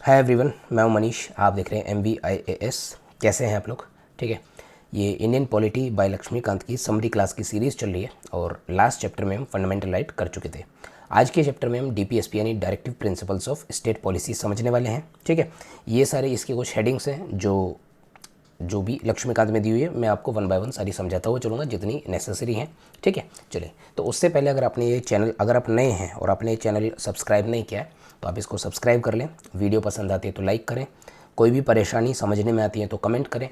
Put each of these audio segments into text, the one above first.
Hi everyone, मैं हूं मनीष। आप देख रहे हैं MVIAS। कैसे हैं आप लोग? ठीक है, ये इंडियन पॉलिटी बाय लक्ष्मीकांत की समरी क्लास की सीरीज़ चल रही है और लास्ट चैप्टर में हम फंडामेंटल राइट कर चुके थे। आज के चैप्टर में हम DPSP यानी directive principles of state policy समझने वाले हैं। ठीक है, ये सारे इसके कुछ हेडिंग्स हैं जो भी लक्ष्मीकांत में दी हुई है। मैं आपको वन बाय वन सारी समझाता हुआ चलूँगा जितनी नेसेसरी हैं। ठीक है, चलिए। तो उससे पहले अगर आप नए हैं और आपने ये चैनल सब्सक्राइब नहीं किया है तो आप इसको सब्सक्राइब कर लें। वीडियो पसंद आती है तो लाइक करें। कोई भी परेशानी समझने में आती है तो कमेंट करें।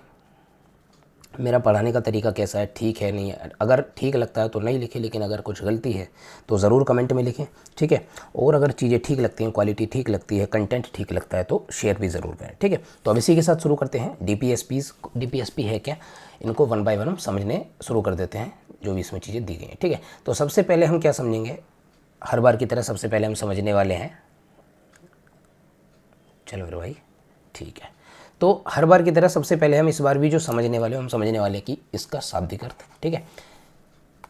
मेरा पढ़ाने का तरीका कैसा है, ठीक है नहीं है? अगर ठीक लगता है तो नहीं लिखें, लेकिन अगर कुछ गलती है तो ज़रूर कमेंट में लिखें। ठीक है, और अगर चीज़ें ठीक लगती हैं, क्वालिटी ठीक लगती है, कंटेंट ठीक लगता है तो शेयर भी ज़रूर करें। ठीक है, तो अब इसी के साथ शुरू करते हैं। DPSP है क्या, इनको वन बाय वन हम समझने शुरू कर देते हैं जो भी इसमें चीज़ें दी गई हैं। ठीक है, तो सबसे पहले हम क्या समझेंगे, हर बार की तरह सबसे पहले हम समझने वाले हैं, चलो मेरे भाई, ठीक है। तो हर बार की तरह सबसे पहले हम इस बार भी जो समझने वाले हम समझने वाले कि इसका शाब्दिक अर्थ। ठीक है,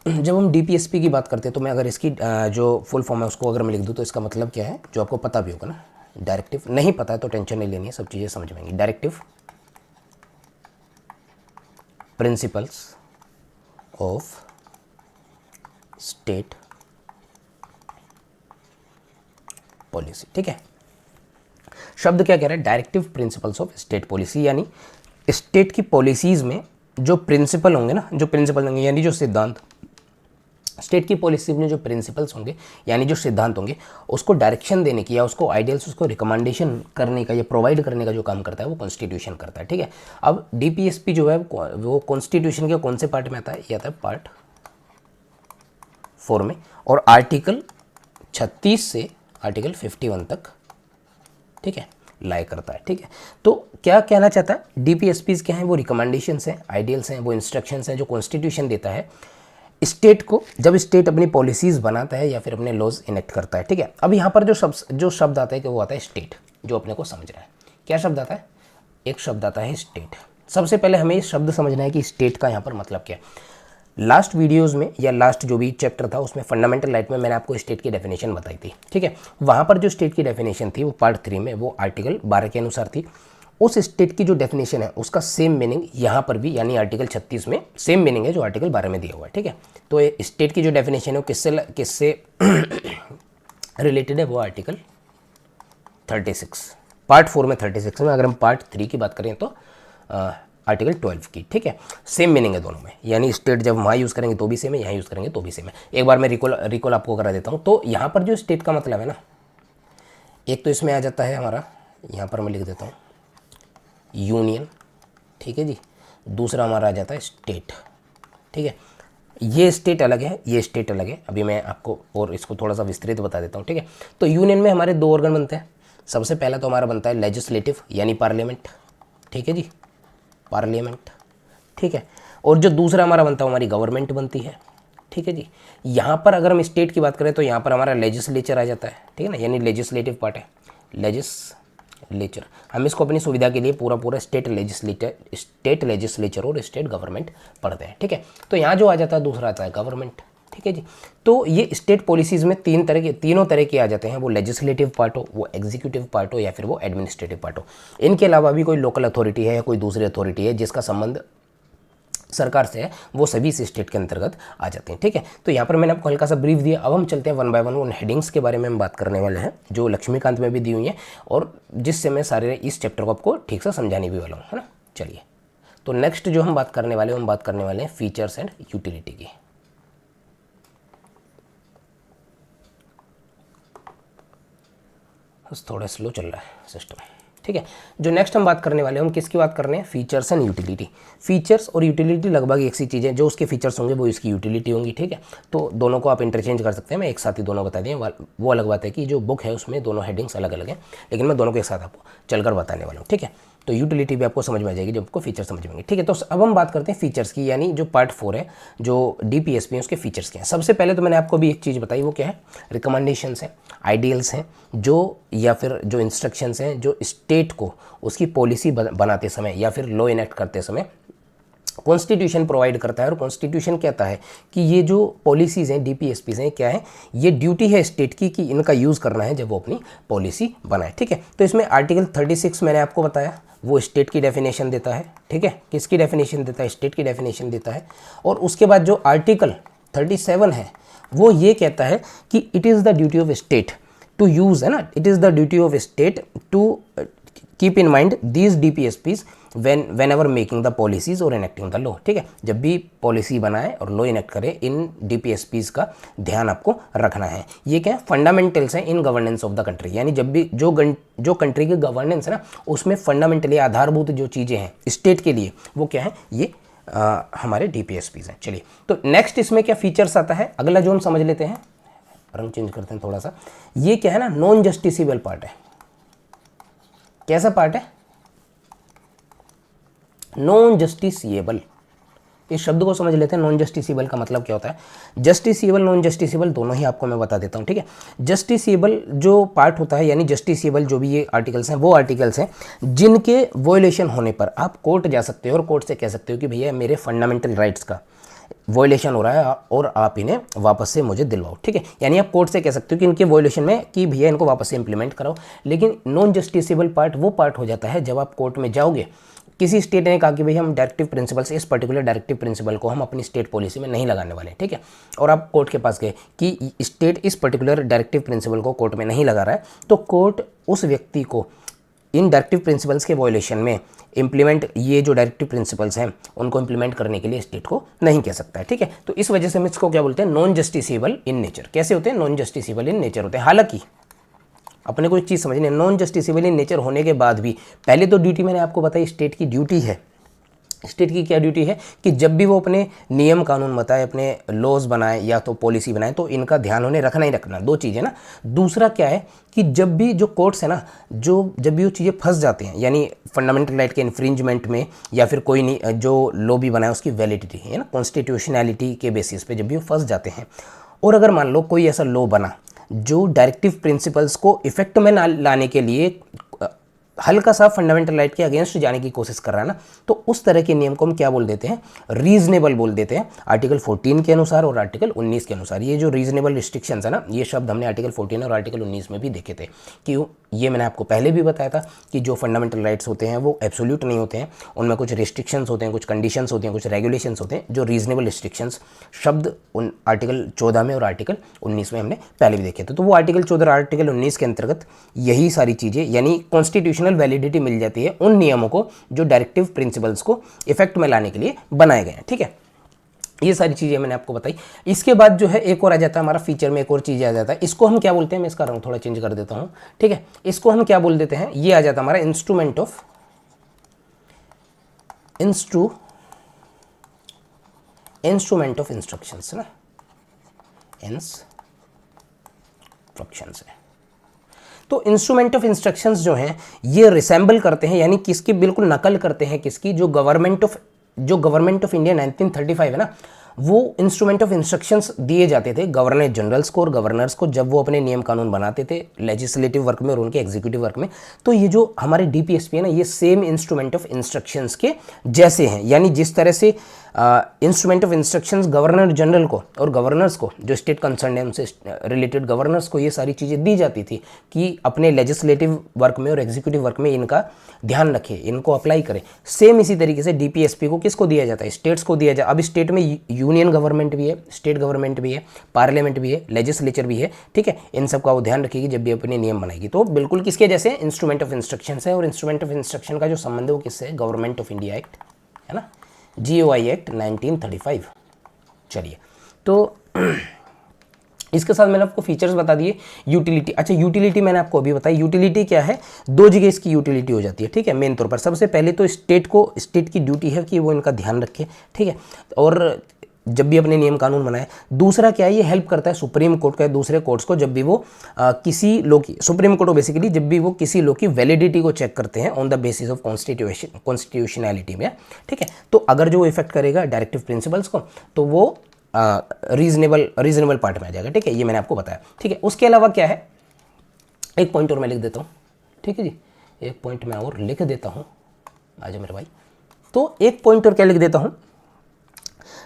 जब हम DPSP की बात करते हैं तो मैं अगर इसकी जो फुल फॉर्म है उसको अगर मैं लिख दूँ तो इसका मतलब क्या है, जो आपको पता भी होगा ना। डायरेक्टिव नहीं पता है तो टेंशन नहीं लेनी है, सब चीज़ें समझ में आएंगी। Directive principles of state policy. ठीक है, शब्द क्या कह रहा है, directive principles of state policy, यानी स्टेट की पॉलिसीज़ में जो प्रिंसिपल होंगे ना, जो प्रिंसिपल होंगे यानी जो सिद्धांत, स्टेट की पॉलिसी में जो प्रिंसिपल्स होंगे यानी जो सिद्धांत होंगे, उसको डायरेक्शन देने की या उसको आइडियल्स, उसको रिकमेंडेशन करने का या प्रोवाइड करने का जो काम करता है वो कॉन्स्टिट्यूशन करता है। ठीक है, अब DPSP जो है वो कॉन्स्टिट्यूशन के कौन से पार्ट में आता है, ये आता है पार्ट 4 में, और आर्टिकल 36 से आर्टिकल 51 तक, ठीक है, लाए करता है। ठीक है, तो क्या कहना चाहता है, DPSPs क्या हैं, वो रिकमेंडेशंस हैं, आइडियल्स हैं, वो इंस्ट्रक्शंस हैं जो कॉन्स्टिट्यूशन देता है स्टेट को, जब स्टेट अपनी पॉलिसीज़ बनाता है या फिर अपने लॉज इनेक्ट करता है। ठीक है, अब यहाँ पर जो शब्द आता है कि वो आता है स्टेट, जो अपने को समझ रहा है। क्या शब्द आता है, एक शब्द आता है स्टेट। सबसे पहले हमें इस शब्द समझना है कि स्टेट का यहाँ पर मतलब क्या है। लास्ट वीडियोज़ में या लास्ट जो भी चैप्टर था उसमें फंडामेंटल राइट में मैंने आपको स्टेट की डेफिनेशन बताई थी। ठीक है, वहाँ पर जो स्टेट की डेफिनेशन थी वो पार्ट 3 में, वो आर्टिकल 12 के अनुसार थी। उस स्टेट की जो डेफिनेशन है उसका सेम मीनिंग यहाँ पर भी, यानी आर्टिकल 36 में सेम मीनिंग है जो आर्टिकल 12 में दिया हुआ है। ठीक है, तो ये स्टेट की जो डेफिनेशन है वो किससे रिलेटेड है, वो आर्टिकल 36 पार्ट 4 में 36 में। अगर हम पार्ट 3 की बात करें तो आर्टिकल 12 की। ठीक है, सेम मीनिंग है दोनों में, यानी स्टेट जब वहाँ यूज़ करेंगे तो भी सेम है, यहाँ यूज़ करेंगे तो भी सेम है। एक बार मैं रिकॉल आपको करा देता हूँ। तो यहाँ पर जो स्टेट का मतलब है ना, एक तो इसमें आ जाता है हमारा, यहाँ पर मैं लिख देता हूँ यूनियन। ठीक है जी, दूसरा हमारा आ जाता है स्टेट। ठीक है, ये स्टेट अलग है, ये स्टेट अलग है। अभी मैं आपको और इसको थोड़ा सा विस्तृत बता देता हूँ। ठीक है, तो यूनियन में हमारे 2 ऑर्गन बनते हैं। सबसे पहला तो हमारा बनता है लेजिस्लेटिव यानी पार्लियामेंट। ठीक है जी, पार्लियामेंट। ठीक है, और जो दूसरा हमारा बनता है हमारी गवर्नमेंट बनती है। ठीक है जी, यहाँ पर अगर हम स्टेट की बात करें तो यहाँ पर हमारा लेजिस्लेचर आ जाता है। ठीक है ना, यानी लेजिस्लेटिव पार्ट है, लेजिस्लेचर। हम इसको अपनी सुविधा के लिए पूरा स्टेट लेजिस्लेचर और स्टेट गवर्नमेंट पढ़ते हैं। ठीक है, तो यहाँ जो आ जाता है दूसरा आता है गवर्नमेंट। ठीक है जी, तो ये स्टेट पॉलिसीज़ में तीनों तरह के आ जाते हैं, वो लेजिस्लेटिव पार्ट हो, वो एग्जीक्यूटिव पार्ट हो, या फिर वो एडमिनिस्ट्रेटिव पार्ट हो। इनके अलावा भी कोई लोकल अथॉरिटी है या कोई दूसरी अथॉरिटी है जिसका संबंध सरकार से है, वो सभी इस स्टेट के अंतर्गत आ जाते हैं। ठीक है, तो यहाँ पर मैंने आपको हल्का सा ब्रीफ दिया। अब हम चलते हैं वन बाय वन उन हेडिंग्स के बारे में हम बात करने वाले हैं जो लक्ष्मीकांत में भी दी हुई हैं, और जिससे मैं सारे इस चैप्टर को आपको ठीक से समझाने भी वाला हूँ, है ना। चलिए, तो नेक्स्ट जो हम बात करने वाले हैं फीचर्स एंड यूटिलिटी की। थोड़ा स्लो चल रहा है सिस्टम। ठीक है, जो नेक्स्ट हम बात करने वाले हैं, हम किसकी बात कर रहे हैं, फीचर्स एंड यूटिलिटी। फीचर्स और यूटिलिटी लगभग एक सी चीज़ें, जो उसके फीचर्स होंगे वो इसकी यूटिलिटी होंगी। ठीक है, तो दोनों को आप इंटरचेंज कर सकते हैं, मैं एक साथ ही दोनों बता दिए। वो अलग बात है कि जो बुक है उसमें दोनों हेडिंग्स अलग अलग हैं, लेकिन मैं दोनों को एक साथ आपको चलकर बताने वाला हूँ। ठीक है, तो यूटिलिटी भी आपको समझ में आ जाएगी जब आपको फीचर समझ में आएंगे। ठीक है, तो अब हम बात करते हैं फीचर्स की, यानी जो पार्ट 4 है जो DPSP है उसके फीचर्स क्या हैं। सबसे पहले तो मैंने आपको भी एक चीज़ बताई, वो क्या है, रिकमेंडेशंस हैं, आइडियल्स हैं, जो या फिर जो इंस्ट्रक्शंस हैं जो स्टेट को उसकी पॉलिसी बनाते समय या फिर लॉ इनेक्ट करते समय कॉन्स्टिट्यूशन प्रोवाइड करता है और कॉन्स्टिट्यूशन कहता है कि ये जो पॉलिसीज़ हैं, डीपीएसपीज़ हैं, क्या है, ये ड्यूटी है स्टेट की कि इनका यूज़ करना है जब वो अपनी पॉलिसी बनाए। ठीक है, तो इसमें आर्टिकल 36 मैंने आपको बताया, वो स्टेट की डेफिनेशन देता है। ठीक है, किसकी डेफिनेशन देता है? स्टेट की डेफिनेशन देता है। और उसके बाद जो आर्टिकल 37 है वो ये कहता है कि it is the duty of state to use, है ना, it is the duty of state to keep in mind these DPSPs whenever making the policies और इनेक्टिंग द लॉ। ठीक है, जब भी पॉलिसी बनाए और लॉ इनेक्ट करे, इन DPSPs का ध्यान आपको रखना है। ये क्या है? फंडामेंटल्स हैं in governance of the country, यानी जब भी जो कंट्री की गवर्नेंस है ना, उसमें फंडामेंटली आधारभूत जो चीज़ें हैं स्टेट के लिए, वो क्या है? ये हमारे DPSPs हैं। चलिए, तो नेक्स्ट इसमें क्या फीचर्स आता है, अगला जो हम समझ लेते हैं, रंग चेंज करते हैं थोड़ा सा। ये क्या है ना, नॉन जस्टिसेबल पार्ट है। कैसा पार्ट है? Non justiciable. इस शब्द को समझ लेते हैं। नॉन जस्टिसेबल का मतलब क्या होता है? जस्टिसेबल, नॉन जस्टिसेबल दोनों ही आपको मैं बता देता हूँ। ठीक है, जस्टिसेबल जो पार्ट होता है, यानी जस्टिसेबल जो भी ये आर्टिकल्स हैं, वो आर्टिकल्स हैं जिनके वॉयलेशन होने पर आप कोर्ट जा सकते हो और कोर्ट से कह सकते हो कि भैया मेरे फंडामेंटल राइट्स का वॉयलेशन हो रहा है और आप इन्हें वापस से मुझे दिलवाओ। ठीक है, यानी आप कोर्ट से कह सकते हो कि इनके वॉयलेशन में कि भैया इनको वापस से इंप्लीमेंट कराओ। लेकिन नॉन जस्टिसेबल पार्ट वो पार्ट हो जाता है जब आप कोर्ट में जाओगे, किसी स्टेट ने कहा कि भाई हम डायरेक्टिव प्रिंसिपल से, इस पर्टिकुलर डायरेक्टिव प्रिंसिपल को हम अपनी स्टेट पॉलिसी में नहीं लगाने वाले। ठीक है, और आप कोर्ट के पास गए कि स्टेट इस पर्टिकुलर डायरेक्टिव प्रिंसिपल को कोर्ट में नहीं लगा रहा है, तो कोर्ट उस व्यक्ति को इन डायरेक्टिव प्रिंसिपल्स के वॉयलेशन में इंप्लीमेंट, ये जो डायरेक्टिव प्रिंसिपल्स हैं उनको इंप्लीमेंट करने के लिए स्टेट को नहीं कह सकता है। ठीक है, तो इस वजह से हम इसको क्या बोलते हैं? Non justiciable in nature. कैसे होते हैं? नॉन जस्टिसेबल इन नेचर होते हैं। हालांकि अपने को एक चीज़ समझनी है, नॉन जस्टिसेबल इन नेचर होने के बाद भी पहले तो ड्यूटी मैंने आपको बताई, स्टेट की ड्यूटी है। स्टेट की क्या ड्यूटी है कि जब भी वो अपने नियम कानून बताए, अपने लॉज बनाए या तो पॉलिसी बनाए, तो इनका ध्यान उन्हें रखना ही रखना। दो चीज़ें ना। दूसरा क्या है कि जब भी जो कोर्ट्स है ना, जब भी वो चीज़ें फंस जाते हैं, यानी फंडामेंटल राइट के इन्फ्रिंजमेंट में, या फिर कोई नहीं जो लॉ भी बनाए उसकी वैलिडिटी है ना, कॉन्स्टिट्यूशनैलिटी के बेसिस पे जब भी वो फंस जाते हैं, और अगर मान लो कोई ऐसा लॉ बना जो डायरेक्टिव प्रिंसिपल्स को इफेक्ट में ना लाने के लिए हल्का सा फंडामेंटल राइट के अगेंस्ट जाने की कोशिश कर रहा है ना, तो उस तरह के नियम को हम क्या बोल देते हैं? रीजनेबल बोल देते हैं, आर्टिकल 14 के अनुसार और आर्टिकल 19 के अनुसार। ये जो रीजनेबल रिस्ट्रिक्शंस है ना, ये शब्द हमने आर्टिकल 14 और आर्टिकल 19 में भी देखे थे। कि ये मैंने आपको पहले भी बताया था कि जो फंडामेंटल राइट्स होते हैं वो एब्सोल्यूट नहीं होते हैं, उनमें कुछ रिस्ट्रिक्शंस होते हैं, कुछ कंडीशंस होती हैं, कुछ रेगुलेशंस होते हैं। जो रीजनेबल रिस्ट्रिक्शंस शब्द उन आर्टिकल 14 में और आर्टिकल 19 में हमने पहले भी देखे थे। तो वो आर्टिकल 14 और आर्टिकल 19 के अंतर्गत यही सारी चीज़ें, यानी कॉन्स्टिट्यूशनल वैलिडिटी मिल जाती है उन नियमों को जो डायरेक्टिव प्रिंसिपल्स को इफेक्ट में लाने के लिए बनाए गए हैं। ठीक है, ये सारी चीज़ें मैंने आपको बताई। इसके बाद जो है एक और आ जाता है हमारा फीचर में, एक और चीज़ आ जाता है। इसको हम क्या बोलते हैं? मैं इसका रंग थोड़ा चेंज कर देता हूँ। ठीक है, इसको हम क्या बोल देते हैं? ये आ जाता है हमारा इंस्ट्रूमेंट ऑफ इंस्ट्रक्शंस ना, इंस्ट्रक्शंस है। तो इंस्ट्रूमेंट ऑफ इंस्ट्रक्शंस जो हैं ये रिसेंबल करते हैं, यानी किसकी बिल्कुल नकल करते हैं, किसकी? जो गवर्नमेंट ऑफ इंडिया 1935 है ना, वो इंस्ट्रूमेंट ऑफ इंस्ट्रक्शंस दिए जाते थे गवर्नर जनरल्स को और गवर्नर्स को जब वो अपने नियम कानून बनाते थे लेजिस्लेटिव वर्क में और उनके एग्जीक्यूटिव वर्क में। तो ये जो हमारे DPSP है ना, ये सेम इंस्ट्रूमेंट ऑफ इंस्ट्रक्शंस के जैसे हैं। यानी जिस तरह से instrument of instructions governor general को और गवर्नर्स को, जो स्टेट कंसर्न है उनसे रिलेटेड गवर्नर्स को ये सारी चीज़ें दी जाती थी कि अपने लेजिस्लेटिव वर्क में और एग्जीक्यूटिव वर्क में इनका ध्यान रखें, इनको अप्लाई करें। सेम इसी तरीके से DPSP को किसको दिया जाता है? स्टेट्स को दिया जाता है। अब स्टेट में यूनियन गवर्नमेंट भी है, स्टेट गवर्नमेंट भी है, पार्लियामेंट भी है, लेजिस्लेचर भी है। ठीक है, इन सब का वो ध्यान रखेगी जब भी अपने नियम बनाएगी। तो बिल्कुल किसके जैसे? इंस्ट्रूमेंट ऑफ इंस्ट्रक्शन है। और इंस्ट्रूमेंट ऑफ इंस्ट्रक्शन का जो संबंध है वो किससे है? गवर्नमेंट ऑफ इंडिया एक्ट है ना, GOI एक्ट 1935। चलिए, तो इसके साथ मैंने आपको फीचर्स बता दिए। यूटिलिटी, अच्छा यूटिलिटी मैंने आपको अभी बताई। यूटिलिटी क्या है? दो जगह इसकी यूटिलिटी हो जाती है। ठीक है, मेन तौर पर सबसे पहले तो स्टेट की ड्यूटी है कि वो इनका ध्यान रखे। ठीक है, और जब भी अपने नियम कानून बनाए। दूसरा क्या है? ये हेल्प करता है सुप्रीम कोर्ट का, दूसरे कोर्ट्स को, जब भी वो किसी लॉ की, सुप्रीम कोर्ट बेसिकली जब भी वो किसी लॉ की वैलिडिटी को चेक करते हैं on the basis of constitutionality में। ठीक है, तो अगर जो इफेक्ट करेगा डायरेक्टिव प्रिंसिपल्स को, तो वो रीजनेबल पार्ट में आ जाएगा। ठीक है, ये मैंने आपको बताया। ठीक है, उसके अलावा क्या है? एक पॉइंट और मैं लिख देता हूँ। ठीक है जी, एक पॉइंट मैं और लिख देता हूँ। आजा मेरे भाई। तो एक पॉइंट और क्या लिख देता हूँ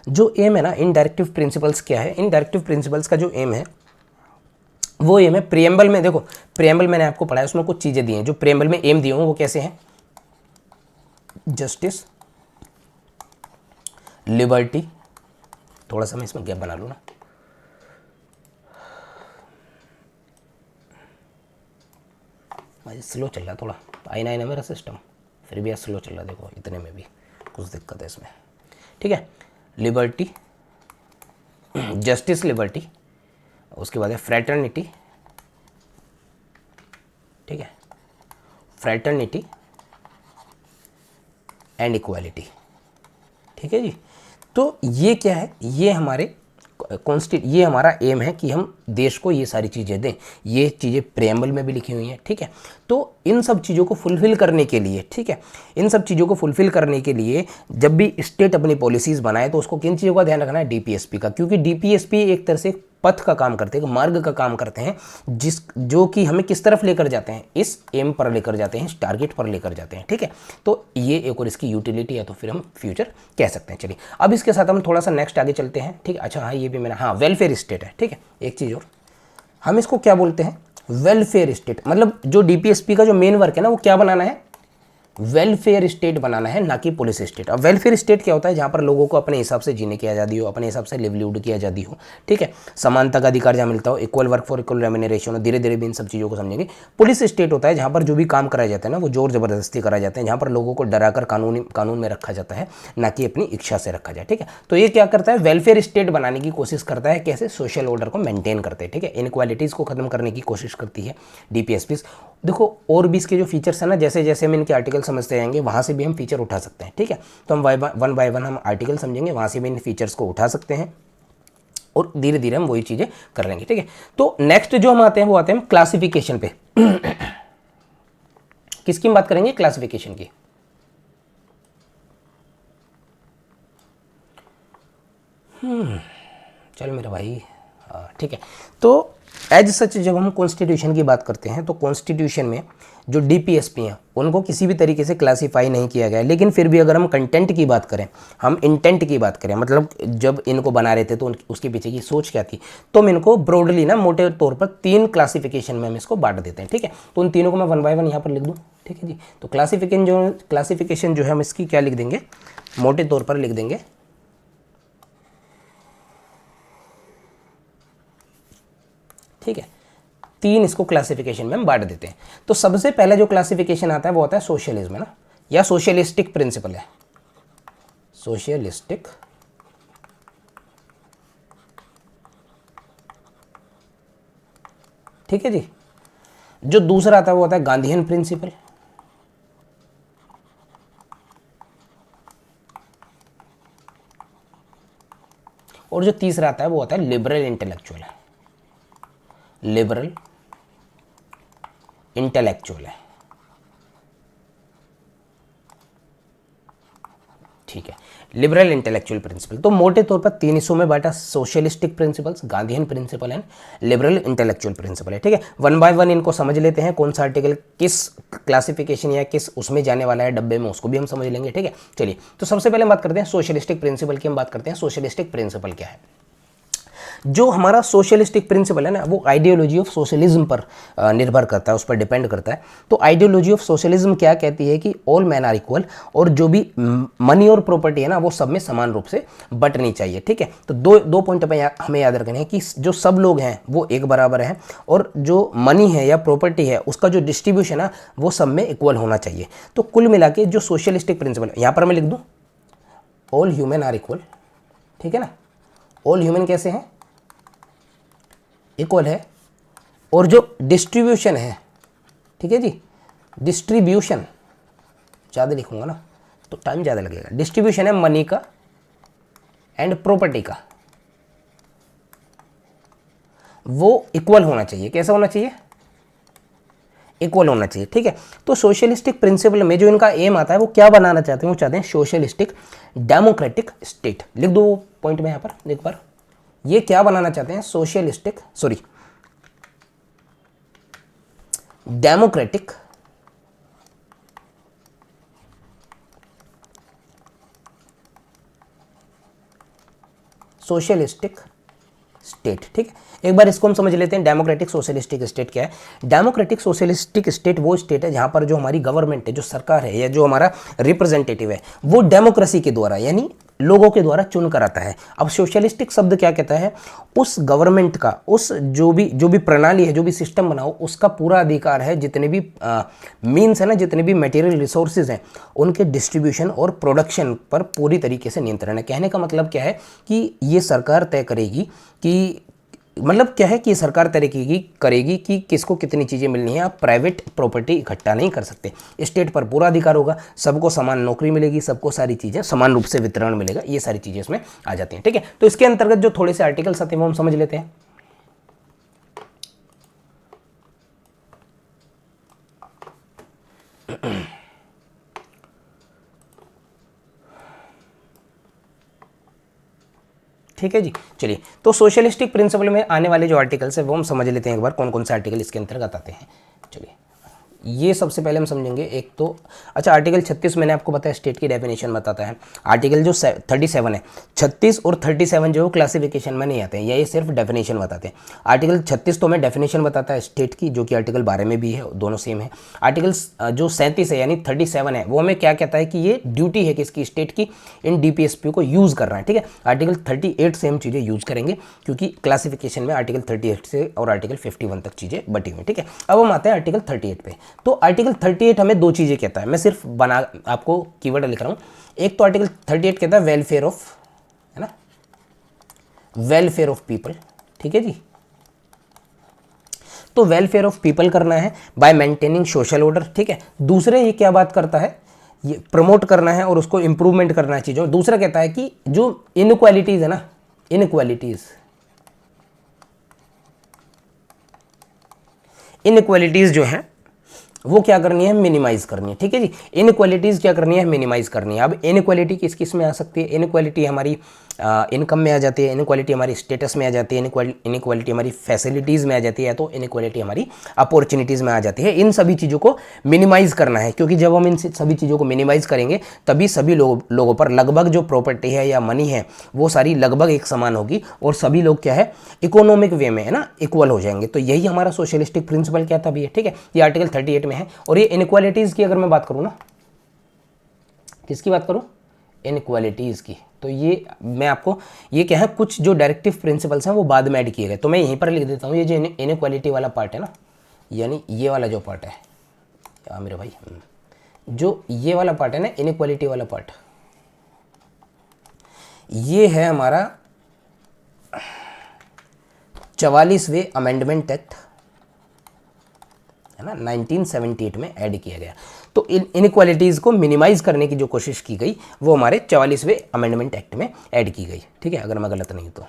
जो एम है ना इन डायरेक्टिव प्रिंसिपल्स क्या है, इन डायरेक्टिव प्रिंसिपल्स का जो एम है वो एम है प्रियम्बल में, देखो प्रियम्बल मैंने आपको पढ़ाया, उसमें कुछ चीज़ें दी हैं जो प्रियम्बल में एम दिए हों वो कैसे हैं, जस्टिस, लिबर्टी, थोड़ा सा मैं इसमें गैप बना लूँ ना, स्लो चल रहा है थोड़ा, आईना आईना मेरा सिस्टम, फिर भी स्लो चल रहा है, देखो इतने में भी कुछ दिक्कत है इसमें, ठीक है। लिबर्टी, जस्टिस, लिबर्टी, उसके बाद है फ्रैटर्निटी, ठीक है, फ्रैटर्निटी एंड इक्वालिटी, ठीक है जी। तो ये क्या है, ये हमारे ये हमारा एम है कि हम देश को ये सारी चीज़ें दें, ये चीज़ें प्रेम्बल में भी लिखी हुई हैं, ठीक है। तो इन सब चीज़ों को फुलफिल करने के लिए, ठीक है, इन सब चीज़ों को फुलफिल करने के लिए जब भी स्टेट अपनी पॉलिसीज़ बनाए तो उसको किन चीज़ों का ध्यान रखना है, डीपीएसपी का, क्योंकि डीपीएसपी एक तरह से पथ का काम करते हैं, मार्ग का काम करते हैं, जो कि हमें किस तरफ लेकर जाते हैं, इस एम पर लेकर जाते हैं, इस टारगेट पर लेकर जाते हैं, ठीक है। तो ये एक और इसकी यूटिलिटी है, तो फिर हम फ्यूचर कह सकते हैं। चलिए अब इसके साथ हम थोड़ा सा नेक्स्ट आगे चलते हैं, ठीक है। अच्छा हाँ, ये भी मैंने, हाँ वेलफेयर स्टेट है, ठीक है। एक चीज़ और, हम इसको क्या बोलते हैं, वेलफेयर स्टेट, मतलब जो डीपीएसपी का जो मेन वर्क है ना वो क्या बनाना है, वेलफेयर स्टेट बनाना है, ना कि पुलिस स्टेट। अब वेलफेयर स्टेट क्या होता है, जहाँ पर लोगों को अपने हिसाब से जीने की आज़ादी हो, अपने हिसाब से लिवलीहुड की आज़ादी हो, ठीक है, समानता का अधिकार जहाँ मिलता हो, equal work for equal remuneration हो, धीरे धीरे भी इन सब चीज़ों को समझेंगे। पुलिस स्टेट होता है जहाँ पर जो भी काम कराया जाता है ना वो जोर जबरदस्ती कराए जाते हैं, जहाँ पर लोगों को डराकर कानून में रखा जाता है, ना कि अपनी इच्छा से रखा जाए, ठीक है। तो ये क्या करता है, वेलफेयर स्टेट बनाने की कोशिश करता है, कैसे, सोशल ऑर्डर को मेंटेन करते हैं, ठीक है, इनक्वालिटीज़ को खत्म करने की कोशिश करती है डीपीएसपी। देखो और भी इसके जो फीचर्स हैं ना, जैसे जैसे हम इनके आर्टिकल समझते जाएंगे वहाँ से भी हम फीचर उठा सकते हैं, ठीक है। तो हम वन बाय वन हम आर्टिकल समझेंगे, वहाँ से भी इन फीचर्स को उठा सकते हैं और धीरे धीरे हम वही चीज़ें कर लेंगे, ठीक है। तो नेक्स्ट जो हम आते हैं वो आते हैं क्लासिफिकेशन पे। किसकी बात करेंगे, क्लासिफिकेशन की। चल मेरा भाई, ठीक है। तो एज सच जब हम कॉन्स्टिट्यूशन की बात करते हैं तो कॉन्स्टिट्यूशन में जो डीपीएसपी हैं उनको किसी भी तरीके से क्लासीफाई नहीं किया गया है, लेकिन फिर भी अगर हम कंटेंट की बात करें, हम इंटेंट की बात करें, मतलब जब इनको बना रहे थे तो उसके पीछे की सोच क्या थी, तो हम इनको ब्रॉडली ना मोटे तौर पर 3 क्लासिफिकेशन में हम इसको बांट देते हैं, ठीक है। तो उन तीनों को मैं वन बाय वन यहाँ पर लिख दूँ, ठीक है जी। तो क्लासिफिकेशन जो है हम इसकी क्या लिख देंगे, मोटे तौर पर लिख देंगे, ठीक है। 3 इसको क्लासिफिकेशन में हम बांट देते हैं। तो सबसे पहले जो क्लासिफिकेशन आता है वो आता है सोशलिज्म, है ना, या सोशलिस्टिक प्रिंसिपल है, सोशलिस्टिक, ठीक है जी। जो दूसरा आता है वो आता है गांधीयन प्रिंसिपल, और जो तीसरा आता है वो आता है लिबरल इंटेलेक्चुअल है, लिबरल इंटेलेक्चुअल है, ठीक है, लिबरल इंटेलेक्चुअल प्रिंसिपल। तो मोटे तौर पर 3 हिस्सों में बांटा, socialistic principles, Gandhian principle and liberal intellectual principle है, ठीक है। वन बाय वन इनको समझ लेते हैं, कौन सा आर्टिकल किस क्लासिफिकेशन या किस उसमें जाने वाला है डब्बे में, उसको भी हम समझ लेंगे, ठीक है। चलिए तो सबसे पहले हम बात करते हैं सोशलिस्टिक प्रिंसिपल की। हम बात करते हैं सोशलिस्टिक प्रिंसिपल क्या है। जो हमारा सोशलिस्टिक प्रिंसिपल है ना वो आइडियोलॉजी ऑफ सोशलिज्म पर निर्भर करता है, उस पर डिपेंड करता है। तो आइडियोलॉजी ऑफ सोशलिज्म क्या कहती है कि ऑल मैन आर इक्वल, और जो भी मनी और प्रॉपर्टी है ना वो सब में समान रूप से बंटनी चाहिए, ठीक है। तो दो पॉइंट हमें याद रखने हैं कि जो सब लोग हैं वो एक बराबर हैं, और जो मनी है या प्रॉपर्टी है उसका जो डिस्ट्रीब्यूशन है वो सब में इक्वल होना चाहिए। तो कुल मिला के जो सोशलिस्टिक प्रिंसिपल, यहाँ पर मैं लिख दूँ ऑल ह्यूमन आर इक्वल, ठीक है ना, ऑल ह्यूमन कैसे हैं, इक्वल है, और जो डिस्ट्रीब्यूशन है, ठीक है जी, डिस्ट्रीब्यूशन ज़्यादा लिखूंगा ना तो टाइम ज़्यादा लगेगा, डिस्ट्रीब्यूशन है मनी का एंड प्रॉपर्टी का, वो इक्वल होना चाहिए। कैसा होना चाहिए, इक्वल होना चाहिए, ठीक है। तो सोशलिस्टिक प्रिंसिपल में जो इनका एम आता है वो क्या बनाना चाहते हैं, वो चाहते हैं सोशलिस्टिक डेमोक्रेटिक स्टेट। लिख दो पॉइंट में यहाँ पर एक बार, ये क्या बनाना चाहते हैं, सोशलिस्टिक डेमोक्रेटिक सोशलिस्टिक स्टेट। ठीक है, एक बार इसको हम समझ लेते हैं। डेमोक्रेटिक सोशलिस्टिक स्टेट क्या है? डेमोक्रेटिक सोशलिस्टिक स्टेट वो स्टेट है जहां पर जो हमारी गवर्नमेंट है, जो सरकार है या जो हमारा रिप्रेजेंटेटिव है, वो डेमोक्रेसी के द्वारा यानी लोगों के द्वारा चुन कर आता है। अब सोशलिस्टिक शब्द क्या कहता है? उस गवर्नमेंट का, उस जो भी प्रणाली है, जो भी सिस्टम बनाओ, उसका पूरा अधिकार है, जितने भी मीन्स है ना, जितने भी मटेरियल रिसोर्सेज हैं, उनके डिस्ट्रीब्यूशन और प्रोडक्शन पर पूरी तरीके से नियंत्रण है। कहने का मतलब क्या है कि ये सरकार तय करेगी कि, मतलब क्या है कि सरकार तय करेगी कि किसको कितनी चीज़ें मिलनी है। आप प्राइवेट प्रॉपर्टी इकट्ठा नहीं कर सकते। स्टेट पर पूरा अधिकार होगा, सबको समान नौकरी मिलेगी, सबको सारी चीज़ें समान रूप से वितरण मिलेगा, ये सारी चीज़ें इसमें आ जाती हैं। ठीक है, तो इसके अंतर्गत जो थोड़े से आर्टिकल्स आते हैं वो हम समझ लेते हैं। ठीक है जी, चलिए तो सोशलिस्टिक प्रिंसिपल में आने वाले जो आर्टिकल्स है वो हम समझ लेते हैं एक बार, कौन कौन से आर्टिकल इसके अंतर्गत आते हैं। चलिए ये सबसे पहले हम समझेंगे। एक तो अच्छा, आर्टिकल 36 मैंने आपको बताया स्टेट की डेफिनेशन बताता है। आर्टिकल जो 37 है, 36 और 37 जो क्लासिफिकेशन में नहीं आते हैं, ये सिर्फ डेफिनेशन बताते हैं। आर्टिकल 36 तो हमें डेफिनेशन बताता है स्टेट की, जो कि आर्टिकल 12 में भी है, दोनों सेम है। आर्टिकल जो 37 है यानी 37 है, वो हमें क्या कहता है कि ये ड्यूटी है किसकी, स्टेट की, इन DPSP को यूज़ करना है। ठीक है, आर्टिकल 38 से हम चीज़ें यूज़ करेंगे, क्योंकि क्लासिफिकेशन में आर्टिकल 38 से और आर्टिकल 51 तक चीज़ें बटी हुई। ठीक है, अब हम आते हैं आर्टिकल 38 पे। तो आर्टिकल 38 हमें दो चीज़ें कहता है, मैं सिर्फ आपको कीवर्ड लिख रहा हूँ। एक तो आर्टिकल 38 कहता है वेलफेयर ऑफ, है ना, वेलफेयर ऑफ पीपल। ठीक है जी, तो वेलफेयर ऑफ पीपल करना है बाय मेंटेनिंग सोशल ऑर्डर। ठीक है, दूसरे ये क्या बात करता है, ये प्रमोट करना है और उसको इंप्रूवमेंट करना है चीज़ों। दूसरा कहता है कि जो इनइक्वालिटीज़ है ना, इनइक्वालिटीज़ जो है वो क्या करनी है, मिनिमाइज करनी है। ठीक है जी, इनइक्वालिटीज़ क्या करनी है, मिनिमाइज करनी है। अब इनइक्वालिटी किस किस में आ सकती है? इनइक्वालिटी हमारी इनकम में आ जाती है, इनइक्वालिटी हमारी स्टेटस में आ जाती है, इनइक्वालिटी हमारी फैसिलिटीज़ में आ जाती है, तो इनइक्वालिटी हमारी अपॉर्चुनिटीज़ में आ जाती है। इन सभी चीज़ों को मिनिमाइज करना है, क्योंकि जब हम इन सभी चीज़ों को मिनिमाइज करेंगे तभी सभी लोगों पर लगभग जो प्रॉपर्टी है या मनी है वो सारी लगभग एक समान होगी और सभी लोग क्या है, इकोनॉमिक वे में, है ना, इक्वल हो जाएंगे। तो यही हमारा सोशलिस्टिक प्रिंसिपल क्या था भैया। ठीक है, ये आर्टिकल 38 में है। और ये इनइक्वालिटीज़ की अगर मैं बात करूँ ना, किसकी बात करूँ, इनइक्वालिटीज़ की, तो ये मैं आपको ये क्या है, कुछ जो डायरेक्टिव प्रिंसिपल्स हैं वो बाद में ऐड किए गए, तो मैं यहीं पर लिख देता हूँ। ये जो इनइक्वालिटी वाला पार्ट है ना, यानी ये वाला जो पार्ट है, या मेरे भाई, जो ये वाला पार्ट है ना, इनइक्वालिटी वाला पार्ट, ये है हमारा 44वें अमेंडमेंट एक्ट, है ना, 1978 में ऐड किया गया। तो इनइक्वालिटीज़ को मिनिमाइज करने की जो कोशिश की गई वो हमारे 44वें अमेंडमेंट एक्ट में ऐड की गई। ठीक है, अगर मैं गलत नहीं तो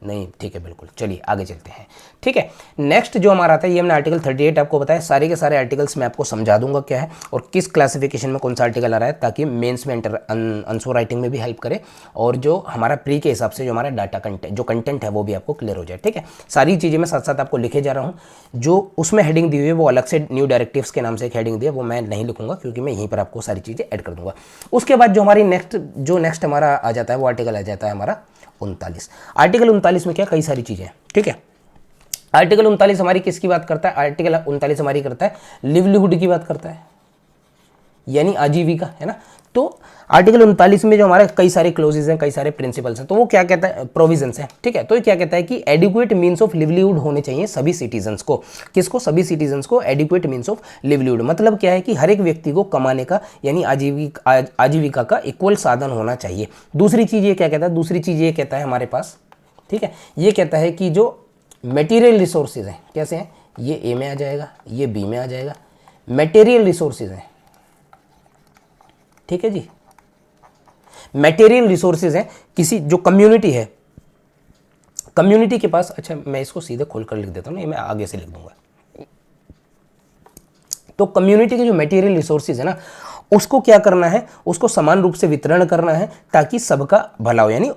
नहीं, ठीक है बिल्कुल। चलिए आगे चलते हैं। ठीक है, नेक्स्ट जो हमारा आता है, ये हमने आर्टिकल 38 आपको बताया। सारे के सारे आर्टिकल्स मैं आपको समझा दूंगा क्या है और किस क्लासिफिकेशन में कौन सा आर्टिकल आ रहा है, ताकि मेंस में आंसर राइटिंग में भी हेल्प करे और जो हमारा प्री के हिसाब से जो हमारा डाटा कंटेंट, जो कंटेंट है वो भी आपको क्लियर हो जाए। ठीक है, सारी चीज़ें मैं साथ साथ आपको लिखे जा रहा हूँ। जो उसमें हेडिंग दी हुई है वो अलग से न्यू डायरेक्टिव्स के नाम से एक हेडिंग दी है, वो मैं नहीं लिखूंगा क्योंकि मैं यहीं पर आपको सारी चीज़ें ऐड कर दूंगा। उसके बाद जो हमारी नेक्स्ट हमारा आ जाता है वो आर्टिकल आ जाता है हमारा 39। आर्टिकल 39 में क्या, कई सारी चीज़ें हैं। ठीक है, आर्टिकल 39 हमारी किसकी बात करता है, आर्टिकल 39 हमारी करता है लिवलीहुड की बात करता है, यानी आजीविका, है ना। तो आर्टिकल 39 में जो हमारे कई सारे क्लोजेज हैं, कई सारे प्रिंसिपल्स हैं, तो वो क्या कहता है, प्रोविजंस हैं। ठीक है, तो ये क्या कहता है कि एडिक्वेट मीन्स ऑफ लिवलीहुड होने चाहिए सभी सिटीजन्स को। किसको, सभी सिटीजन्स को एडिक्वेट मीन्स ऑफ लिवलीहुड। मतलब क्या है कि हर एक व्यक्ति को कमाने का यानी आजीविका का इक्वल साधन होना चाहिए। दूसरी चीज़ ये क्या कहता है, दूसरी चीज़ ये कहता है हमारे पास, ठीक है, ये कहता है कि जो मटेरियल रिसोर्सेज हैं, कैसे हैं, ये ए में आ जाएगा, ये बी में आ जाएगा, मटेरियल रिसोर्सेज हैं। ठीक है जी, मटेरियल रिसोर्सेज हैं, किसी जो कम्युनिटी है, कम्युनिटी के पास, अच्छा मैं इसको सीधे खोलकर लिख देता हूँ, नहीं मैं आगे से लिख दूंगा। तो कम्युनिटी के जो मटेरियल रिसोर्सेज है ना, उसको क्या करना है, उसको समान रूप से वितरण करना है ताकि सबका भला हो। यानी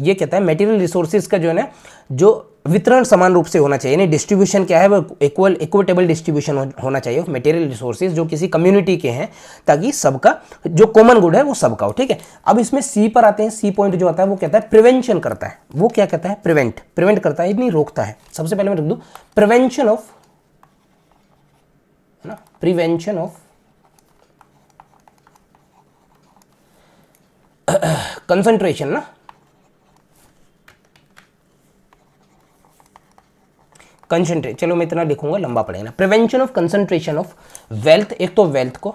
ये कहता है मटेरियल रिसोर्सेज का जो है ना, जो वितरण समान रूप से होना चाहिए, यानी डिस्ट्रीब्यूशन क्या है वो इक्विटेबल डिस्ट्रीब्यूशन होना चाहिए मटेरियल रिसोर्सेज जो किसी कम्युनिटी के हैं, ताकि सबका जो कॉमन गुड है वो सबका हो। ठीक है, अब इसमें सी पर आते हैं। सी पॉइंट जो आता है वो कहता है प्रिवेंशन करता है। वो क्या कहता है, प्रिवेंट करता है, नहीं रोकता है। सबसे पहले मैं रख दूं प्रिवेंशन ऑफ, है ना, प्रिवेंशन ऑफ कंसंट्रेशन ना, कंसंट्रेट, चलो मैं इतना लिखूंगा लंबा पड़ेगा। Prevention of concentration of wealth, एक तो वेल्थ को,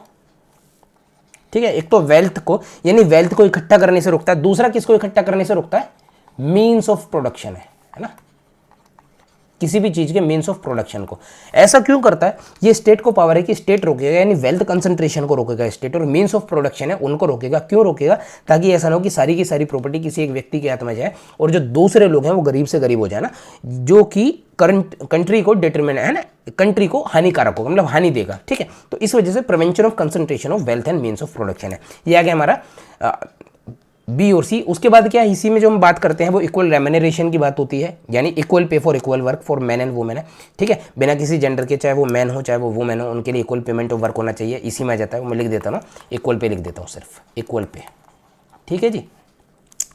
ठीक है, एक तो वेल्थ को यानी वेल्थ को इकट्ठा करने से रोकता है। दूसरा किसको इकट्ठा करने से रोकता है, मीन्स ऑफ प्रोडक्शन है ना, किसी भी चीज के मीन्स ऑफ प्रोडक्शन को। ऐसा क्यों करता है, ये स्टेट को पावर है कि स्टेट रोकेगा, यानी वेल्थ कंसंट्रेशन को रोकेगा स्टेट, और मीन्स ऑफ प्रोडक्शन है उनको रोकेगा। क्यों रोकेगा, ताकि ऐसा ना हो कि सारी की सारी प्रॉपर्टी किसी एक व्यक्ति के हाथ में जाए और जो दूसरे लोग हैं वो गरीब से गरीब हो जाए ना, जो कि कंट्री को डिटरमिन है ना, कंट्री को हानिकारक होगा, मतलब हानि देगा। ठीक है, तो इस वजह से prevention of concentration of wealth and means of production है। ये आ गया हमारा बी और सी। उसके बाद क्या है, इसी में जो हम बात करते हैं वो इक्वल रेम्यूनरेशन की बात होती है, यानी equal pay for equal work for man and women है। ठीक है, बिना किसी जेंडर के, चाहे वो मैन हो चाहे वो वुमेन हो, उनके लिए इक्वल पेमेंट ऑफ वर्क होना चाहिए। इसी में आ जाता है, मैं लिख देता हूँ इक्वल पे, लिख देता हूँ सिर्फ इक्वल पे। ठीक है जी,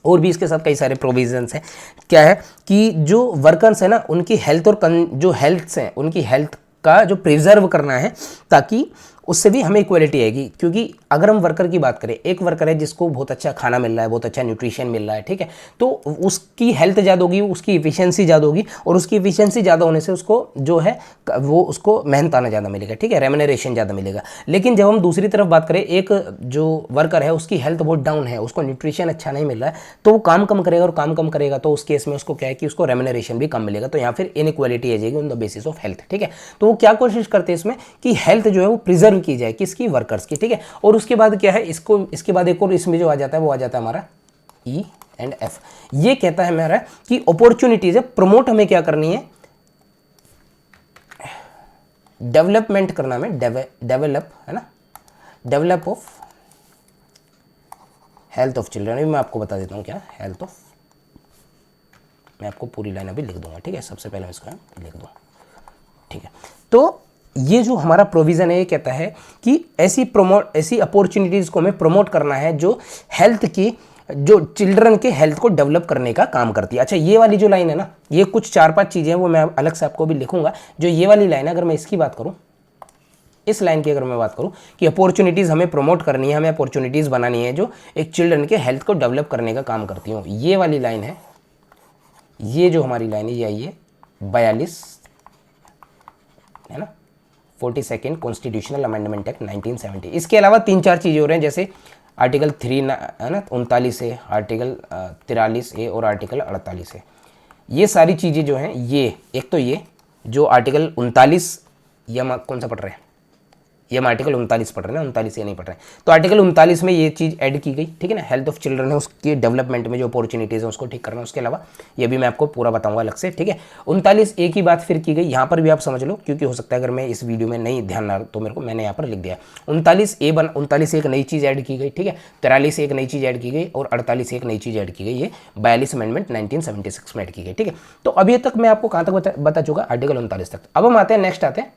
और भी इसके साथ कई सारे प्रोविजंस हैं। क्या है कि जो वर्कर्स है ना, उनकी हेल्थ और जो हेल्थ हैं उनकी हेल्थ का जो प्रिजर्व करना है, ताकि उससे भी हमें इक्वलिटी आएगी। क्योंकि अगर हम वर्कर की बात करें, एक वर्कर है जिसको बहुत अच्छा खाना मिल रहा है, बहुत अच्छा न्यूट्रिशन मिल रहा है, ठीक है, तो उसकी हेल्थ ज़्यादा होगी, उसकी इफिशियंसी ज़्यादा होगी, और उसकी इफिशियंसी ज़्यादा होने से उसको जो है वो उसको मेहनताना ज़्यादा मिलेगा। ठीक है, रेम्यूनरेशन ज़्यादा मिलेगा। लेकिन जब हम दूसरी तरफ बात करें, एक जो वर्कर है उसकी हेल्थ बहुत डाउन है, उसको न्यूट्रिशन अच्छा नहीं मिल रहा है, तो वो काम कम करेगा, और काम कम करेगा तो उस केस में उसको क्या है कि उसको रेम्यूनरेशन भी कम मिलेगा। तो यहाँ फिर इनइक्वालिटी आ जाएगी on the basis of health. ठीक है, तो वो क्या कोशिश करते हैं इसमें कि हेल्थ जो है वो प्रिजर्व की जाए, किसकी, वर्कर्स की। ठीक है, और उसके बाद क्या है, इसके बाद एक और इसमें जो आ जाता है वो आ जाता है हमारा ई एंड एफ। ये कहता है हमारा कि अपॉर्चुनिटीज है, प्रमोट हमें क्या करनी है, डेवलपमेंट करना है, डेवलप है ना, develop of health of children. अभी मैं आपको बता देता हूं क्या हेल्थ ऑफ, मैं आपको पूरी लाइन अभी लिख दूंगा। ठीक है, सबसे पहले मैं इसका लिख दूँ। ठीक है, तो ये जो हमारा प्रोविज़न है ये कहता है कि ऐसी अपॉर्चुनिटीज़ को हमें प्रमोट करना है जो हेल्थ की, जो चिल्ड्रन के हेल्थ को डेवलप करने का काम करती है। अच्छा, ये वाली जो लाइन है ना, ये कुछ 4-5 चीज़ें हैं वो मैं अलग से आपको भी लिखूंगा। जो ये वाली लाइन है, अगर मैं इसकी बात करूँ, इस लाइन की अगर मैं बात करूँ कि अपॉर्चुनिटीज़ हमें प्रमोट करनी है, हमें अपॉर्चुनिटीज़ बनानी है जो एक चिल्ड्रन के हेल्थ को डेवलप करने का काम करती हूँ, ये वाली लाइन है, ये जो हमारी लाइन है ये आइए 42 है ना, 42nd कॉन्स्टिट्यूशनल अमेंडमेंट एक्ट 1970। इसके अलावा 3-4 चीज़ें हो रहे हैं, जैसे आर्टिकल 3 है ना 39 है, आर्टिकल 43 है और आर्टिकल 48 है। ये सारी चीज़ें जो हैं, ये एक तो ये जो आर्टिकल 39, ये हम कौन सा पढ़ रहे हैं, ये हम आर्टिकल 39 पढ़ रहे हैं ना, 39 ये नहीं पढ़ रहे हैं। तो आर्टिकल 39 में ये चीज़ ऐड की गई। ठीक है ना, हेल्थ ऑफ चिल्ड्रन है, उसके डेवलपमेंट में जो अपॉर्चुनिटीज़ है उसको ठीक करना। उसके अलावा ये भी मैं आपको पूरा बताऊंगा अलग से। ठीक है, 39A की बात फिर की गई, यहाँ पर भी आप समझ लो, क्योंकि हो सकता है अगर मैं इस वीडियो में नहीं ध्यान ना, तो मेरे को मैंने यहाँ पर लिख दिया 39 एक नई चीज़ ऐड की गई। ठीक है, 43 एक नई चीज़ ऐड की गई, और 48 एक नई चीज़ ऐड की गई, ये 42 अमेंडमेंट 1976 में ऐड की गई। ठीक है, तो अभी तक मैं आपको कहाँ तक बता चुका, आर्टिकल 39 तक। अब हम आते हैं, नेक्स्ट आते हैं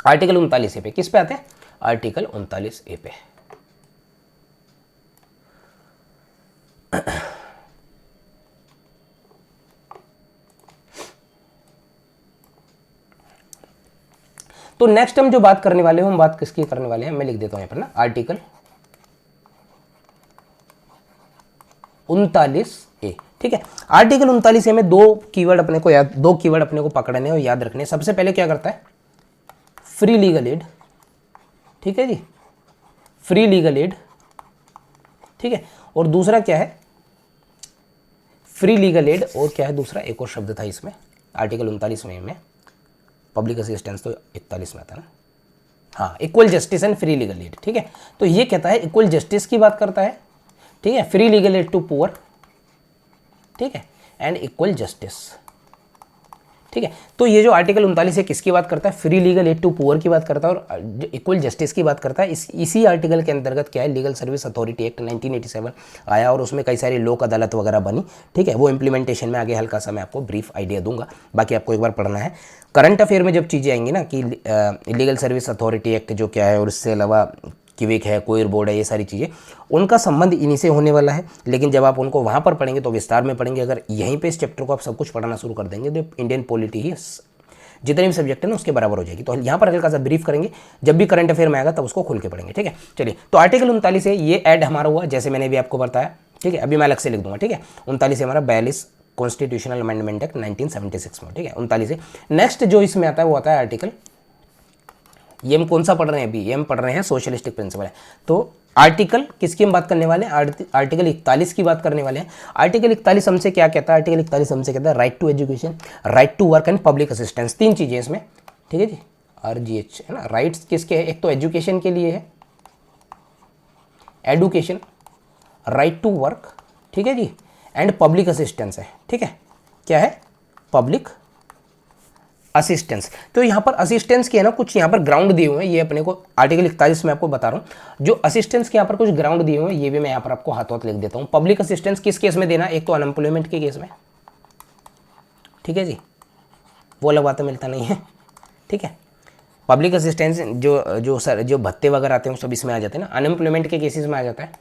आर्टिकल 39A पे। किस पे आते हैं, आर्टिकल 39A पे। तो नेक्स्ट हम जो बात करने वाले हैं, हम बात किसकी करने वाले हैं, मैं लिख देता हूं यहां पर ना, आर्टिकल 39A। ठीक है, आर्टिकल 39A में दो कीवर्ड अपने को पकड़ने और याद रखने। सबसे पहले क्या करता है, फ्री लीगल एड। ठीक है जी, फ्री लीगल एड। ठीक है, और दूसरा क्या है, फ्री लीगल एड, और क्या है दूसरा, एक और शब्द था इसमें आर्टिकल 39 में पब्लिक असिस्टेंस, तो 41 में आता है ना, हाँ, equal justice and free legal add. ठीक है, तो ये कहता है इक्वल जस्टिस की बात करता है। ठीक है, free legal aid to poor, ठीक है, एंड इक्वल जस्टिस। ठीक है। तो ये जो आर्टिकल 39 है किसकी बात करता है, free legal aid to poor की बात करता है और इक्वल जस्टिस की बात करता है। इसी आर्टिकल के अंतर्गत क्या है, लीगल सर्विस अथॉरिटी एक्ट 1987 आया और उसमें कई सारी लोक अदालत वगैरह बनी, ठीक है। वो इंप्लीमेंटेशन में आगे हल्का सा मैं आपको ब्रीफ आइडिया दूंगा, बाकी आपको एक बार पढ़ना है। करंट अफेयर में जब चीज़ें आएंगी ना कि लीगल सर्विस अथॉरिटी एक्ट जो क्या है और इससे अलावा क्यूबिक है, कोयर बोर्ड है, ये सारी चीज़ें उनका संबंध इन्हीं से होने वाला है। लेकिन जब आप उनको वहाँ पर पढ़ेंगे तो विस्तार में पढ़ेंगे। अगर यहीं पे इस चैप्टर को आप सब कुछ पढ़ना शुरू कर देंगे तो इंडियन पॉलिटी ही जितने भी सब्जेक्ट है ना उसके बराबर हो जाएगी। तो यहाँ पर हल्का सा ब्रीफ करेंगे, जब भी करंट अफेयर में आएगा तब उसको खोल के पढ़ेंगे, ठीक है। चलिए, तो आर्टिकल 39 है, ये ऐड हमारा हुआ जैसे मैंने भी आपको बताया, ठीक है। अभी मैं अलग से लिख दूंगा, ठीक है। 39 हमारा 42 कॉन्स्टिट्यूशनल अमेंडमेंट एक्ट 1976 में, ठीक है। 39 है। नेक्स्ट जो इसमें आता है वो आता है आर्टिकल, ये हम कौन सा पढ़ रहे हैं अभी, ये हम पढ़ रहे हैं सोशलिस्टिक प्रिंसिपल है। तो आर्टिकल किसकी हम बात करने वाले हैं, आर्टिकल 41 की बात करने वाले हैं। आर्टिकल 41 हमसे क्या कहता है, आर्टिकल 41 हमसे कहता है right to education, right to work and public assistance. तीन चीज़ें इसमें, ठीक है जी, RGH है ना। राइट्स किसके है, एक तो एजुकेशन के लिए है, एडुकेशन, राइट टू वर्क, ठीक है जी, एंड पब्लिक असिस्टेंस है, ठीक है। क्या है, पब्लिक असिस्टेंस। तो यहाँ पर असिस्टेंस के है ना कुछ यहाँ पर ग्राउंड दिए हुए हैं, ये अपने को आर्टिकल 41 में आपको बता रहा हूँ। जो असिस्टेंस के यहाँ पर कुछ ग्राउंड दिए हुए हैं ये भी मैं यहाँ पर आपको हाथों हाथ लिख देता हूँ। पब्लिक असिस्टेंस किस केस में देना, एक तो अनएम्प्लॉयमेंट के केस में, ठीक है जी, वो अलग बात मिलता नहीं है, ठीक है। पब्लिक असिस्टेंस जो भत्ते वगैरह आते हैं सब इसमें आ जाते हैं ना। अनएम्प्लॉयमेंट के केसेस में आ जाता है,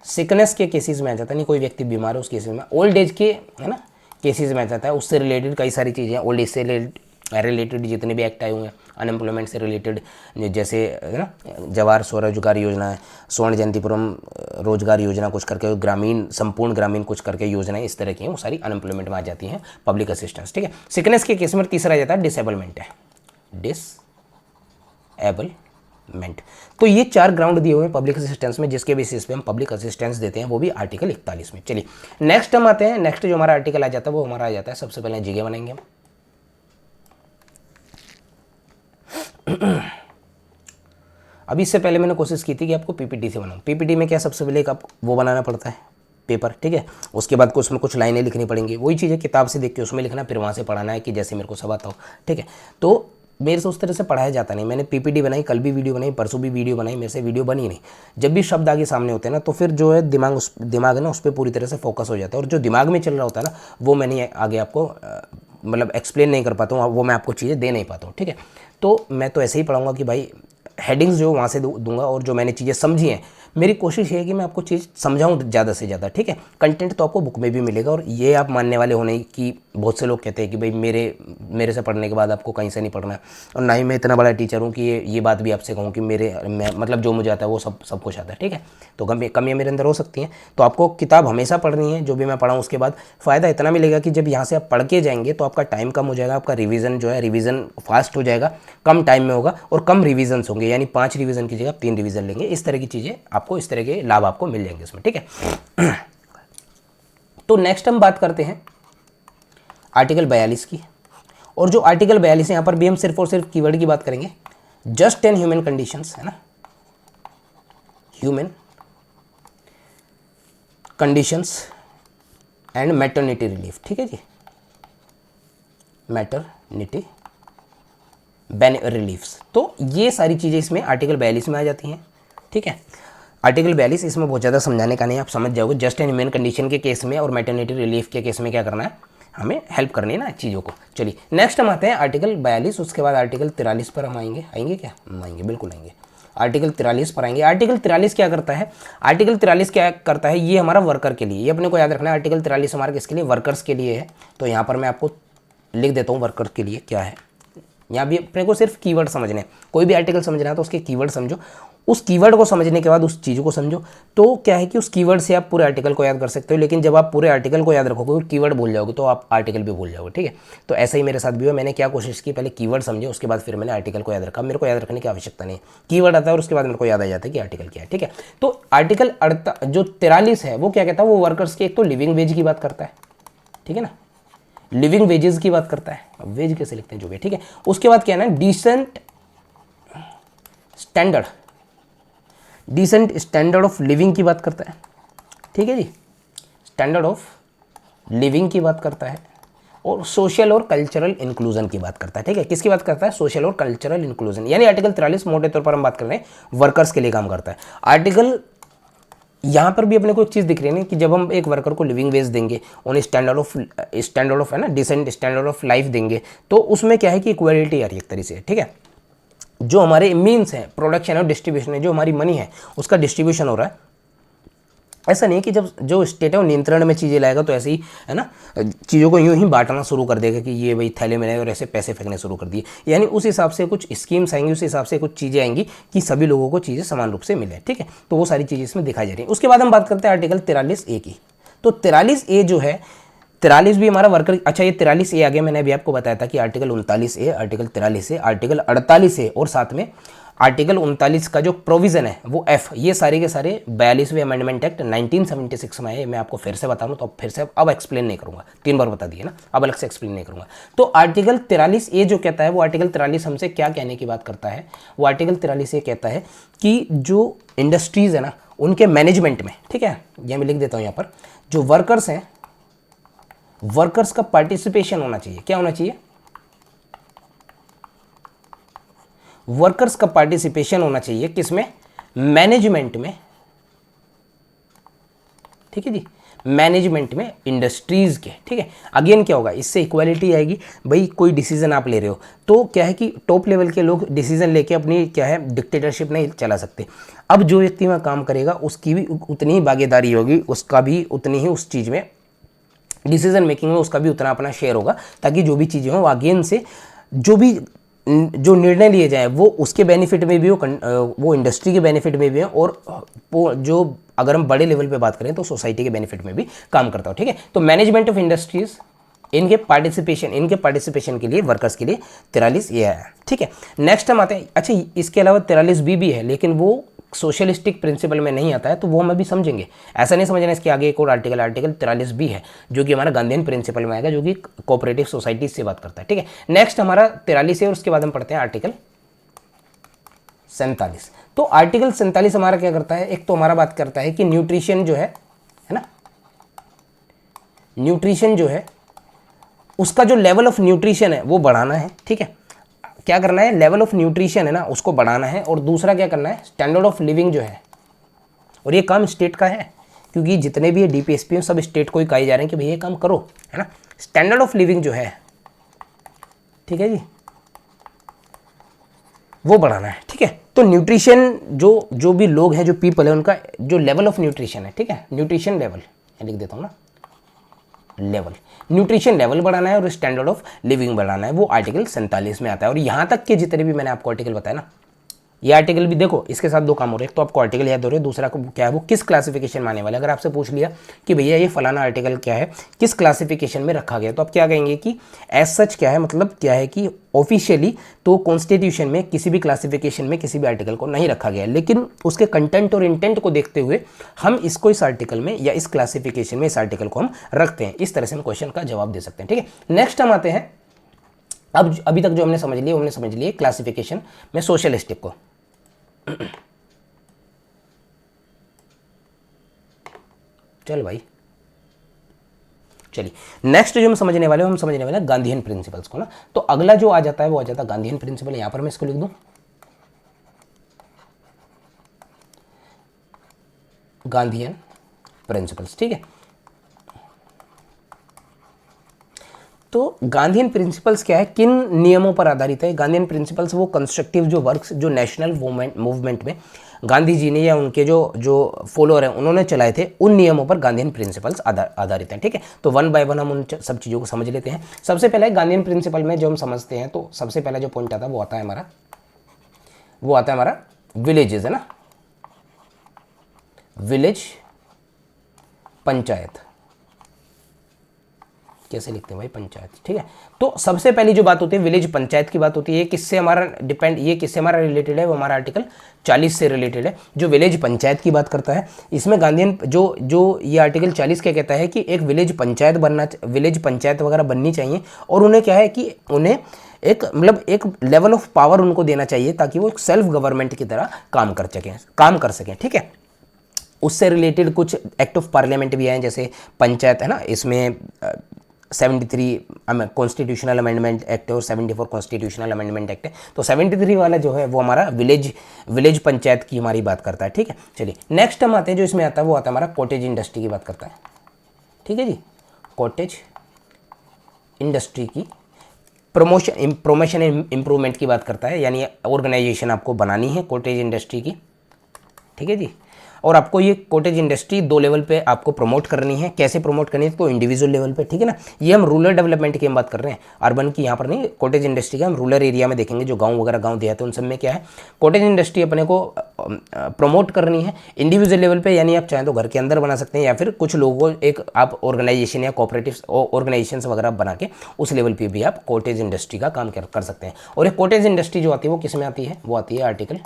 सिकनेस के केसेस में आ जाता है, नहीं कोई व्यक्ति बीमार है उस केसेस में, ओल्ड एज के है ना केसेस में आ जाता है। उससे रिलेटेड कई सारी चीज़ें, ओल्ड एज से रिलेटेड जितने भी एक्ट आए हुए हैं, अनएम्प्लॉयमेंट से रिलेटेड, जैसे है ना जवाहर स्वरोजगार योजना है, स्वर्ण जयंतीपुरम रोजगार योजना कुछ करके, ग्रामीण संपूर्ण ग्रामीण कुछ करके योजनाएं इस तरह की हैं, वो सारी अनएम्प्लॉयमेंट में आ जाती हैं, पब्लिक असिस्टेंस, ठीक है। सिकनेस के केस में तीसरा आ जाता है डिसेबलमेंट है, डिसेबलमेंट। तो ये चार ग्राउंड दिए हुए हैं पब्लिक असिस्टेंस में, जिसके बेसिस पे हम पब्लिक असिस्टेंस देते हैं, वो भी आर्टिकल 41 में। चलिए नेक्स्ट हम आते हैं, नेक्स्ट जो हमारा आर्टिकल आ जाता है वो हमारा आ जाता है, सबसे पहले जीके बनाएंगे हम। अभी इससे पहले मैंने कोशिश की थी कि आपको पीपीटी से बनाऊं। पीपीटी में क्या सबसे पहले आपको वो बनाना पड़ता है पेपर, ठीक है। उसके बाद को उसमें कुछ लाइनें लिखनी पड़ेंगी, वही चीज़ें किताब से देख के उसमें लिखना, फिर वहाँ से पढ़ाना है कि जैसे मेरे को सब आता हो, ठीक है। तो मेरे से उस तरह से पढ़ाया जाता नहीं। मैंने पीपीटी बनाई, कल भी वीडियो बनाई, परसों भी वीडियो बनाई, मेरे से वीडियो बनी नहीं। जब भी शब्द आगे सामने होते हैं ना तो फिर जो है दिमाग है ना उस पर पूरी तरह से फोकस हो जाता है, और जो दिमाग में चल रहा होता है ना वो मैंने आगे आपको मतलब एक्सप्लेन नहीं कर पाता हूँ, वो मैं आपको चीज़ें दे नहीं पाता हूँ, ठीक है। तो मैं तो ऐसे ही पढ़ाऊँगा कि भाई हेडिंग्स जो वहाँ से दूंगा, और जो मैंने चीज़ें समझी हैं मेरी कोशिश है कि मैं आपको चीज़ समझाऊँ ज़्यादा से ज़्यादा, ठीक है। कंटेंट तो आपको बुक में भी मिलेगा, और ये आप मानने वाले होने की, बहुत से लोग कहते हैं कि भाई मेरे से पढ़ने के बाद आपको कहीं से नहीं पढ़ना है, और ना ही मैं इतना बड़ा टीचर हूँ कि ये बात भी आपसे कहूँ कि मैं मतलब जो मुझे आता है वो सब कुछ आता है, ठीक है। तो कमियाँ मेरे अंदर हो सकती हैं, तो आपको किताब हमेशा पढ़नी है, जो भी मैं पढ़ाऊँ। उसके बाद फ़ायदा इतना मिलेगा कि जब यहाँ से आप पढ़ के जाएंगे तो आपका टाइम कम हो जाएगा, आपका रिवीजन जो है रिवीजन फास्ट हो जाएगा, कम टाइम में होगा, और कम रिवीजन्स होंगे, यानी 5 रिवीजन की जगह 3 रिवीजन लेंगे। इस तरह की चीज़ें आपको, इस तरह के लाभ आपको मिल जाएंगे इसमें, ठीक है। तो नेक्स्ट हम बात करते हैं आर्टिकल 42 की, और जो आर्टिकल 42 है यहाँ पर भी हम सिर्फ और सिर्फ कीवर्ड की बात करेंगे, जस्ट एंड ह्यूमन कंडीशंस, है ना, human conditions and maternity relief, ठीक है जी, मैटरनिटी रिलीफ्स। तो ये सारी चीज़ें इसमें आर्टिकल 42 में आ जाती हैं, ठीक है। आर्टिकल 42 इसमें बहुत ज़्यादा समझाने का नहीं, आप समझ जाओगे। जस्ट एंड ह्यूमन कंडीशन के केस में और मैटरनिटी रिलीफ के केस में क्या करना है, हमें हेल्प करनी है ना चीज़ों को। चलिए नेक्स्ट हम आते हैं आर्टिकल 42, उसके बाद आर्टिकल 43 पर हम आएंगे क्या, हम आएंगे, बिल्कुल आएंगे। आर्टिकल 43 पर आएंगे। आर्टिकल 43 क्या करता है, आर्टिकल 43 क्या करता है, ये हमारा वर्कर के लिए, ये अपने को याद रखना है। आर्टिकल 43 हमारा किसके लिए, वर्कर्स के लिए है। तो यहाँ पर मैं आपको लिख देता हूँ वर्कर्स के लिए क्या है। यहाँ भी अपने को सिर्फ कीवर्ड समझने, कोई भी आर्टिकल समझना है तो उसके कीवर्ड समझो, उस कीवर्ड को समझने के बाद उस चीज़ को समझो। तो क्या है कि उस कीवर्ड से आप पूरे आर्टिकल को याद कर सकते हो, लेकिन जब आप पूरे आर्टिकल को याद रखोगे और कीवर्ड भूल जाओगे तो आप आर्टिकल भी भूल जाओगे, ठीक है। तो ऐसा ही मेरे साथ भी हुआ। मैंने क्या कोशिश की, पहले कीवर्ड समझे, उसके बाद फिर मैंने आर्टिकल को याद रखा। मेरे को याद रखने की आवश्यता नहीं, कीवर्ड आता है और उसके बाद मेरे को याद आ जाता है कि आर्टिकल क्या है, ठीक है। तो आर्टिकल जो 43 है वो क्या कहता है, वो वर्कर्स के एक तो लिविंग वेज की बात करता है, ठीक है ना, लिविंग वेजेस की बात करता है। अब वेज कैसे लिखते हैं जो भी, ठीक है। उसके बाद क्या है ना, डिसेंट स्टैंडर्ड ऑफ लिविंग की बात करता है, ठीक है जी, स्टैंडर्ड ऑफ लिविंग की बात करता है। और सोशल और कल्चरल इंक्लूजन की बात करता है। ठीक है, किसकी बात करता है? सोशल और कल्चरल इंक्लूजन। यानी आर्टिकल 43 मोटे तौर पर हम बात कर रहे हैं वर्कर्स के लिए काम करता है। आर्टिकल यहाँ पर भी अपने को एक चीज़ दिख रही है ना कि जब हम एक वर्कर को लिविंग वेज देंगे, उन्हें स्टैंडर्ड ऑफ है ना डिसेंट स्टैंडर्ड ऑफ लाइफ देंगे, तो उसमें क्या है कि इक्वालिटी आ रही है एक तरह से। ठीक है, जो हमारे मीन्स हैं प्रोडक्शन और डिस्ट्रीब्यूशन है, जो हमारी मनी है उसका डिस्ट्रीब्यूशन हो रहा है। ऐसा नहीं कि जब जो स्टेट है वो नियंत्रण में चीज़ें लाएगा तो ऐसे ही है ना चीज़ों को यूं ही बांटना शुरू कर देगा कि ये भाई थैले में रहे और ऐसे पैसे फेंकने शुरू कर दिए। यानी उस हिसाब से कुछ स्कीम्स आएंगी, उस हिसाब से कुछ चीज़ें आएंगी कि सभी लोगों को चीज़ें समान रूप से मिले। ठीक है, तो वो सारी चीज़ें इसमें दिखाई जा रही है। उसके बाद हम बात करते हैं आर्टिकल 43A की। तो 43A जो है, 43 भी हमारा वर्कर, अच्छा ये 43A आगे मैंने अभी आपको बताया था कि article 39A, article 43A, article 48A और साथ में आर्टिकल 39 का जो प्रोविज़न है वो F, ये सारे के सारे 42वें अमेंडमेंट एक्ट 1976 में आए। मैं आपको फिर से बता दूं तो फिर से अब एक्सप्लेन नहीं करूंगा, 3 बार बता दिए ना, अब अलग से एक्सप्लेन नहीं करूंगा। तो आर्टिकल 43A जो कहता है वो आर्टिकल 43 हमसे क्या कहने की बात करता है? वो आर्टिकल 43A कहता है कि जो इंडस्ट्रीज़ है ना उनके मैनेजमेंट में, ठीक है, ये मैं लिख देता हूँ यहाँ पर, जो वर्कर्स हैं, वर्कर्स का पार्टिसिपेशन होना चाहिए। क्या होना चाहिए? वर्कर्स का पार्टिसिपेशन होना चाहिए किसमें? मैनेजमेंट में। ठीक है जी, मैनेजमेंट में इंडस्ट्रीज के। ठीक है, अगेन क्या होगा? इससे इक्वालिटी आएगी। भाई कोई डिसीजन आप ले रहे हो तो क्या है कि टॉप लेवल के लोग डिसीजन लेके अपनी क्या है डिक्टेटरशिप नहीं चला सकते। अब जो व्यक्ति वहाँ काम करेगा उसकी भी उतनी ही भागीदारी होगी, उसका भी उतनी ही उस चीज़ में डिसीजन मेकिंग में उसका भी उतना अपना शेयर होगा, ताकि जो भी चीज़ें हों अगेन से जो निर्णय लिए जाएं वो उसके बेनिफिट में भी हो, वो इंडस्ट्री के बेनिफिट में भी हो, और जो अगर हम बड़े लेवल पे बात करें तो सोसाइटी के बेनिफिट में भी काम करता हो। ठीक है, तो मैनेजमेंट ऑफ इंडस्ट्रीज, इनके पार्टिसिपेशन के लिए वर्कर्स के लिए 43 आया। ठीक है, नेक्स्ट हम आते हैं, अच्छा इसके अलावा 43B भी है लेकिन वो सोशलिस्टिक प्रिंसिपल में नहीं आता है, तो वो हम अभी समझेंगे। ऐसा नहीं समझना इसके आगे एक और आर्टिकल 43B है जो कि हमारा गांधीयन प्रिंसिपल में आएगा, जो कि कोऑपरेटिव सोसाइटी से बात करता है। ठीक है, नेक्स्ट हमारा 43 है और उसके बाद हम पढ़ते हैं आर्टिकल 47। तो आर्टिकल 47 हमारा क्या करता है? एक तो हमारा बात करता है कि न्यूट्रिशन जो है ना, न्यूट्रिशन जो है उसका जो लेवल ऑफ न्यूट्रिशन है वो बढ़ाना है। ठीक है, क्या करना है? लेवल ऑफ न्यूट्रिशन है ना उसको बढ़ाना है, और दूसरा क्या करना है? स्टैंडर्ड ऑफ लिविंग जो है, और ये काम स्टेट का है क्योंकि जितने भी DPSP हैं सब स्टेट को ही कहे जा रहे हैं कि भाई ये काम करो, है ना। स्टैंडर्ड ऑफ लिविंग जो है, ठीक है जी, वो बढ़ाना है। ठीक है, तो न्यूट्रिशन जो भी लोग हैं, जो पीपल है, उनका जो लेवल ऑफ न्यूट्रिशन है, ठीक है, न्यूट्रिशन लेवल लिख देता हूँ ना, लेवल, न्यूट्रिशन लेवल बढ़ाना है और स्टैंडर्ड ऑफ लिविंग बढ़ाना है, वो आर्टिकल 47 में आता है। और यहाँ तक के जितने भी मैंने आपको आर्टिकल बताया ना, ये आर्टिकल भी देखो, इसके साथ दो काम हो रहे हैं। तो आपको आर्टिकल याद हो रहे हैं, दूसरा को क्या है, वो किस क्लासिफिकेशन में आने वाला है। अगर आपसे पूछ लिया कि भैया ये फलाना आर्टिकल क्या है, किस क्लासिफिकेशन में रखा गया, तो आप क्या कहेंगे कि एज सच क्या है, मतलब क्या है कि ऑफिशियली तो कॉन्स्टिट्यूशन में किसी भी क्लासिफिकेशन में किसी भी आर्टिकल को नहीं रखा गया, लेकिन उसके कंटेंट और इंटेंट को देखते हुए हम इसको इस आर्टिकल में या इस क्लासिफिकेशन में इस आर्टिकल को हम रखते हैं। इस तरह से हम क्वेश्चन का जवाब दे सकते हैं। ठीक है, नेक्स्ट हम आते हैं, अब अभी तक जो हमने समझ लिए क्लासिफिकेशन में सोशलिस्टिक को। चल भाई, चलिए नेक्स्ट जो हम समझने वाले हैं गांधीयन प्रिंसिपल्स को ना। तो अगला जो आ जाता है वो आ जाता है गांधीयन प्रिंसिपल। यहां पर मैं इसको लिख दूं, गांधीयन प्रिंसिपल्स। ठीक है, तो गांधीयन प्रिंसिपल्स क्या है, किन नियमों पर आधारित है? गांधीयन प्रिंसिपल्स वो कंस्ट्रक्टिव जो वर्क्स जो नेशनल मूवमेंट में गांधी जी ने या उनके जो फॉलोअर हैं उन्होंने चलाए थे, उन नियमों पर गांधीयन प्रिंसिपल्स आधारित हैं। ठीक है, तो वन बाय वन हम उन सब चीज़ों को समझ लेते हैं। सबसे पहले गांधीयन प्रिंसिपल में जो हम समझते हैं, तो सबसे पहला जो पॉइंट आता है वो आता है हमारा विलेजेस, है ना, विलेज पंचायत। कैसे लिखते हैं भाई, पंचायत। ठीक है, तो सबसे पहली जो बात होती है विलेज पंचायत की बात होती है। किससे हमारा रिलेटेड है? वो हमारा आर्टिकल 40 से रिलेटेड है, जो विलेज पंचायत की बात करता है। इसमें गांधीयन जो ये आर्टिकल 40 क्या कहता है कि एक विलेज पंचायत वगैरह बननी चाहिए, और उन्हें क्या है कि उन्हें एक लेवल ऑफ पावर उनको देना चाहिए ताकि वो एक सेल्फ गवर्नमेंट की तरह काम कर सकें। ठीक है, उससे रिलेटेड कुछ एक्ट ऑफ पार्लियामेंट भी आए, जैसे पंचायत है ना, इसमें 73 कॉन्स्टिट्यूशनल अमेंडमेंट एक्ट है और 74 कॉन्स्टिट्यूशनल अमेंडमेंट एक्ट है। तो 73 वाला जो है वो हमारा विलेज पंचायत की हमारी बात करता है, ठीक है। चलिए नेक्स्ट हम आते हैं, जो इसमें आता है वो आता है हमारा कॉटेज इंडस्ट्री की बात करता है, ठीक है जी। कॉटेज इंडस्ट्री की प्रमोशन इम्प्रूवमेंट की बात करता है, यानी ऑर्गेनाइजेशन आपको बनानी है कॉटेज इंडस्ट्री की, ठीक है जी। और आपको ये कॉटेज इंडस्ट्री 2 लेवल पे आपको प्रमोट करनी है। कैसे प्रमोट करनी है? तो इंडिविजुअल लेवल पे, ठीक है ना। ये हम रूरल डेवलपमेंट की हम बात कर रहे हैं, अर्बन की यहाँ पर नहीं। कॉटेज इंडस्ट्री का हम रूरल एरिया में देखेंगे, जो गांव वगैरह गांव दिया है तो उन सब में क्या है, कॉटेज इंडस्ट्री अपने को प्रमोट करनी है इंडिविजुअल लेवल पे। यानी आप चाहें तो घर के अंदर बना सकते हैं, या फिर कुछ लोगों एक आप ऑर्गेनाइजेशन या कोऑपरेटिव ऑर्गेनाइजेशन वगैरह बना के उस लेवल पे भी आप कॉटेज इंडस्ट्री का काम कर सकते हैं। और ये कॉटेज इंडस्ट्री जो आती है वो किस में आती है? वो आती है आर्टिकल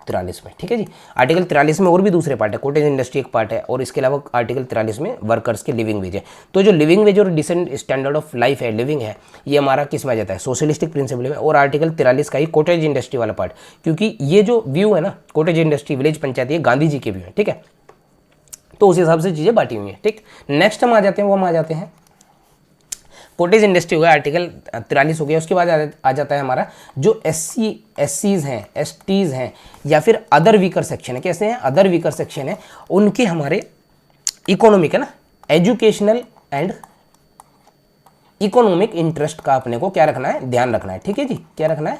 43 में, ठीक है जी। आर्टिकल 43 में और भी दूसरे पार्ट है, कॉटेज इंडस्ट्री एक पार्ट है, और इसके अलावा आर्टिकल 43 में वर्कर्स के लिविंग वेज है। तो जो लिविंग वेज और डिसेंट स्टैंडर्ड ऑफ लाइफ है, लिविंग है, ये हमारा किस में आ जाता है? सोशलिस्टिक प्रिंसिपल में। और आर्टिकल 43 का ही कॉटेज इंडस्ट्री वाला पार्ट, क्योंकि ये जो व्यू है ना, कॉटेज इंडस्ट्री विलेज पंचायत, ये गांधी जी के व्यू है, ठीक है। तो उस हिसाब से चीज़ें बांटी हुई हैं, ठीक। नेक्स्ट हम आ जाते हैं, वो हम आ जाते हैं कॉटेज इंडस्ट्री हो गया, आर्टिकल 43 हो गया। उसके बाद आ जाता है हमारा जो एससीज हैं, एसटीज हैं, या फिर अदर वीकर सेक्शन है। कैसे हैं? अदर वीकर सेक्शन है, उनके हमारे इकोनॉमिक है ना, एजुकेशनल एंड इकोनॉमिक इंटरेस्ट का अपने को क्या रखना है? ध्यान रखना है, ठीक है जी। क्या रखना है?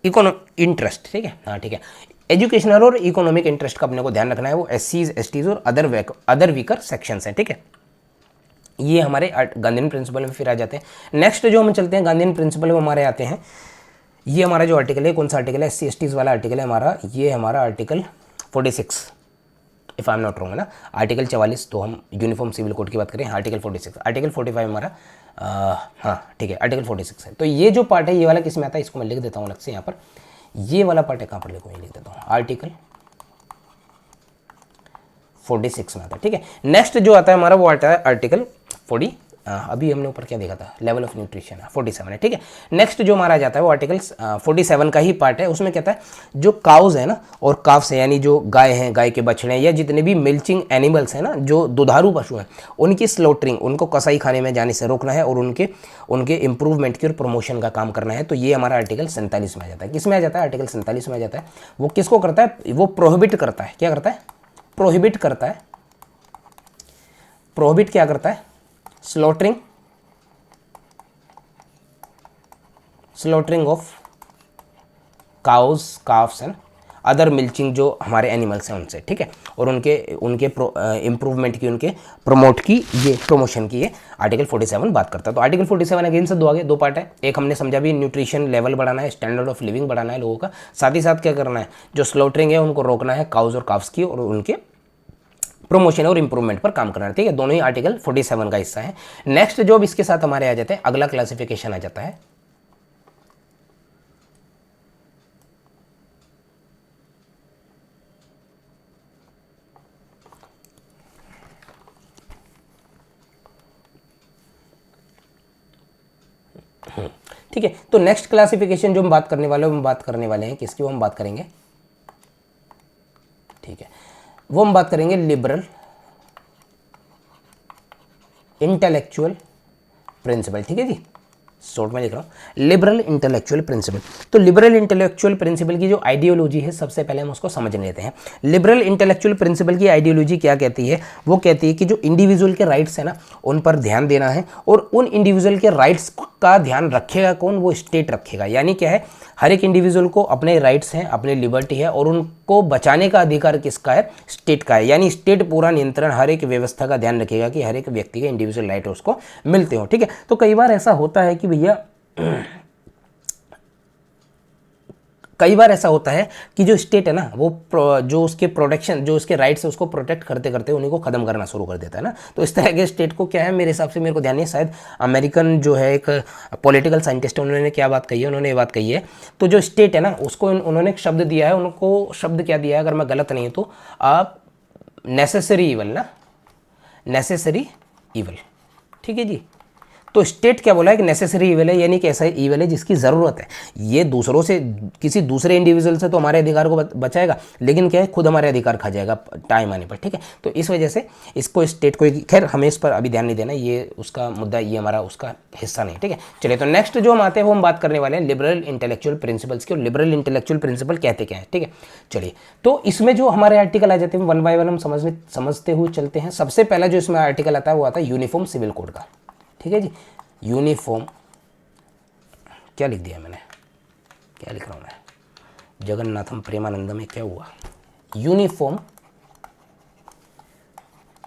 इंटरेस्ट, ठीक है, हाँ ठीक है। एजुकेशनल और इकोनॉमिक इंटरेस्ट का अपने को ध्यान रखना है, वो एससीज, एसटीज और अदर वीकर सेक्शंस हैं, ठीक है। ये हमारे गांधीयन प्रिंसिपल में फिर आ जाते हैं। नेक्स्ट जो हम चलते हैं गांधीयन प्रिंसिपल में हमारे आते हैं, ये हमारा जो आर्टिकल है, कौन सा आर्टिकल है? एससी एसटीज वाला आर्टिकल है हमारा, ये हमारा article 46, if I am not wrong, है ना। आर्टिकल 44 तो हम यूनिफॉर्म सिविल कोड की बात करें, आर्टिकल 46, आर्टिकल 45 हमारा हाँ ठीक है, आर्टिकल 46 है। तो ये जो पार्ट है, ये वाला किस में आता है? इसको मैं लिख देता हूँ अलग से यहाँ पर। ये वाला पार्ट है, कहाँ पर लिखूँ? ये लिख देता हूँ, आर्टिकल 46 में आता है, ठीक है। नेक्स्ट जो आता है हमारा, वो आता है आर्टिकल 40, अभी हमने ऊपर क्या देखा था? लेवल ऑफ न्यूट्रिशन, 47 है, ठीक है। नेक्स्ट जो हमारा जाता है वो आर्टिकल 47 का ही पार्ट है। उसमें कहता है जो काउज है ना और काफ्स है, यानी जो गाय हैं, गाय के बछड़े हैं, या जितने भी मिल्चिंग एनिमल्स हैं ना, जो दुधारू पशु हैं, उनकी स्लॉटरिंग, उनको कसाई खाने में जाने से रोकना है, और उनके इंप्रूवमेंट की और प्रमोशन का काम करना है। तो ये हमारा आर्टिकल 47 में आ जाता है। किस में आ जाता है? आर्टिकल 47 में आ जाता है। वो किसको करता है? वो प्रोहिबिट करता है। क्या करता है? प्रोहिबिट करता है। प्रोहिबिट क्या करता है? Slaughtering of cows, carbs and other milching, जो हमारे एनिमल्स हैं उनसे, ठीक है। और उनके इंप्रूवमेंट की, उनके प्रमोट की, ये प्रमोशन की, ये आर्टिकल 47 बात करता है। तो आर्टिकल 47 अगेन से दो पार्ट है। एक हमने समझा भी, न्यूट्रिशन लेवल बढ़ाना है, स्टैंडर्ड ऑफ लिविंग बढ़ाना है लोगों का, साथ ही साथ क्या करना है? जो स्लॉटरिंग है उनको रोकना है, काउज और काफ्स की, और उनके प्रमोशन और इंप्रूवमेंट पर काम करना है, ठीक है। दोनों ही आर्टिकल 47 का हिस्सा है। नेक्स्ट जो अब इसके साथ हमारे आ जाते हैं, अगला क्लासिफिकेशन आ जाता है ठीक है। तो नेक्स्ट क्लासिफिकेशन जो हम बात करने वाले हैं किसकी? वो हम बात करेंगे, ठीक है, वो हम बात करेंगे लिबरल इंटेलेक्चुअल प्रिंसिपल, ठीक है जी। शॉर्ट में लिख रहा हूँ, लिबरल इंटेलेक्चुअल प्रिंसिपल। तो लिबरल इंटेलेक्चुअल प्रिंसिपल की जो आइडियोलॉजी है, सबसे पहले हम उसको समझ लेते हैं। लिबरल इंटेलेक्चुअल प्रिंसिपल की आइडियोलॉजी क्या कहती है? वो कहती है कि जो इंडिविजुअल के राइट्स है ना, उन पर ध्यान देना है, और उन इंडिविजुअल के राइट्स का ध्यान रखेगा कौन? वो स्टेट रखेगा। यानी क्या है? हर एक इंडिविजुअल को अपने राइट्स हैं, अपनी लिबर्टी है, और उनको बचाने का अधिकार किसका है? स्टेट का है। यानी स्टेट पूरा नियंत्रण, हर एक व्यवस्था का ध्यान रखेगा कि हर एक व्यक्ति के इंडिविजुअल राइट उसको मिलते हो, ठीक है। तो कई बार ऐसा होता है कि भैया, कई बार ऐसा होता है कि जो स्टेट है ना, वो जो उसके प्रोटेक्शन, जो उसके राइट्स है, उसको प्रोटेक्ट करते करते उन्हीं को खत्म करना शुरू कर देता है ना। तो इस तरह के स्टेट को क्या है, मेरे हिसाब से, मेरे को ध्यान नहीं, शायद अमेरिकन जो है एक पॉलिटिकल साइंटिस्ट है, उन्होंने क्या बात कही है? उन्होंने ये बात कही है, तो जो स्टेट है ना, उसको उन्होंने एक शब्द दिया है, उनको शब्द क्या दिया है, अगर मैं गलत नहीं हूँ तो, आप नेसेसरी ईवल ना, नेसेसरी ईवल, ठीक है जी। तो स्टेट क्या बोला है कि नेसेसरी ईविल है, यानी कि ऐसा ईविल है जिसकी ज़रूरत है। ये दूसरों से, किसी दूसरे इंडिविजुअल से तो हमारे अधिकार को बचाएगा, लेकिन क्या है खुद हमारे अधिकार खा जाएगा टाइम आने पर, ठीक है। तो इस वजह से इसको स्टेट को, खैर हमें इस पर अभी ध्यान नहीं देना, ये उसका मुद्दा, ये हमारा उसका हिस्सा नहीं, ठीक है। चलिए तो नेक्स्ट जो हम आते हैं वो हम बात करने वाले हैं लिबरल इंटेलेक्चुअल प्रिंसिपल्स की, और लिबरल इंटेलेक्चुअल प्रिंसिपल कहते क्या है, ठीक है। चलिए तो इसमें जो हमारे आर्टिकल आ जाते हैं वन बाय वन हम समझते हुए चलते हैं। सबसे पहला जो इसमें आर्टिकल आता है वो आता है यूनिफॉर्म सिविल कोड का, ठीक है जी। यूनिफॉर्म, क्या लिख दिया मैंने, क्या लिख रहा हूं मैं, जगन्नाथम प्रेमानंदम में क्या हुआ, यूनिफॉर्म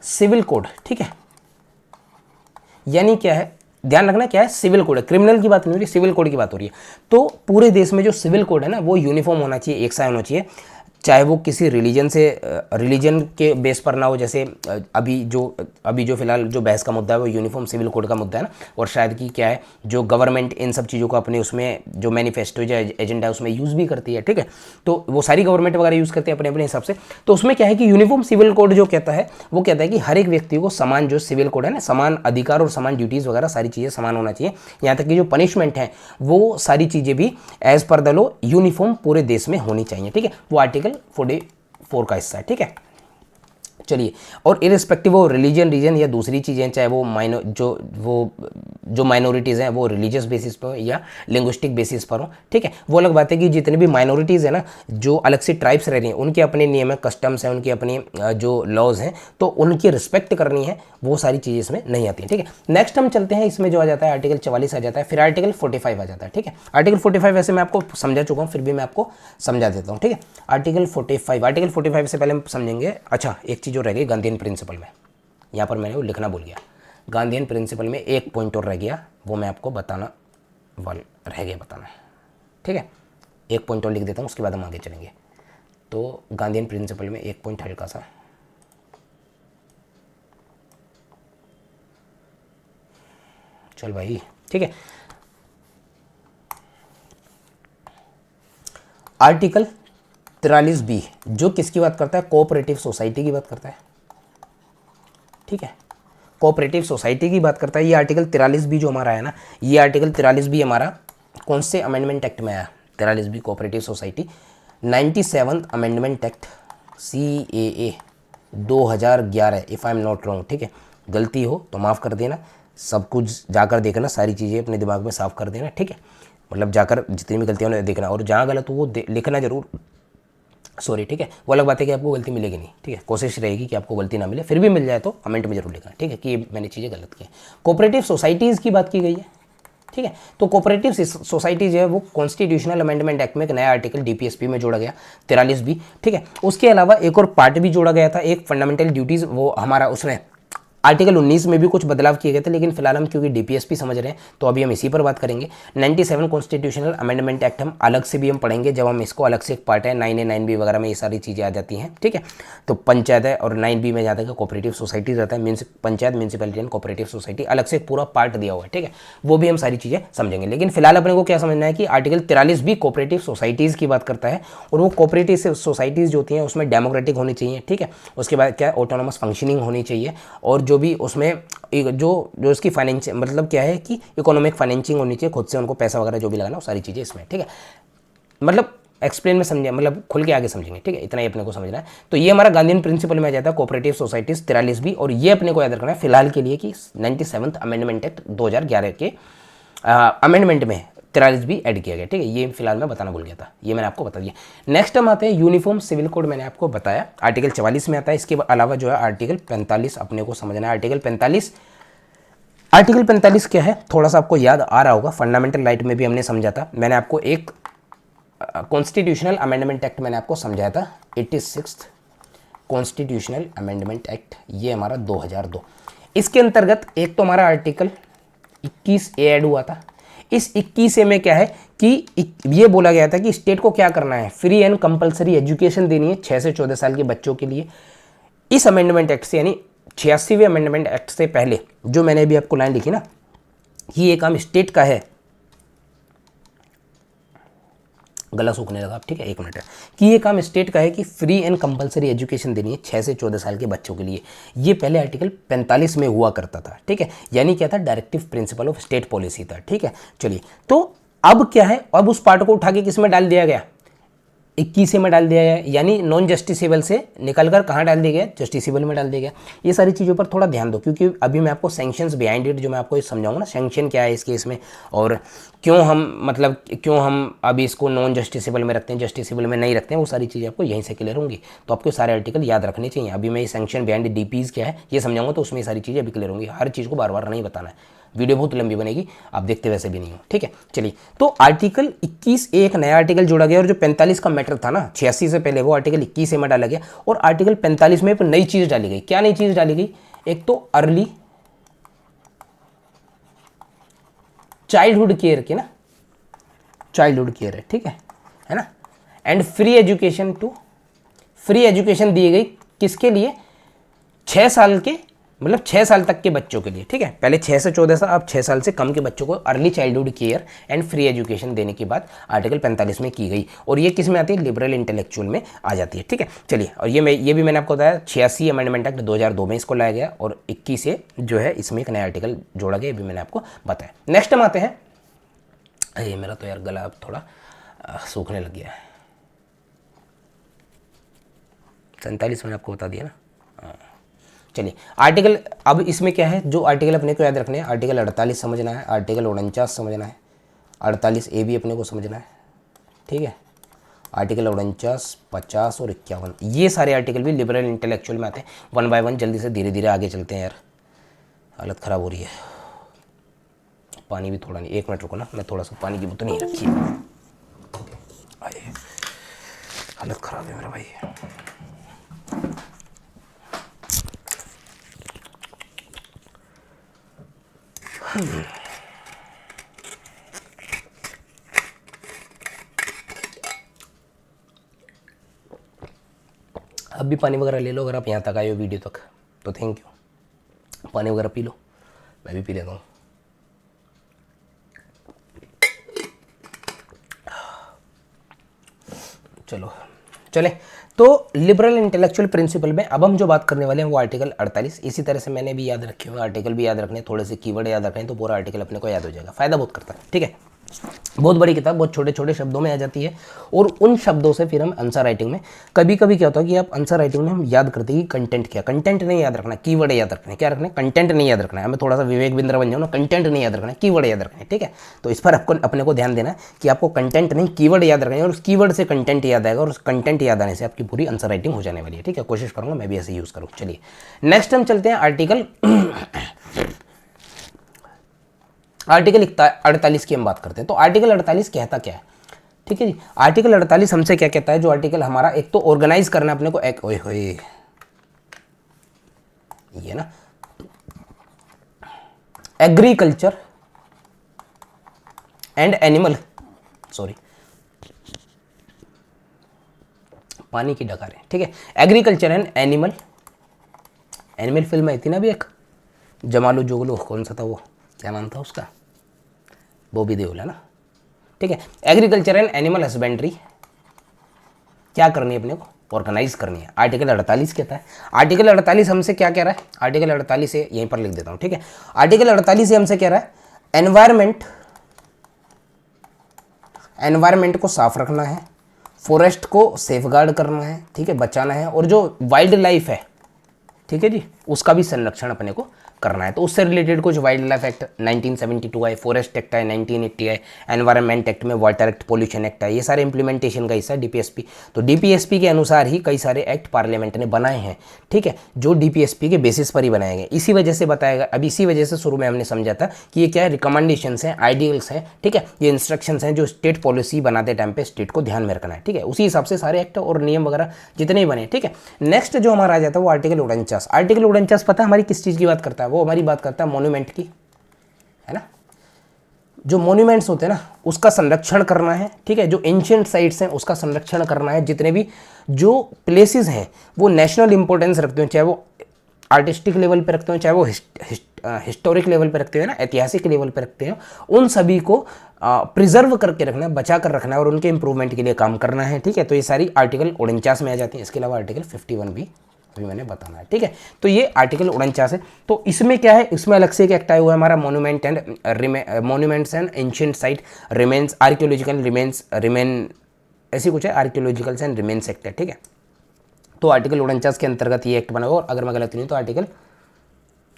सिविल कोड, ठीक है। यानी क्या है, ध्यान रखना क्या है, सिविल कोड है, क्रिमिनल की बात नहीं हो रही, सिविल कोड की बात हो रही है। तो पूरे देश में जो सिविल कोड है ना वो यूनिफॉर्म होना चाहिए, एक सा होना चाहिए, चाहे वो किसी रिलीजन के बेस पर ना हो। जैसे अभी जो फिलहाल जो बहस का मुद्दा है वो यूनिफॉर्म सिविल कोड का मुद्दा है ना, और शायद कि क्या है जो गवर्नमेंट इन सब चीज़ों को अपने उसमें जो मैनिफेस्टो या एजेंडा है उसमें यूज़ भी करती है, ठीक है। तो वो सारी गवर्नमेंट वगैरह यूज़ करती है अपने अपने हिसाब से। तो उसमें क्या है कि यूनिफॉर्म सिविल कोड जो कहता है वो कहता है कि हर एक व्यक्ति को समान, जो सिविल कोड है ना, समान अधिकार और समान ड्यूटीज़ वगैरह सारी चीज़ें समान होना चाहिए। यहाँ तक कि जो पनिशमेंट है वो सारी चीज़ें भी as per the law uniform पूरे देश में होनी चाहिए, ठीक है। वो आर्टिकल 44 का हिस्सा है, ठीक है। चलिए, और इरिस्पेक्टिव ऑफ रिलीजन, रीजन या दूसरी चीज़ें, चाहे वो जो माइनॉरिटीज़ हैं वो रिलीजियस बेसिस पर या लिंग्विस्टिक बेसिस पर हो, ठीक है। वो अलग बात है कि जितने भी माइनॉरिटीज़ हैं ना, जो अलग से ट्राइब्स रह रही हैं, उनके अपने नियम है, कस्टम्स हैं, उनकी अपनी जो लॉज हैं, तो उनकी रिस्पेक्ट करनी है, वो सारी चीज़ें इसमें नहीं आती हैं, ठीक है। नेक्स्ट हम चलते हैं, इसमें जो आ जाता है आर्टिकल 44 आ जाता है, फिर आर्टिकल 45 आ जाता है, ठीक है। आर्टिकल 45 वैसे मैं आपको समझा चुका हूँ, फिर भी मैं आपको समझा देता हूँ, ठीक है। आर्टिकल 45 से पहले हम समझेंगे, अच्छा एक चीज़ जो रह गई गांधीयन प्रिंसिपल में, यहाँ पर मैंने वो लिखना भूल गया, गांधीयन प्रिंसिपल में एक पॉइंट और रह गया, वो मैं आपको बताना रह गया बताना, ठीक है। एक पॉइंट और लिख देता हूँ, उसके बाद हम आगे चलेंगे। तो गांधीयन प्रिंसिपल में एक पॉइंट हल्का सा, चल भाई, ठीक है। आर्टिकल 43B जो किसकी बात करता है, कोऑपरेटिव सोसाइटी की बात करता है, ठीक है। कोऑपरेटिव सोसाइटी की बात करता है। ये आर्टिकल 43B जो हमारा है ना, ये आर्टिकल 43B हमारा कौन से अमेंडमेंट एक्ट में आया, 43B cooperative society 97th amendment act CAA 2011, if I am not wrong, ठीक है। गलती हो तो माफ़ कर देना, सब कुछ जाकर देखना, सारी चीज़ें अपने दिमाग में साफ कर देना, ठीक है। मतलब जाकर जितनी भी गलतियाँ उन्हें देखना, और जहाँ गलत हो वो लिखना जरूर, सॉरी, ठीक है। वो अलग बात है कि आपको गलती मिलेगी नहीं, ठीक है। कोशिश रहेगी कि आपको गलती ना मिले, फिर भी मिल जाए तो कमेंट में जरूर लिखना, ठीक है, कि मैंने चीज़ें गलत की। कोऑपरेटिव सोसाइटीज़ की बात की गई है, ठीक है। तो कोऑपरेटिव सोसाइटी जो है वो कॉन्स्टिट्यूशनल अमेंडमेंट एक्ट में एक नया आर्टिकल DPSP में जोड़ा गया 43B, ठीक है। उसके अलावा एक और पार्ट भी जोड़ा गया था, एक फंडामेंटल ड्यूटीज़, वो हमारा उसमें आर्टिकल 19 में भी कुछ बदलाव किए गए थे, लेकिन फिलहाल हम क्योंकि DPSP समझ रहे हैं तो अभी हम इसी पर बात करेंगे। 97 कॉन्स्टिट्यूशनल अमेंडमेंट एक्ट हम अलग से भी हम पढ़ेंगे, जब हम इसको अलग से एक पार्ट है 9A 9B वगैरह में ये सारी चीज़ें आ जाती हैं, ठीक है। तो पंचायत है, और 9B में जाता है कोऑपरेटिव सोसाइटी रहता है, panchayat, municipality and cooperative society, अलग से पूरा पार्ट दिया हुआ है, ठीक है। वो भी हम सारी चीज़ें समझेंगे, लेकिन फिलहाल अपने को क्या समझना है कि आर्टिकल 43B कोऑपरेटिव सोसाइटीज़ की बात करता है, और वो कोऑपरेटिव सोसाइटीज़ जो होती हैं उसमें डेमोक्रेटिक होनी चाहिए, ठीक है। उसके बाद क्या, ऑटोनोमस फंक्शनिंग होनी चाहिए, और जो भी उसमें जो इसकी फाइनेंशियल मतलब क्या है कि इकोनॉमिक फाइनेंसिंग होनी चाहिए, खुद से उनको पैसा वगैरह जो भी लगाना, वो सारी चीज़ें इसमें, ठीक है। मतलब एक्सप्लेन में समझे, मतलब खुल के आगे समझेंगे, ठीक है। इतना ही अपने को समझना है। तो ये हमारा गांधीयन प्रिंसिपल में आ जाता है कोऑपरेटिव सोसाइटीज 43B, और ये अपने को याद रखना है फिलहाल के लिए कि 97th अमेंडमेंट एक्ट 2011 के अमेंडमेंट में 43B ऐड किया गया, ठीक है। ये फिलहाल मैं बताना भूल गया था, ये मैंने आपको बता दिया। नेक्स्ट हम आते हैं यूनिफॉर्म सिविल कोड, मैंने आपको बताया आर्टिकल 44 में आता है। इसके अलावा जो है आर्टिकल 45 अपने को समझना है। आर्टिकल 45 क्या है, थोड़ा सा आपको याद आ रहा होगा, फंडामेंटल राइट में भी हमने समझा था। मैंने आपको एक कॉन्स्टिट्यूशनल अमेंडमेंट एक्ट मैंने आपको समझाया था, 86th कॉन्स्टिट्यूशनल अमेंडमेंट एक्ट, ये हमारा 2002। इसके अंतर्गत एक तो हमारा आर्टिकल 21A ऐड हुआ था। इस 21A में क्या है कि ये बोला गया था कि स्टेट को क्या करना है, फ्री एंड कंपलसरी एजुकेशन देनी है 6 से 14 साल के बच्चों के लिए। इस अमेंडमेंट एक्ट से, यानी 86वें अमेंडमेंट एक्ट से पहले जो मैंने अभी आपको लाइन लिखी ना, ये काम स्टेट का है गला सूखने लगा, ठीक है, एक मिनट है, कि ये काम स्टेट का है कि फ्री एंड कंपलसरी एजुकेशन देनी है 6 से 14 साल के बच्चों के लिए। ये पहले आर्टिकल 45 में हुआ करता था, ठीक है, यानी क्या था, directive principle of state policy था, ठीक है। चलिए, तो अब क्या है, अब उस पार्ट को उठा के किस में डाल दिया गया, 21 में डाल दिया गया, यानी नॉन जस्टिसेबल से निकलकर कहाँ डाल दिया गया, जस्टिसेबल में डाल दिया गया। ये सारी चीज़ों पर थोड़ा ध्यान दो, क्योंकि अभी मैं आपको सैंक्शंस बिहाइंड इट जो मैं आपको समझाऊंगा ना, सैंक्शन क्या है इस केस में, और क्यों हम अभी इसको नॉन जस्टिसेबल में रखते हैं, जस्टिसेबल में नहीं रखते हैं, वो सारी चीज़ें आपको यहीं से क्लियर होंगी। तो आपको सारे आर्टिकल याद रखने चाहिए। अभी मैं ये सैंक्शन बिहाइंड डीपीज क्या है ये समझाऊंगा, तो उसमें ये सारी चीज़ें अभी क्लियर होंगी। हर चीज़ को बार बार नहीं बताना है, वीडियो बहुत लंबी बनेगी, आप देखते वैसे भी नहीं हो, ठीक है। चलिए, तो आर्टिकल 21 एक नया आर्टिकल जोड़ा गया, और जो 45 का मैटर था ना 86 से पहले, वो आर्टिकल 21 में डाला गया, और आर्टिकल 45 में एक नई चीज़ डाली गई। क्या नई चीज़ डाली गई, एक तो अर्ली चाइल्डहुड केयर की ना, चाइल्डहुड केयर है, ठीक है ना, and free education free education दी गई किसके लिए, 6 साल के, मतलब 6 साल तक के बच्चों के लिए, ठीक है। पहले 6 से 14 साल, अब 6 साल से कम के बच्चों को early childhood care and free education देने की बात आर्टिकल 45 में की गई, और ये किस में आती है, लिबरल इंटेलेक्चुअल में आ जाती है, ठीक है। चलिए, और ये भी मैंने आपको बताया 86 अमेंडमेंट एक्ट 2002 में इसको लाया गया, और 21 से जो है इसमें एक नया आर्टिकल जोड़ा गया, ये भी मैंने आपको बताया। नेक्स्ट हम आते हैं, अरे मेरा तो यार गला अब थोड़ा सूखने लग गया है, 47 मैंने आपको बता दिया ना। चलिए, आर्टिकल, अब इसमें क्या है, जो आर्टिकल अपने को याद रखने हैं, आर्टिकल 48 समझना है, आर्टिकल 49 समझना है, 48A भी अपने को समझना है, ठीक है। आर्टिकल 49, 50 और 51, ये सारे आर्टिकल भी लिबरल इंटेलेक्चुअल में आते हैं। 1 बाय 1 जल्दी से धीरे धीरे आगे चलते हैं यार, हालत ख़राब हो रही है। पानी भी थोड़ा नहीं, 1 मिनट रुको ना, मैं थोड़ा सा पानी की बोतल नहीं रखी, हालत ख़राब है मेरा भाई। अब भी पानी वगैरह ले लो, अगर आप यहाँ तक आए हो वीडियो तक तो थैंक यू। पानी वगैरह पी लो, मैं भी पी लेता हूँ। चलो चले, तो लिबरल इंटेलेक्चुअल प्रिंसिपल में अब हम जो बात करने वाले हैं वो आर्टिकल 48। इसी तरह से मैंने भी याद रखे हुए आर्टिकल भी याद रखने, थोड़े से कीवर्ड याद रखने, तो पूरा आर्टिकल अपने को याद हो जाएगा, फायदा बहुत करता है, ठीक है। बहुत बड़ी किताब, बहुत छोटे छोटे शब्दों में आ जाती है, और उन शब्दों से फिर हम आंसर राइटिंग में, कभी कभी क्या होता है कि आप आंसर राइटिंग में हम याद करते हैं कि कंटेंट क्या, कंटेंट नहीं याद रखना, कीवर्ड याद रखना है। क्या रखना है, कंटेंट नहीं याद रखना है। हमें थोड़ा सा विवेक बिंद्रा बन जाओ ना, कंटेंट नहीं याद रखना है, कीवर्ड याद रखना है, ठीक है। तो इस पर आपको अपने को ध्यान देना है कि आपको कंटेंट नहीं कीवर्ड याद रखना है, और उस कीवर्ड से कंटेंट याद आएगा, और उस कंटेंट याद आने से आपकी पूरी आंसर राइटिंग हो जाने वाली है, ठीक है। कोशिश करूँगा मैं भी ऐसे यूज़ करूँ। चलिए, नेक्स्ट हम चलते हैं आर्टिकल 48 की हम बात करते हैं। तो आर्टिकल 48 कहता क्या है, ठीक है जी। आर्टिकल 48 हमसे क्या कहता है, जो आर्टिकल हमारा एक तो ऑर्गेनाइज करना अपने को, एक ओए होए ये ना, एग्रीकल्चर एंड एनिमल, सॉरी पानी की डकार है, ठीक है। एग्रीकल्चर एंड एनिमल फिल्म आई थी ना अभी एक, जमालो जोगलो, कौन सा था वो, क्या नाम था उसका, बॉबी देओल है ना, ठीक है। एग्रीकल्चर एंड एनिमल हस्बेंड्री क्या करनी है अपने को, ऑर्गेनाइज करनी है। आर्टिकल 48 कहता है। आर्टिकल 48 हमसे क्या कह रहा है, आर्टिकल 48 से यहीं पर लिख देता हूं, ठीक है। आर्टिकल 48 से हमसे कह रहा है एनवायरमेंट को साफ रखना है, फॉरेस्ट को सेफगार्ड करना है, ठीक है, बचाना है, और जो वाइल्ड लाइफ है, ठीक है जी, उसका भी संरक्षण अपने को करना है। तो उससे रिलेटेड कुछ वाइल्ड लाइफ एक्ट 1972 है, फॉरेस्ट एक्ट है 1980 है, एनवायरनमेंट एक्ट में वाटर एक्ट, पॉल्यूशन एक्ट है, ये सारे इंप्लीमेंटेशन का हिस्सा है डीपीएसपी। तो डीपीएसपी के अनुसार ही कई सारे एक्ट पार्लियामेंट ने बनाए हैं, ठीक है, जो डीपीएसपी के बेसिस पर ही बनाए गए। इसी वजह से बताया गया, अब इसी वजह से शुरू में हमने समझा था कि ये क्या है, रिकमेंडेशंस हैं, आइडियल्स हैं, ठीक है, ये इंस्ट्रक्शंस हैं जो स्टेट पॉलिसी बनाते टाइम पे स्टेट को ध्यान में रखना है, ठीक है। उसी हिसाब से सारे एक्ट और नियम वगैरह जितने ही बने, ठीक है। नेक्स्ट जो हमारा आ जाता है वो आर्टिकल 49। आर्टिकल 49 पता है हमारी किस चीज़ की बात करता है, वो हमारी बात करता है मॉन्यूमेंट की, है ना। जो मॉन्यूमेंट्स होते हैं ना उसका संरक्षण करना है, ठीक है। जो एंशिएंट साइट्स हैं उसका संरक्षण करना है। जितने भी जो प्लेसेस हैं वो नेशनल इंपॉर्टेंस रखते हैं, चाहे वो आर्टिस्टिक लेवल पे रखते हो, चाहे वो हिस्टोरिक लेवल पे रखते हो ना, ऐतिहासिक लेवल पे रखते हो, उन सभी को प्रिजर्व करके रखना है, बचा कर रखना है और उनके इंप्रूवमेंट के लिए काम करना है। ठीक है, तो ये सारी आर्टिकल 49 में आ जाती है। इसके अलावा आर्टिकल 51 भी अभी मैंने बताना है। ठीक है, तो ये आर्टिकल 49 है। तो इसमें क्या है, इसमें अलग से एक एक्ट आया हुआ है हमारा monuments and ancient site remains archaeological remain, ऐसी कुछ है, आर्कियोलॉजिकल एंड रिमेन्स एक्ट है। ठीक है, तो आर्टिकल 49 के अंतर्गत ये एक्ट बना हुआ, और अगर मैं गलत नहीं तो आर्टिकल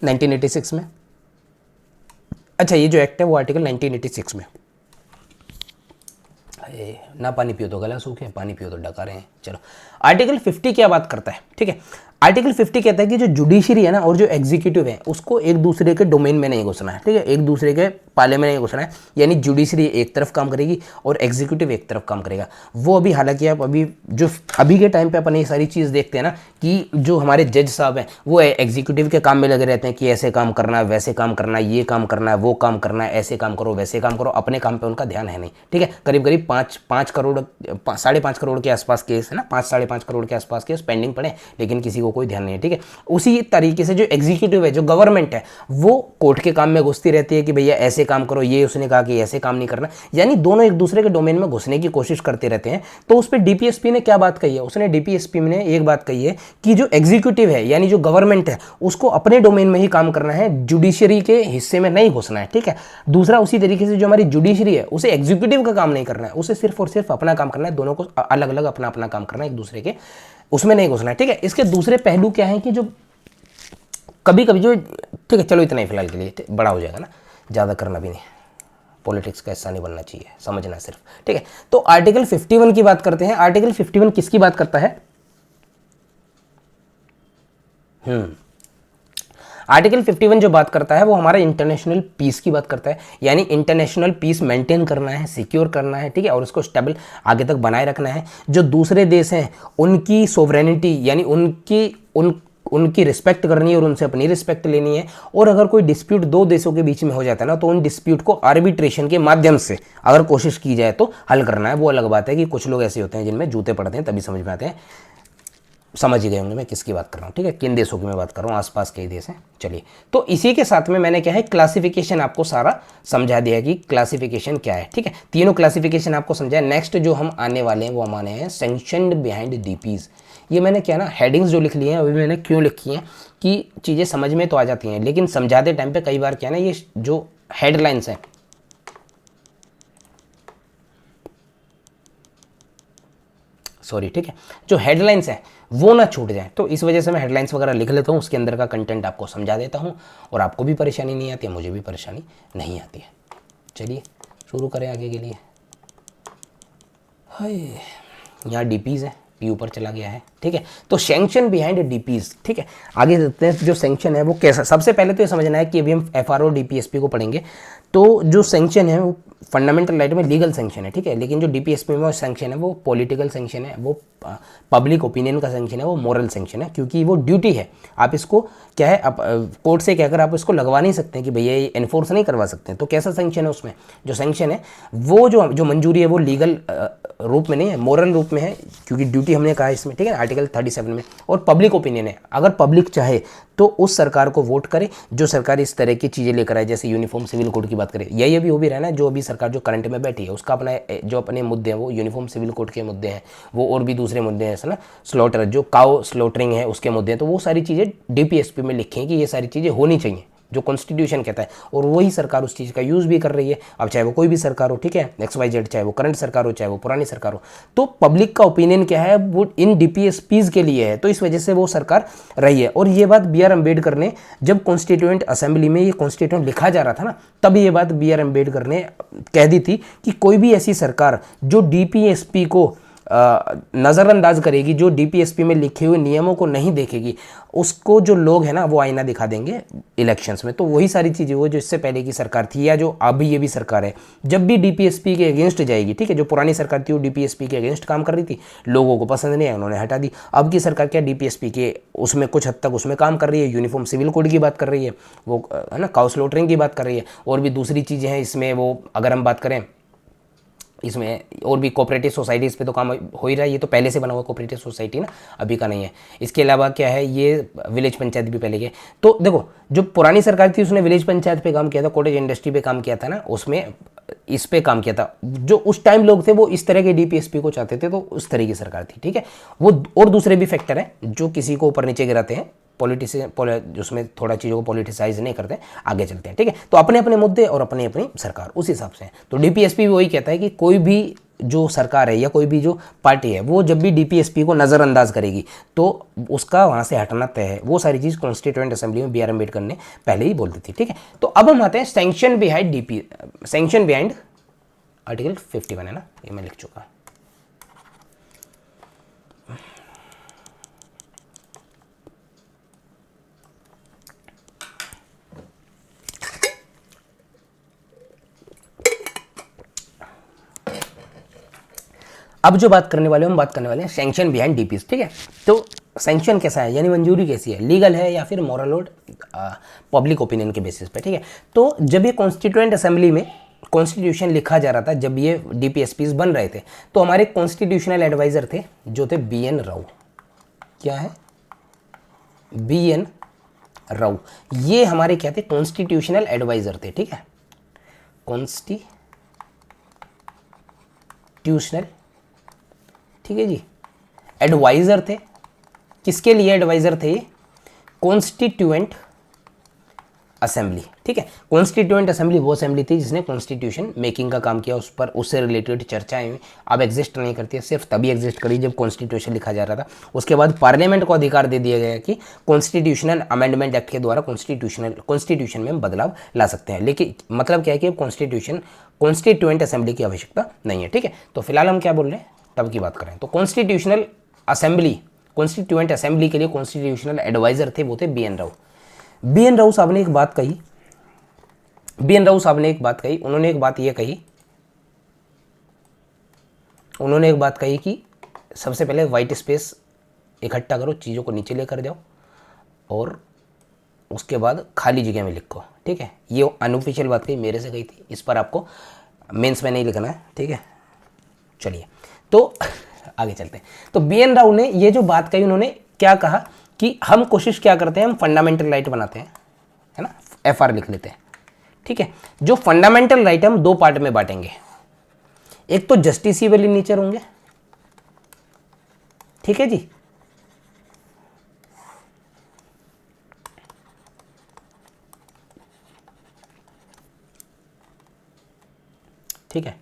1986 में, अच्छा ये जो एक्ट है वो आर्टिकल 1986 में, ना पानी पियो तो गला सूखे, पानी पियो तो डका रहे हैं। चलो, आर्टिकल 50 क्या बात करता है। ठीक है, आर्टिकल 50 कहता है कि जो जुडिशरी है ना और जो एग्जीक्यूटिव है उसको एक दूसरे के डोमेन में नहीं घुसना है। ठीक है, एक दूसरे के पाले में नहीं घुसना है, यानी जुडिशरी एक तरफ काम करेगी और एग्जीक्यूटिव एक तरफ काम करेगा। वो अभी हालांकि आप अभी के टाइम पे अपन ये सारी चीज़ देखते हैं ना कि जो हमारे जज साहब हैं वो एग्जीक्यूटिव के काम में लगे रहते हैं कि ऐसे काम करना है, वैसे काम करना है, ये काम करना है, वो काम करना है, ऐसे काम करो, वैसे काम करो, अपने काम पर उनका ध्यान है नहीं। ठीक है, करीब करीब 5 करोड़ 5.5 करोड़ के आसपास केस है ना, 5-5.5 करोड़ के आसपास केस पेंडिंग पड़े, लेकिन किसी को कोई ध्यान नहीं है। ठीक है, उसी तरीके से जो एग्जीक्यूटिव है, जो गवर्नमेंट है, वो कोर्ट के काम में घुसती रहती है कि भैया ऐसे काम करो, ये उसने कहा कि ऐसे काम नहीं करना, यानी दोनों एक दूसरे के डोमेन में घुसने की कोशिश करते रहते हैं। तो उस पर डीपीएसपी ने क्या बात कही है, उसने डीपीएसपी ने एक बात कही है कि जो एग्जीक्यूटिव है यानी जो गवर्नमेंट है उसको अपने डोमेन में ही काम करना है, जुडिशरी के हिस्से में नहीं घुसना है। ठीक है, दूसरा उसी तरीके से जो हमारी जुडिशरी है उसे एग्जीक्यूटिव का काम नहीं करना है, उसे सिर्फ और सिर्फ अपना काम करना है, दोनों को अलग अलग अपना अपना काम करना है, एक दूसरे के उसमें नहीं घुसना है। ठीक है, इसके दूसरे पहलू क्या है कि जो कभी कभी जो, ठीक है चलो इतना ही फिलहाल के लिए, बड़ा हो जाएगा ना, ज़्यादा करना भी नहीं, पॉलिटिक्स का हिस्सा नहीं बनना चाहिए, समझना सिर्फ। ठीक है, तो आर्टिकल 51 की बात करते हैं। आर्टिकल 51 किसकी बात करता है? आर्टिकल 51 जो बात करता है वो हमारा इंटरनेशनल पीस की बात करता है, यानी इंटरनेशनल पीस मेंटेन करना है, सिक्योर करना है। ठीक है, और उसको स्टेबल आगे तक बनाए रखना है। जो दूसरे देश हैं उनकी सोवरेनिटी यानी उनकी रिस्पेक्ट करनी है और उनसे अपनी रिस्पेक्ट लेनी है। और अगर कोई डिस्प्यूट दो देशों के बीच में हो जाता है ना, तो उन डिस्प्यूट को आर्बिट्रेशन के माध्यम से अगर कोशिश की जाए तो हल करना है। वो अलग बात है कि कुछ लोग ऐसे होते हैं जिनमें जूते पड़ते हैं तभी समझ में आते हैं, समझ ही गए होंगे मैं किसकी बात कर रहा हूँ। ठीक है, किन देशों की मैं बात कर रहा हूँ, आसपास के देश हैं। चलिए, तो इसी के साथ में मैंने क्या है, क्लासिफिकेशन आपको सारा समझा दिया कि क्लासिफिकेशन क्या है। ठीक है, तीनों क्लासिफिकेशन आपको समझाया। नेक्स्ट जो हम आने वाले हैं वो हम आने हैं सैंक्शनड बिहाइंड डीपीज। ये मैंने क्या ना हेडिंग्स जो लिख ली हैं अभी मैंने क्यों लिखी हैं कि चीज़ें समझ में तो आ जाती हैं, लेकिन समझाते टाइम पे कई बार क्या ना ये जो हेडलाइंस हैं, सॉरी, ठीक है, जो हेडलाइंस हैं वो ना छूट जाए, तो इस वजह से मैं हेडलाइंस वगैरह लिख लेता हूँ, उसके अंदर का कंटेंट आपको समझा देता हूँ और आपको भी परेशानी नहीं आती है, मुझे भी परेशानी नहीं आती है। चलिए शुरू करें आगे के लिए। हाय, यहाँ डीपीज़ है, पी ऊपर चला गया है। ठीक है, तो सैंक्शन बिहाइंड डीपीज। ठीक है, आगे देखते हैं जो सैंक्शन है वो कैसा। सबसे पहले तो ये समझना है कि अभी हम एफआरओ डीपीएसपी को पढ़ेंगे, तो जो सैंक्शन है वो फंडामेंटल राइट में लीगल सैंक्शन है। ठीक है, लेकिन जो डीपीएसपी में सैंक्शन है वो पॉलिटिकल सैंक्शन है, वो पब्लिक ओपिनियन का सैंक्शन है, वो मोरल सैंक्शन है, क्योंकि वो ड्यूटी है। आप इसको क्या है, आप कोर्ट से कहकर आप इसको लगवा नहीं सकते कि भैया ये एनफोर्स नहीं करवा सकते। तो कैसा सैंक्शन है उसमें, जो सैंक्शन है वो जो मंजूरी है वो लीगल रूप में नहीं है, मोरल रूप में है, क्योंकि ड्यूटी हमने कहा इसमें। ठीक है, आर्टिकल 37 में। और पब्लिक ओपिनियन है, अगर पब्लिक चाहे तो उस सरकार को वोट करे जो सरकार इस तरह की चीज़ें लेकर आए, जैसे यूनिफॉर्म सिविल कोड की बात करें। यही अभी हो भी रहा है ना, जो अभी सरकार जो करंट में बैठी है उसका अपना जो अपने मुद्दे हैं वो यूनिफॉर्म सिविल कोड के मुद्दे हैं, वो और भी दूसरे मुद्दे हैं ना, स्लॉटर जो काउ स्लॉटरिंग है उसके मुद्दे हैं। तो वो सारी चीज़ें डीपीएसपी में लिखे हैं कि ये सारी चीज़ें होनी चाहिए जो कॉन्स्टिट्यूशन कहता है, और वही सरकार उस चीज़ का यूज़ भी कर रही है। अब चाहे वो कोई भी सरकार हो, ठीक है, XYZ, चाहे वो करंट सरकार हो चाहे वो पुरानी सरकार हो, तो पब्लिक का ओपिनियन क्या है वो इन डीपीएसपीज के लिए है, तो इस वजह से वो सरकार रही है। और ये बात BR अम्बेडकर ने जब कॉन्स्टिट्यूएंट असेंबली में ये कॉन्स्टिट्यूएंट लिखा जा रहा था ना, तब ये बात BR अम्बेडकर ने कह दी थी कि कोई भी ऐसी सरकार जो डीपीएसपी को नज़रअंदाज करेगी, जो डीपीएसपी में लिखे हुए नियमों को नहीं देखेगी, उसको जो लोग हैं ना वो आईना दिखा देंगे इलेक्शंस में। तो वही सारी चीज़ें वो जो इससे पहले की सरकार थी या जो अभी ये भी सरकार है, जब भी डीपीएसपी के अगेंस्ट जाएगी, ठीक है, जो पुरानी सरकार थी वो डीपीएसपी के अगेंस्ट काम कर रही थी, लोगों को पसंद नहीं आया, उन्होंने हटा दी। अब की सरकार क्या डीपीएसपी के उसमें कुछ हद तक उसमें काम कर रही है, यूनिफॉर्म सिविल कोड की बात कर रही है, वो है ना काउ स्लॉटरिंग की बात कर रही है, और भी दूसरी चीज़ें हैं इसमें। वो अगर हम बात करें इसमें और भी कोऑपरेटिव सोसाइटीज़ पे तो काम हो ही रहा है, ये तो पहले से बना हुआ कोऑपरेटिव सोसाइटी ना, अभी का नहीं है। इसके अलावा क्या है, ये विलेज पंचायत भी पहले के। तो देखो जो पुरानी सरकार थी उसने विलेज पंचायत पे काम किया था, कॉटेज इंडस्ट्री पे काम किया था ना, उसमें इस पे काम किया था। जो उस टाइम लोग थे वो इस तरह के डीपीएसपी को चाहते थे, तो उस तरह की सरकार थी, ठीक है। वो और दूसरे भी फैक्टर हैं जो किसी को ऊपर नीचे गिराते हैं, पॉलिटिशियन उसमें थोड़ा चीज़ों को पॉलिटिसाइज नहीं करते, आगे चलते हैं, ठीक है। तो अपने अपने मुद्दे और अपनी अपनी सरकार उस हिसाब से। तो डीपीएसपी भी वही कहता है कि कोई भी जो सरकार है या कोई भी जो पार्टी है वो जब भी डीपीएसपी को नज़रअंदाज करेगी तो उसका वहाँ से हटना तय है। वो सारी चीज़ कॉन्स्टिट्यूएंट असेंबली में बी.आर. अम्बेडकर ने पहले ही बोल दी थी, ठीक है। तो अब हम आते हैं सैंक्शन बिहाइंड आर्टिकल 51 है ना, ये मैं लिख चुका। अब जो बात करने वाले हैं हम बात करने वाले हैं सैंक्शन बिहाइंड डीपीएस, ठीक है। तो सैंक्शन कैसा है, यानी मंजूरी कैसी है, लीगल है या फिर मॉरल और पब्लिक ओपिनियन के बेसिस पे, ठीक है। तो जब ये कॉन्स्टिट्यूएंट असेंबली में कॉन्स्टिट्यूशन लिखा जा रहा था, जब ये डीपीएसपीज बन रहे थे, तो हमारे कॉन्स्टिट्यूशनल एडवाइजर थे जो थे बी.एन. राव। क्या है, बी.एन. राव। ये हमारे क्या थे, कॉन्स्टिट्यूशनल एडवाइजर थे, ठीक है। कॉन्स्टिट्यूशनल, ठीक है जी, एडवाइजर थे। किसके लिए एडवाइजर थे, कॉन्स्टिट्यूएंट असेंबली, ठीक है। कॉन्स्टिट्यूएंट असेंबली वो असेंबली थी जिसने कॉन्स्टिट्यूशन मेकिंग का काम किया, उस पर उससे रिलेटेड चर्चाएं हुई। अब एग्जिस्ट नहीं करती है, सिर्फ तभी एग्जिस्ट करी जब कॉन्स्टिट्यूशन लिखा जा रहा था। उसके बाद पार्लियामेंट को अधिकार दे दिया गया कि कॉन्स्टिट्यूशनल अमेंडमेंट एक्ट के द्वारा कॉन्स्टिट्यूशन में हम बदलाव ला सकते हैं। लेकिन मतलब क्या है कि कॉन्स्टिट्यूएंट असेंबली की आवश्यकता नहीं है, ठीक है। तो फिलहाल हम क्या बोल रहे हैं, तब की बात करें तो कॉन्स्टिट्यूशनल असेंबली, कॉन्स्टिट्यूएंट असेंबली के लिए कॉन्स्टिट्यूशनल एडवाइजर थे, वो थे बी.एन. राव। बी.एन. राव साहब ने एक बात कही, उन्होंने एक बात कही कि सबसे पहले वाइट स्पेस इकट्ठा करो, चीज़ों को नीचे लेकर जाओ और उसके बाद खाली जगह में लिखो, ठीक है। ये अनऑफिशियल बात कही, मेरे से कही थी, इस पर आपको मेंस में नहीं लिखना है, ठीक है। चलिए तो आगे चलते हैं। तो बी.एन. राव ने ये जो बात कही, उन्होंने क्या कहा कि हम कोशिश क्या करते हैं, हम फंडामेंटल राइट बनाते हैं, है ना, एफआर लिख लेते हैं, ठीक है। जो फंडामेंटल राइट हम दो पार्ट में बांटेंगे, एक तो जस्टिसिबल इन नेचर होंगे, ठीक है जी, ठीक है,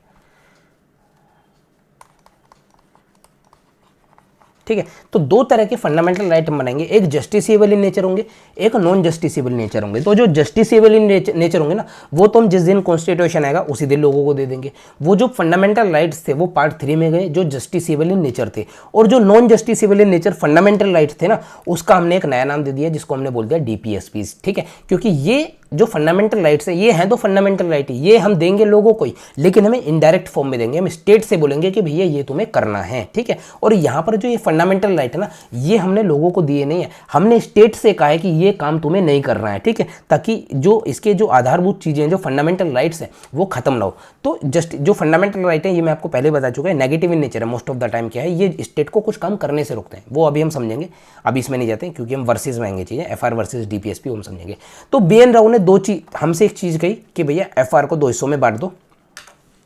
ठीक है। तो दो तरह के फंडामेंटल राइट हम बनाएंगे, एक जस्टिसेबल इन नेचर होंगे, एक नॉन जस्टिसेबल नेचर होंगे। तो जो जस्टिसेबल इन नेचर होंगे ना, वो तो हम जिस दिन कॉन्स्टिट्यूशन आएगा उसी दिन लोगों को दे देंगे। वो जो फंडामेंटल राइट्स थे वो पार्ट 3 में गए, जो जस्टिसेबल इन नेचर थे। और जो non justiciable in nature fundamental rights थे ना, उसका हमने एक नया नाम दे दिया, जिसको हमने बोल दिया डीपीएसपीज, ठीक है। क्योंकि ये जो फंडामेंटल राइट्स है, ये हैं तो फंडामेंटल राइट है, ये हम देंगे लोगों को ही, लेकिन हमें इनडायरेक्ट फॉर्म में देंगे। हम स्टेट से बोलेंगे कि भैया ये तुम्हें करना है, ठीक है। और यहाँ पर जो ये फंडामेंटल राइट है ना, ये हमने लोगों को दिए नहीं है, हमने स्टेट से कहा है कि ये काम तुम्हें नहीं करना है, ठीक है, ताकि जो इसके जो आधारभूत चीज़ें, जो फंडामेंटल राइट्स हैं, वो खत्म ना हो। तो जस्ट जो फंडामेंटल राइट है, ये मैं आपको पहले बता चुका है, नेगेटिव इन नेचर है। मोस्ट ऑफ द टाइम क्या है, ये स्टेट को कुछ काम करने से रोकते हैं, वो अभी हम समझेंगे, अभी इसमें नहीं जाते क्योंकि हम वर्सेज में आएंगे चीज़ें, एफआर वर्सेज डीपीएसपी हम समझेंगे। तो बी.एन. राव ने दो चीज हमसे एक चीज कही कि भैया एफआर को दो हिस्सों में बांट दो।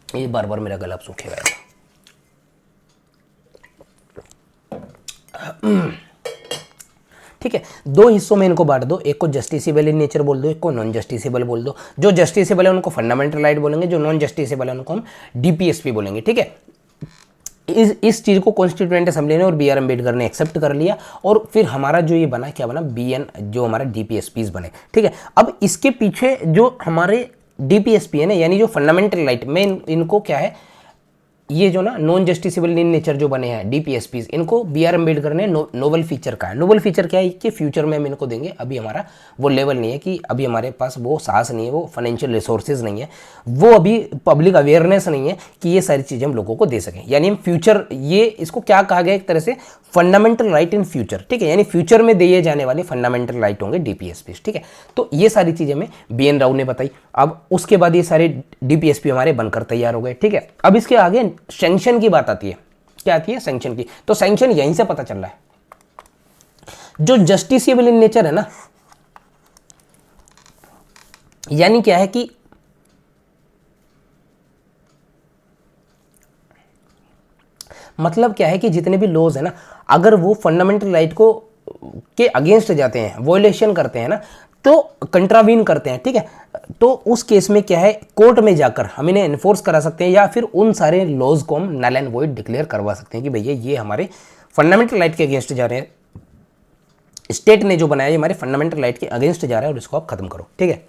ये बार बार मेरा गला सूखेगा, ठीक है। दो हिस्सों में इनको बांट दो, एक को जस्टिसेबल इन नेचर बोल दो, एक को नॉन जस्टिसेबल बोल दो। जो जस्टिसेबल है उनको फंडामेंटल राइट बोलेंगे, जो नॉन जस्टिसेबल है उनको हम डीपीएसपी बोलेंगे, ठीक है। इस चीज़ को कॉन्स्टिट्यूएंट असेंबली ने और बी.आर. अम्बेडकर ने एक्सेप्ट कर लिया, और फिर हमारा जो ये बना, क्या बना, बी.एन. जो हमारा डीपीएसपीज बने, ठीक है। अब इसके पीछे जो हमारे डीपीएसपी है ना, यानी जो फंडामेंटल राइट में इनको क्या है, ये जो ना नॉन जस्टिसेबल इन नेचर जो बने हैं डीपीएसपीज, इनको बी आर अम्बेडकर ने नोबल फीचर कहा है। नोबल फीचर क्या है कि फ्यूचर में हम इनको देंगे, अभी हमारा वो लेवल नहीं है, कि अभी हमारे पास वो साहस नहीं है, वो फाइनेंशियल रिसोर्सेज नहीं है, वो अभी पब्लिक अवेयरनेस नहीं है कि ये सारी चीज़ें हम लोगों को दे सकें। यानी हम फ्यूचर, ये इसको क्या कहा गया एक तरह से फंडामेंटल राइट इन फ्यूचर, ठीक है, यानी फ्यूचर में दिए जाने वाले फंडामेंटल राइट होंगे डीपीएसपीज, ठीक है। तो ये सारी चीज़ें हमें बी एन राव ने बताई। अब उसके बाद ये सारे डीपीएसपी हमारे बनकर तैयार हो गए, ठीक है। अब इसके आगे सैंक्शन की बात आती है। क्या आती है? सैंक्शन की। तो सैंक्शन यहीं से पता चल रहा है, जो जस्टिसेबल इन नेचर है ना, यानी क्या है कि मतलब क्या है कि जितने भी लॉज है ना, अगर वो फंडामेंटल राइट को के अगेंस्ट जाते हैं, वॉयलेशन करते हैं ना, तो कंट्रावीन करते हैं, ठीक है, तो उस केस में क्या है, कोर्ट में जाकर हम इन्हें एनफोर्स करा सकते हैं, या फिर उन सारे लॉज को हम नल एंड वॉइड डिक्लेयर करवा सकते हैं कि भैया ये हमारे फंडामेंटल राइट के अगेंस्ट जा रहे हैं, स्टेट ने जो बनाया ये हमारे फंडामेंटल राइट के अगेंस्ट जा रहा है और इसको आप खत्म करो, ठीक है।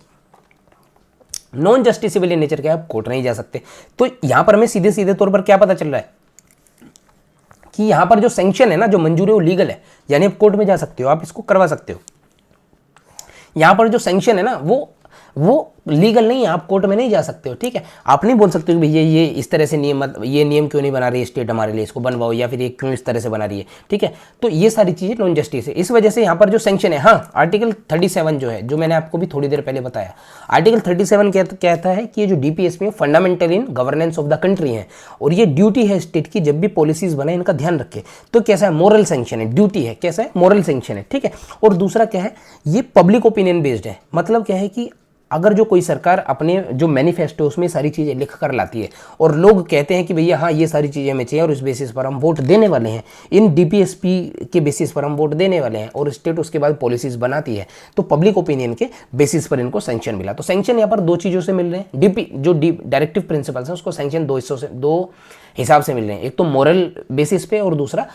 नॉन जस्टिसेबल इन नेचर क्या है, आप कोर्ट नहीं जा सकते। तो यहां पर हमें सीधे सीधे तौर पर क्या पता चल रहा है कि यहां पर जो सैंक्शन है ना, जो मंजूरी वो लीगल है, यानी आप कोर्ट में जा सकते हो, आप इसको करवा सकते हो। यहां पर जो सैंक्शन है ना, वो लीगल नहीं है, आप कोर्ट में नहीं जा सकते हो, ठीक है। आप नहीं बोल सकते हो कि भैया ये इस तरह से नियम, ये नियम क्यों नहीं बना रही है स्टेट हमारे लिए, इसको बनवाओ, या फिर ये क्यों इस तरह से बना रही है, ठीक है। तो ये सारी चीज़ें नॉन जस्टिस है। इस वजह से यहाँ पर जो सैंक्शन है, हाँ, आर्टिकल 37 जो है, जो मैंने आपको भी थोड़ी देर पहले बताया, आर्टिकल 37 कहता है कि ये जो डीपीएसपी है fundamental in governance of the country है, और ये ड्यूटी है स्टेट की, जब भी पॉलिसीज बने इनका ध्यान रखे। तो कैसा है, मोरल सैंक्शन है, ड्यूटी है, कैसा है, मोरल सैंक्शन है, ठीक है। और दूसरा क्या है, ये पब्लिक ओपिनियन बेस्ड है। मतलब क्या है कि अगर जो कोई सरकार अपने जो मैनिफेस्टो उसमें सारी चीज़ें लिख कर लाती है, और लोग कहते हैं कि भैया हाँ ये सारी चीज़ें हमें चाहिए, और इस बेसिस पर हम वोट देने वाले हैं, इन डीपीएसपी के बेसिस पर हम वोट देने वाले हैं, और स्टेट उसके बाद पॉलिसीज बनाती है, तो पब्लिक ओपिनियन के बेसिस पर इनको सैंक्शन मिला। तो सैंक्शन यहाँ पर दो चीज़ों से मिल रहे हैं, डायरेक्टिव प्रिंसिपल्स हैं उसको सैंक्शन दो हिसाब से मिल रहे हैं, एक तो मोरल बेसिस पे और दूसरा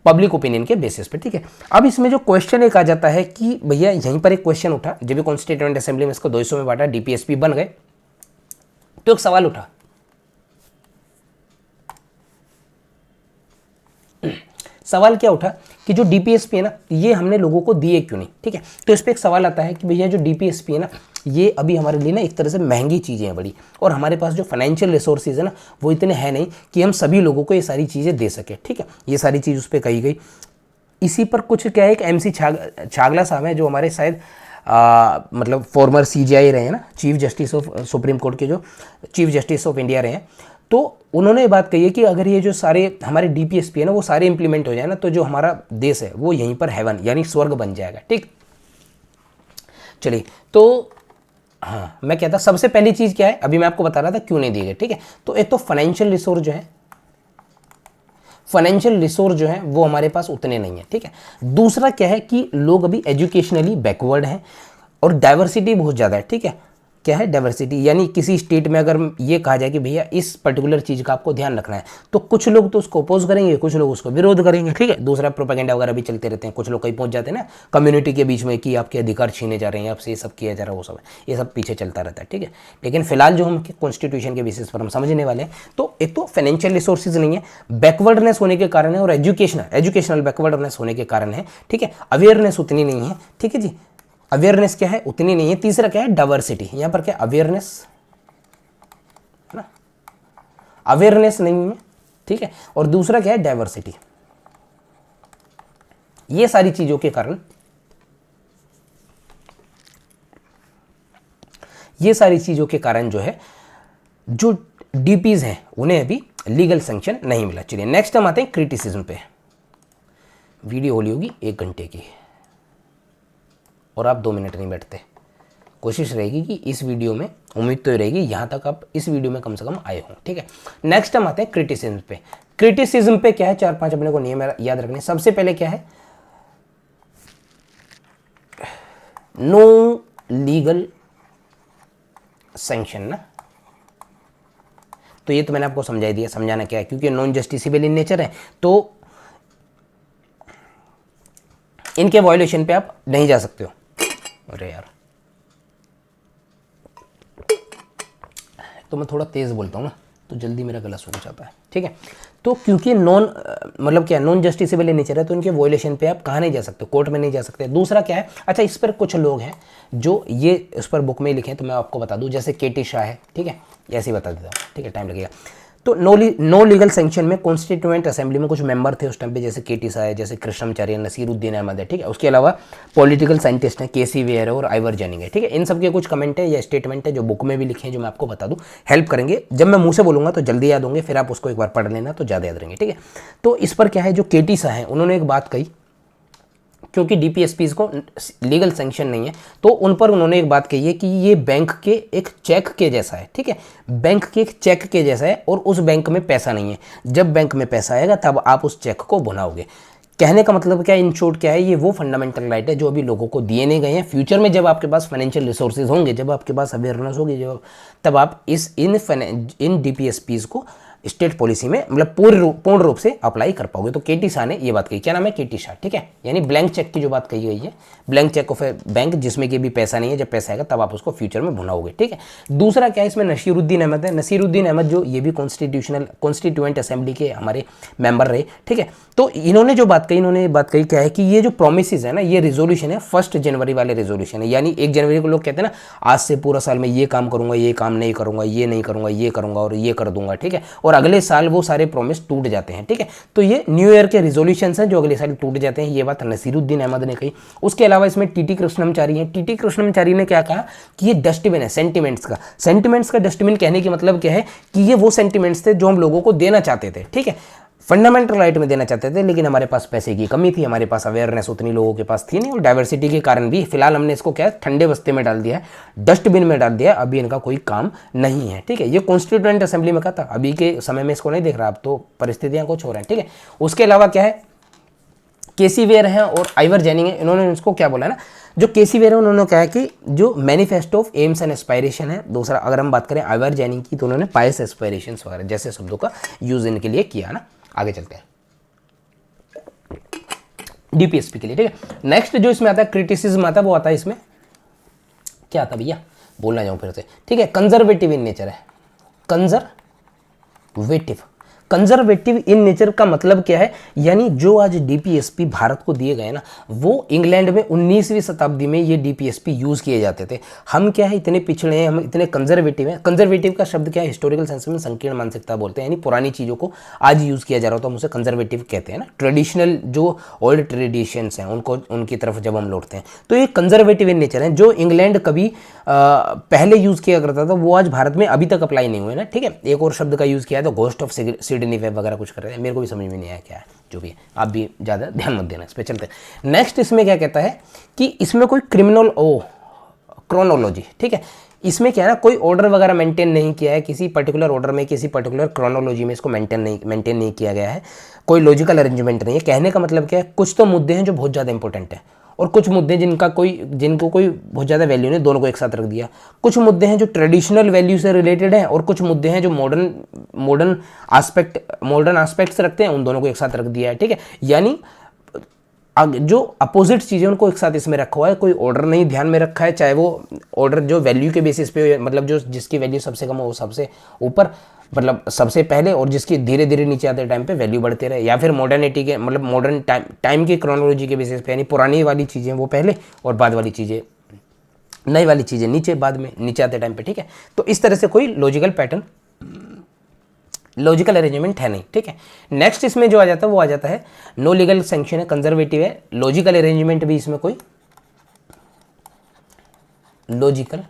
पब्लिक ओपिनियन के बेसिस पे, ठीक है। अब इसमें जो क्वेश्चन एक आ जाता है कि भैया यहीं पर एक क्वेश्चन उठा, जब भी कॉन्स्टिट्यूएंट असेंबली में इसको 2 हिस्सों में बांटा, डीपीएसपी बन गए, तो एक सवाल उठा, सवाल क्या उठा कि जो डीपीएसपी है ना, ये हमने लोगों को दिए क्यों नहीं, ठीक है। तो इस पर एक सवाल आता है कि भैया जो डीपीएसपी है ना, ये अभी हमारे लिए ना एक तरह से महंगी चीज़ें हैं बड़ी, और हमारे पास जो फाइनेंशियल रिसोर्सेज है ना, वो इतने हैं नहीं कि हम सभी लोगों को ये सारी चीज़ें दे सके, ठीक है। ये सारी चीज़ उस पर कही गई। इसी पर कुछ क्या है, एक MC छागला साहब हैं, जो हमारे शायद मतलब फॉर्मर CJI रहे हैं ना, chief justice of supreme court के जो चीफ जस्टिस ऑफ इंडिया रहे हैं, तो उन्होंने ये बात कही है कि अगर ये जो सारे हमारे डीपीएसपी है ना, वो सारे इंप्लीमेंट हो जाए ना, तो जो हमारा देश है वो यहीं पर हेवन यानी स्वर्ग बन जाएगा, ठीक। चलिए, तो हाँ, मैं कहता सबसे पहली चीज़ क्या है, अभी मैं आपको बता रहा था क्यों नहीं दी गई, ठीक है। तो एक तो फाइनेंशियल रिसोर्स जो है, फाइनेंशियल रिसोर्स जो है वो हमारे पास उतने नहीं है, ठीक है। दूसरा क्या है कि लोग अभी एजुकेशनली बैकवर्ड हैं, और डाइवर्सिटी बहुत ज़्यादा है, ठीक है। क्या है डाइवर्सिटी, यानी किसी स्टेट में अगर ये कहा जाए कि भैया इस पर्टिकुलर चीज़ का आपको ध्यान रखना है, तो कुछ लोग तो उसको अपोज करेंगे, कुछ लोग उसको विरोध करेंगे, ठीक है। दूसरा प्रोपेगेंडा वगैरह भी चलते रहते हैं, कुछ लोग कहीं पहुंच जाते हैं ना कम्युनिटी के बीच में कि आपके अधिकार छीने जा रहे हैं, आपसे ये सब किया जा रहा है, वो सब है, ये सब पीछे चलता रहता है, ठीक है। लेकिन फिलहाल जो हम कॉन्स्टिट्यूशन के बेसिस पर हम समझने वाले हैं, तो एक तो फाइनेंशियल रिसोर्सेज नहीं है, बैकवर्डनेस होने के कारण है, और एजुकेशनल बैकवर्डनेस होने के कारण है, ठीक है। अवेयरनेस उतनी नहीं है, ठीक है जी, अवेयरनेस क्या है, उतनी नहीं है। तीसरा क्या है, डाइवर्सिटी, यहां पर क्या अवेयरनेस है ना, अवेयरनेस नहीं है, ठीक है। और दूसरा क्या है, डाइवर्सिटी। ये सारी चीजों के कारण, ये सारी चीजों के कारण जो है, जो डीपीज हैं उन्हें अभी लीगल सैंक्शन नहीं मिला। चलिए नेक्स्ट हम आते हैं क्रिटिसिज्म पे। वीडियो होली होगी 1 घंटे की, और आप 2 मिनट नहीं बैठते। कोशिश रहेगी कि इस वीडियो में, उम्मीद तो रहेगी यहाँ तक आप इस वीडियो में कम से कम आए हों, ठीक है। नेक्स्ट हम आते हैं क्रिटिसिज्म पे। क्रिटिसिज्म पे क्या है, 4-5 अपने को नियम याद रखने। सबसे पहले क्या है, नो लीगल सैंक्शन ना, तो ये तो मैंने आपको समझा दिया, समझाना क्या है, क्योंकि नॉन जस्टिसेबल इन नेचर है, तो इनके वायोलेशन पे आप नहीं जा सकते हो। अरे यार, तो मैं थोड़ा तेज बोलता हूँ ना, तो जल्दी मेरा गला सूख जाता है, ठीक। ठीक है। तो क्योंकि नॉन मतलब क्या नॉन जस्टिसेबल इन नेचर है, तो इनके वॉयलेशन पे आप कहाँ नहीं जा सकते, कोर्ट में नहीं जा सकते। दूसरा क्या है, अच्छा इस पर कुछ लोग हैं जो ये इस पर बुक में लिखे हैं, तो मैं आपको बता दूं, जैसे केटी शाह है, ठीक है, ऐसे ही बता देता हूँ, ठीक है, टाइम लगेगा। तो नो लीगल सैंक्शन में कॉन्स्टिट्यूएंट असेंबली में कुछ मेंबर थे उस टाइम पे, जैसे केटी शाह है, जैसे कृष्णमाचार्य, नसीरुद्दीन अहमद है, ठीक है। उसके अलावा पॉलिटिकल साइंटिस्ट हैं, केसी वेयर है और आइवर जेनिंग है, ठीक है। इन सब के कुछ कमेंट है या स्टेटमेंट है जो बुक में भी लिखे हैं, जो मैं आपको बता दूं, हेल्प करेंगे। जब मैं मुंह से बोलूंगा तो जल्दी याद होंगे, फिर आप उसको एक बार पढ़ लेना तो ज़्यादा याद रहेंगे, ठीक है। तो इस पर क्या है, जो केटी शाह है उन्होंने एक बात कही, क्योंकि डीपीएसपीज को लीगल सैंक्शन नहीं है, तो उन पर उन्होंने एक बात कही है कि ये बैंक के एक चेक के जैसा है, ठीक है, बैंक के एक चेक के जैसा है, और उस बैंक में पैसा नहीं है। जब बैंक में पैसा आएगा तब आप उस चेक को भुनाओगे। कहने का मतलब क्या है, इन शॉर्ट क्या है, ये वो फंडामेंटल राइट है जो अभी लोगों को दिए नहीं गए हैं। फ्यूचर में जब आपके पास फाइनेंशियल रिसोर्सेज होंगे, जब आपके पास अवेयरनेस होगी, जो तब आप इन डीपीएसपीज को स्टेट पॉलिसी में मतलब पूर्ण रूप से अप्लाई कर पाओगे। तो केटी शाह ने ये बात कही, क्या नाम है, केटी शाह, ठीक है। यानी ब्लैंक चेक की जो बात कही गई है, blank cheque of A bank जिसमें कि भी पैसा नहीं है, जब पैसा आएगा तब आप उसको फ्यूचर में भुनाओगे, ठीक है। दूसरा क्या है, इसमें नसीरुद्दीन अहमद है। नसीरुद्दीन अहमद जो ये भी कॉन्स्टिट्यूएंट असेंबली के हमारे मेंबर रहे, ठीक है। तो इन्होंने जो बात कही, इन्होंने बात कही क्या है कि ये जो प्रोमिस है ना, ये रेजोल्यूशन है 1 जनवरी वाले रेजोल्यूशन है। यानी 1 जनवरी को लोग कहते हैं ना, आज से पूरा साल में ये काम करूंगा, ये काम नहीं करूंगा, ये नहीं करूंगा, ये करूंगा और ये कर दूंगा, ठीक है। और अगले साल वो सारे प्रॉमिस टूट जाते हैं, ठीक है। तो ये न्यू ईयर के रिजोल्यूशंस हैं जो अगले साल टूट जाते हैं। ये बात नसीरुद्दीन अहमद ने कही। उसके अलावा इसमें टीटी कृष्णमाचारी हैं। टीटी कृष्णमाचारी ने क्या कहा कि ये डस्टबिन है सेंटिमेंट्स का डस्टबिन। कहने की मतलब क्या है कि ये वो सेंटिमेंट्स थे जो हम लोगों को देना चाहते थे, ठीक है, फंडामेंटल राइट में देना चाहते थे, लेकिन हमारे पास पैसे की कमी थी, हमारे पास अवेयरनेस उतनी लोगों के पास थी नहीं, और डाइवर्सिटी के कारण भी फिलहाल हमने इसको क्या है, ठंडे बस्ते में डाल दिया है, डस्टबिन में डाल दिया है। अभी इनका कोई काम नहीं है, ठीक है। ये कॉन्स्टिट्यूएंट असेंबली में कहा था, अभी के समय में इसको नहीं देख रहा, अब तो परिस्थितियां कुछ हो रही हैं, ठीक है। उसके अलावा क्या है, केसी वेयर हैं और आइवर जेनिंग है। इन्होंने इसको क्या बोला ना, जो केसी वेयर है उन्होंने कहा कि जो manifesto of AIIMS and aspiration है। दूसरा अगर हम बात करें आइवर जेनिंग की, तो उन्होंने पायस एस्पायरेशंस वगैरह जैसे शब्दों का यूज इनके लिए किया ना। आगे चलते हैं डीपीएसपी के लिए, ठीक है। नेक्स्ट जो इसमें आता है क्रिटिसिज्म आता है, वो आता है इसमें क्या आता है भैया, बोलना जाऊं फिर से, ठीक है। कंजर्वेटिव इन नेचर है, कंजर्वेटिव इन नेचर का मतलब क्या है, यानी जो आज डीपीएसपी भारत को दिए गए ना, वो इंग्लैंड में 19वीं शताब्दी में ये डीपीएसपी यूज किए जाते थे। हम क्या है, इतने पिछड़े हैं, हम इतने कंजर्वेटिव हैं। कंजर्वेटिव का शब्द क्या है, हिस्टोरिकल सेंस में संकीर्ण मानसिकता बोलते हैं, यानी पुरानी चीज़ों को आज यूज किया जा रहा हो तो हम उसे कंजर्वेटिव कहते हैं ना। ट्रेडिशनल जो ओल्ड ट्रेडिशंस हैं उनको, उनकी तरफ जब हम लौटते हैं, तो ये कंजर्वेटिव इन नेचर है। जो इंग्लैंड कभी पहले यूज किया करता था, वो आज भारत में अभी तक अप्लाई नहीं हुए ना, ठीक है। एक और शब्द का यूज किया है, तो घोस्ट ऑफ सिडनी वेब वगैरह कुछ कर रहे हैं, मेरे को भी समझ में नहीं आया क्या है, जो भी है आप भी ज़्यादा ध्यान मत देना। इस पर चलते हैं। नेक्स्ट इसमें क्या कहता है कि इसमें कोई क्रोनोलॉजी, ठीक है, इसमें क्या है ना, कोई ऑर्डर वगैरह मेंटेन नहीं किया है, किसी पर्टिकुलर ऑर्डर में, किसी पर्टिकुलर क्रोनोलॉजी में इसको मेंटेन नहीं किया गया है, कोई लॉजिकल अरेंजमेंट नहीं है। कहने का मतलब क्या है, कुछ तो मुद्दे हैं जो बहुत ज़्यादा इंपॉर्टेंट है, और कुछ मुद्दे जिनको कोई बहुत ज़्यादा वैल्यू नहीं, दोनों को एक साथ रख दिया। कुछ मुद्दे हैं जो ट्रेडिशनल वैल्यू से रिलेटेड हैं, और कुछ मुद्दे हैं जो मॉडर्न एस्पेक्ट्स रखते हैं, उन दोनों को एक साथ रख दिया है, ठीक है। यानी जो अपोजिट चीज़ें उनको एक साथ इसमें रखा हुआ है, कोई ऑर्डर नहीं ध्यान में रखा है, चाहे वो ऑर्डर जो वैल्यू के बेसिस पे, मतलब जो जिसकी वैल्यू सबसे कम हो वो सबसे ऊपर, मतलब सबसे पहले, और जिसकी धीरे धीरे नीचे आते टाइम पे वैल्यू बढ़ते रहे, या फिर मॉडर्निटी के मतलब मॉडर्न टाइम की क्रोनोलॉजी के बेसिस पे, यानी पुरानी वाली चीज़ें वो पहले और बाद वाली चीज़ें, नई वाली चीज़ें नीचे, बाद में नीचे आते टाइम पे, ठीक है। तो इस तरह से कोई लॉजिकल अरेंजमेंट है नहीं, ठीक है। नेक्स्ट इसमें जो आ जाता है वो आ जाता है नो लीगल सैंक्शन है, कंजर्वेटिव है, लॉजिकल अरेंजमेंट भी इसमें कोई लॉजिकल